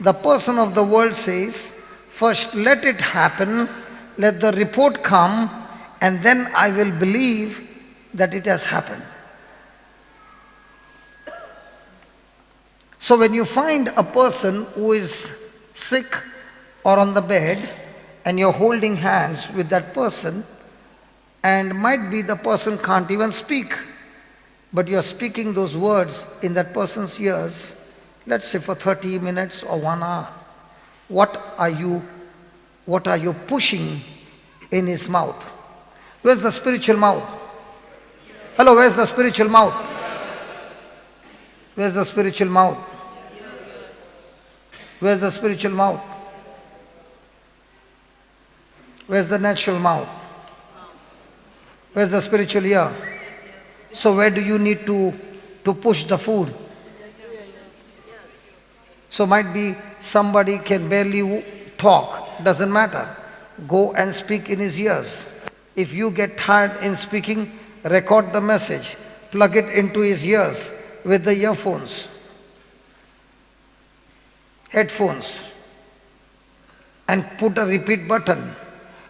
The person of the world says, first let it happen, let the report come, and then I will believe that it has happened. So when you find a person who is sick or on the bed, and you're holding hands with that person, and might be the person can't even speak, but you're speaking those words in that person's ears, let's say for 30 minutes or 1 hour. What are you pushing in his mouth? Where's the spiritual mouth? Hello, where's the spiritual mouth? Where's the spiritual mouth? Where's the spiritual mouth? Where's the natural mouth? Where's the spiritual ear? So where do you need to push the food? So might be somebody can barely talk, doesn't matter. Go and speak in his ears. If you get tired in speaking, record the message, plug it into his ears with the earphones, headphones, and put a repeat button.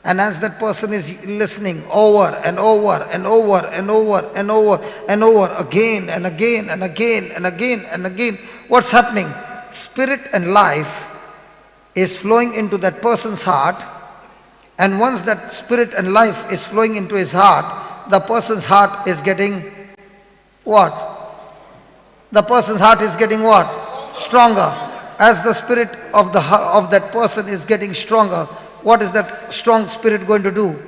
And as that person is listening over and over and over and over and over and over again and again and again and again and again, what's happening? Spirit and life is flowing into that person's heart, and once that spirit and life is flowing into his heart, the person's heart is getting what? The person's heart is getting what? Stronger. As the spirit of that person is getting stronger, what is that strong spirit going to do?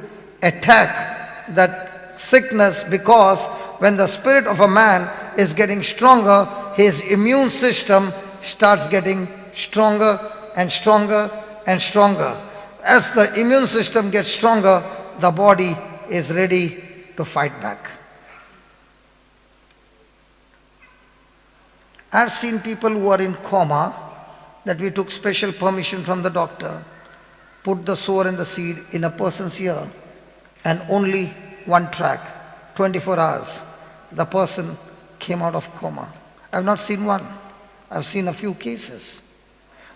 Attack that sickness, because when the spirit of a man is getting stronger, his immune system starts getting stronger and stronger and stronger. As the immune system gets stronger, the body is ready to fight back. I've seen people who are in coma that we took special permission from the doctor, put the sower and the seed in a person's ear, and only one track, 24 hours, the person came out of coma. I've not seen one. I've seen a few cases.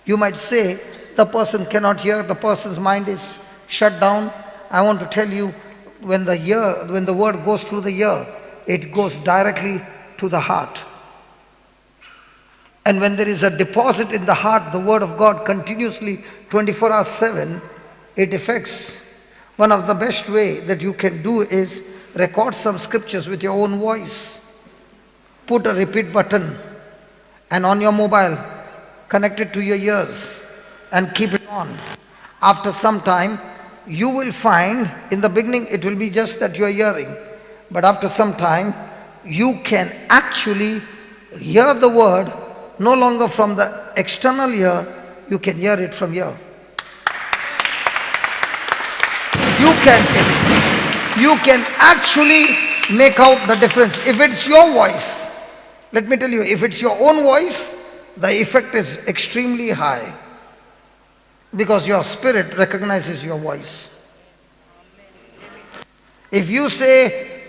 You might say, the person cannot hear, the person's mind is shut down. I want to tell you, when the word goes through the ear, it goes directly to the heart. And when there is a deposit in the heart, the word of God continuously 24 hours 7, it affects. One of the best way that you can do is record some scriptures with your own voice. Put a repeat button, and on your mobile, connect it to your ears and keep it on. After some time, you will find, in the beginning it will be just that you are hearing, but after some time, you can actually hear the word no longer from the external ear, you can hear it from here. You can you can actually make out the difference. If it's your voice, let me tell you, if it's your own voice, the effect is extremely high because your spirit recognizes your voice. If you say,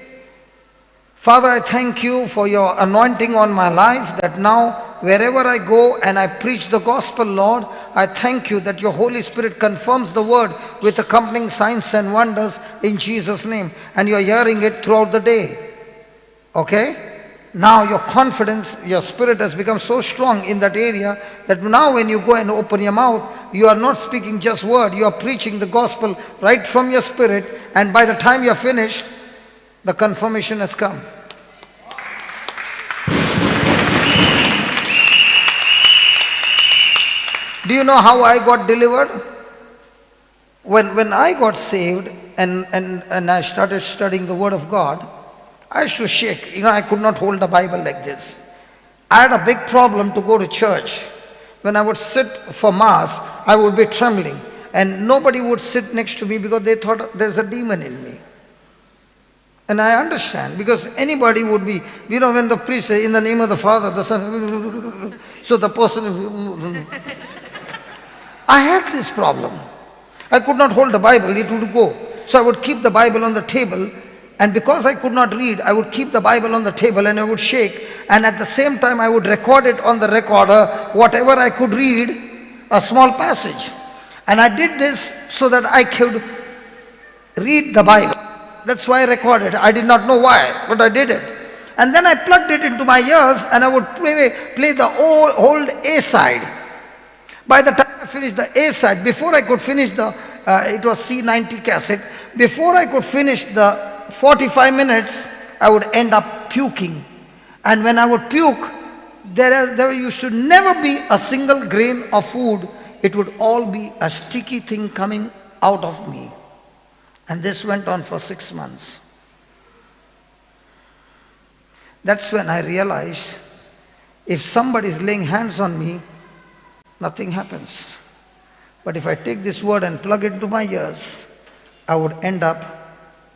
Father, I thank you for your anointing on my life, that now wherever I go and I preach the gospel, Lord, I thank you that your Holy Spirit confirms the word with accompanying signs and wonders in Jesus' name. And you're hearing it throughout the day. Okay? Now your confidence, your spirit has become so strong in that area that now when you go and open your mouth, you are not speaking just word, you are preaching the gospel right from your spirit, and by the time you're finished, the confirmation has come. Do you know how I got delivered? When I got saved and I started studying the Word of God, I used to shake. I could not hold the Bible like this. I had a big problem to go to church. When I would sit for Mass, I would be trembling. And nobody would sit next to me because they thought there's a demon in me. And I understand, because anybody would be, when the priest says, in the name of the Father, the Son, so the person, I had this problem. I could not hold the Bible, it would go. So I would keep the Bible on the table, and because I could not read, I would keep the Bible on the table and I would shake, and at the same time I would record it on the recorder, whatever I could read, a small passage. And I did this so that I could read the Bible. That's why I recorded. I did not know why, but I did it. And then I plugged it into my ears and I would play the old A side. By the time I finished the A side, before I could finish it was C90 cassette, before I could finish the 45 minutes, I would end up puking. And when I would puke, there used to never be a single grain of food. It would all be a sticky thing coming out of me. And this went on for 6 months. That's when I realized, if somebody is laying hands on me, nothing happens. But if I take this word and plug it into my ears, I would end up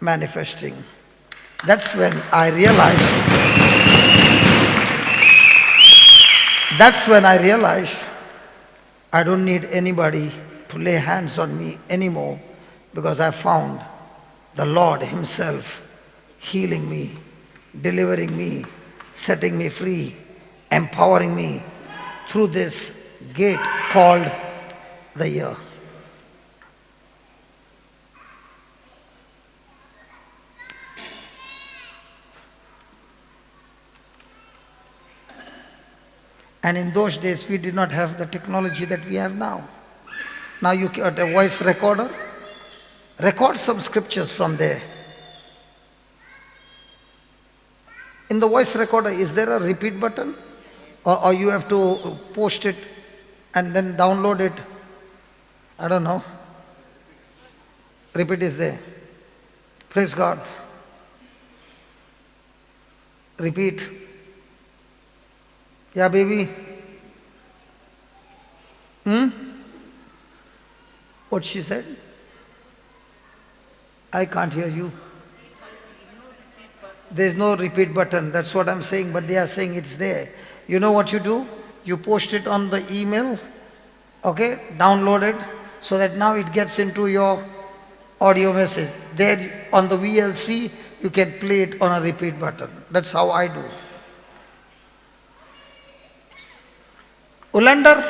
manifesting. That's when I realized, I don't need anybody to lay hands on me anymore, because I found the Lord Himself healing me, delivering me, setting me free, empowering me through this gate called the year. And in those days, we did not have the technology that we have now. Now you get a voice recorder, record some scriptures from there. In the voice recorder, is there a repeat button? Or you have to post it and then download it? I don't know. Repeat is there. Praise God. Repeat. Yeah, baby. What she said? I can't hear you. There's no repeat button. That's what I'm saying, but they are saying it's there. You know what you do? You post it on the email, okay? Download it so that now it gets into your audio message. There on the VLC, you can play it on a repeat button. That's how I do. Ulander,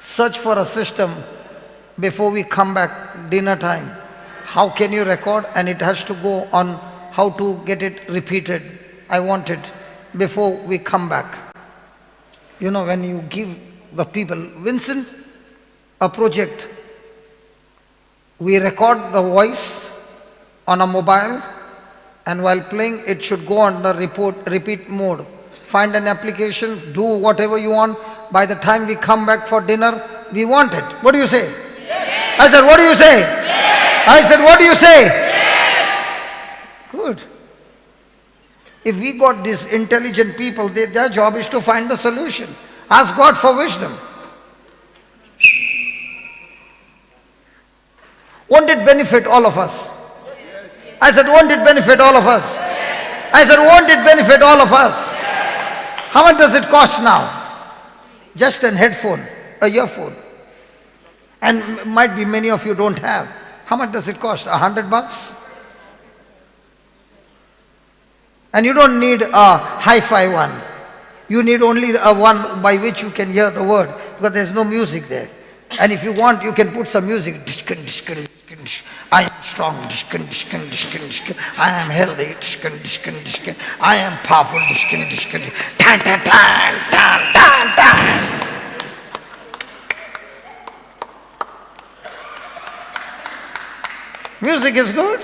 search for a system before we come back dinner time. How can you record? And it has to go on how to get it repeated. I want it before we come back. You know, when you give the people, Vincent, a project, we record the voice on a mobile, and while playing it should go on the repeat mode. Find an application, do whatever you want. By the time we come back for dinner, we want it. What do you say? Yes. I said, what do you say? Yes. I said, what do you say? Yes. Good. If we got these intelligent people, their job is to find the solution. Ask God for wisdom. Won't it benefit all of us? I said, won't it benefit all of us? I said, won't it benefit all of us? How much does it cost now? Just an headphone, a earphone. And might be many of you don't have. How much does it cost? $100? And you don't need a hi-fi one. You need only a one by which you can hear the word, because there's no music there. And if you want, you can put some music. I am strong. I am healthy. I am powerful. Tan, tan, tan, tan, tan, tan. Music is good.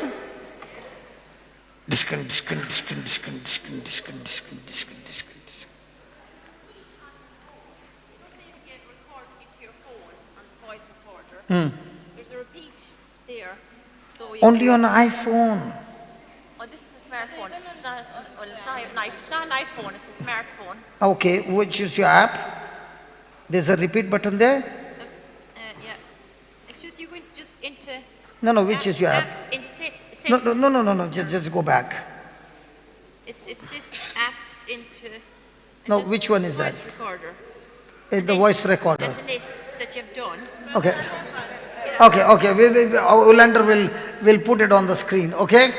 There's a repeat there. So you Only on iPhone. Oh, this is a smartphone. It's not, well, it's not an iPhone, it's a smartphone. Okay, which is your app? There's a repeat button there? Yeah. It's just, you go just into... No, which is your app? Apps into No, just go back. It's this apps into... No, which one is that? Voice recorder. The voice recorder. And the list that you've done. Okay. Olander will put it on the screen, okay?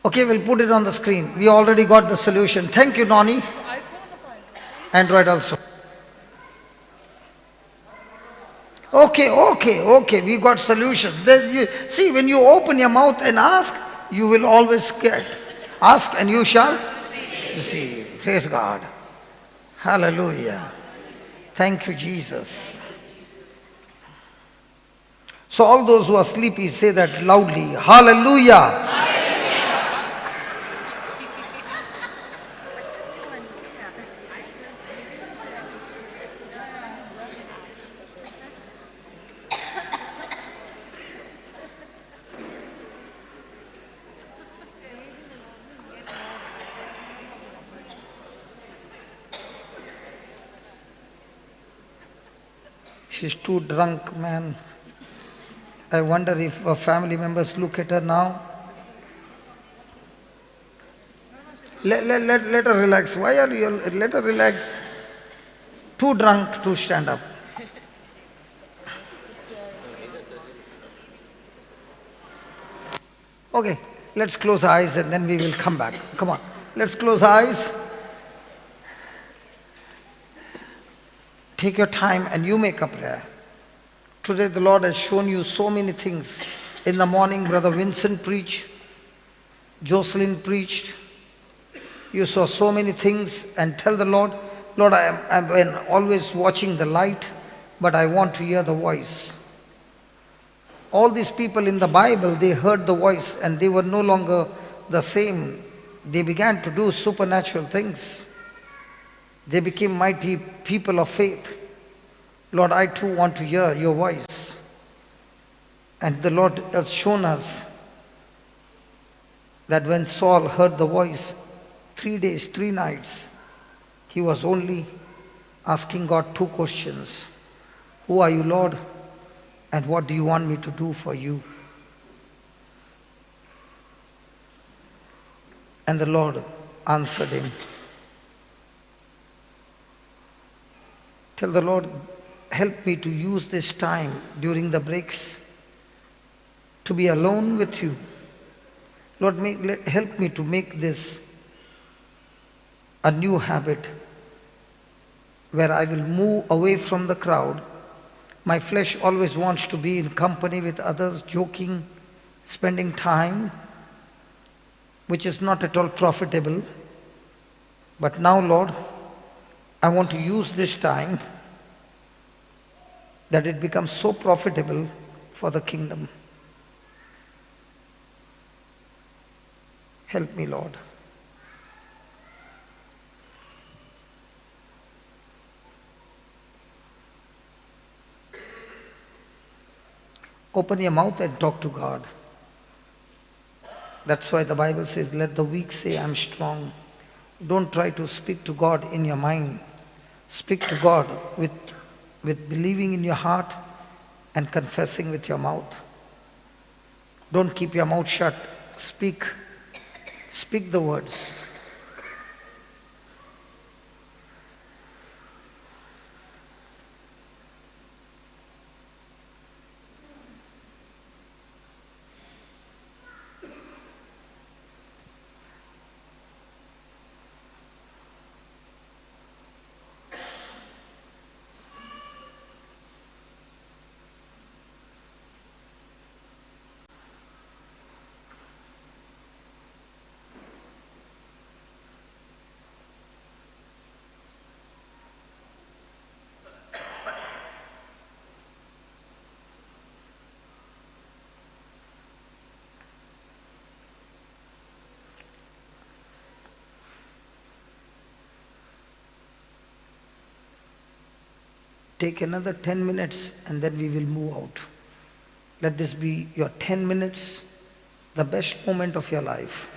Okay, we'll put it on the screen. We already got the solution. Thank you, Noni. Android also. Okay, we got solutions. See, when you open your mouth and ask, you will always get. Ask and you shall receive. Praise God. Hallelujah. Thank you, Jesus. So all those who are sleepy, say that loudly. Hallelujah. She's too drunk, man. I wonder if her family members look at her now. Let her relax. Why are you? Let her relax. Too drunk to stand up. Okay, let's close our eyes and then we will come back. Come on, let's close our eyes. Take your time and you make a prayer. Today the Lord has shown you so many things. In the morning, Brother Vincent preached. Jocelyn preached. You saw so many things, and tell the Lord, Lord, I've been always watching the light, but I want to hear the voice. All these people in the Bible, they heard the voice and they were no longer the same. They began to do supernatural things. They became mighty people of faith. Lord, I too want to hear your voice. And the Lord has shown us that when Saul heard the voice, 3 days, 3 nights, he was only asking God 2 questions. Who are you, Lord? And what do you want me to do for you? And the Lord answered him. Tell the Lord, help me to use this time during the breaks to be alone with you. Lord, help me to make this a new habit where I will move away from the crowd. My flesh always wants to be in company with others, joking, spending time, which is not at all profitable. But now, Lord, I want to use this time that it becomes so profitable for the kingdom. Help me, Lord. Open your mouth and talk to God. That's why the Bible says, let the weak say, I'm strong. Don't try to speak to God in your mind. Speak to God with believing in your heart and confessing with your mouth. Don't keep your mouth shut. Speak. Speak the words. Take another 10 minutes and then we will move out. Let this be your 10 minutes, the best moment of your life.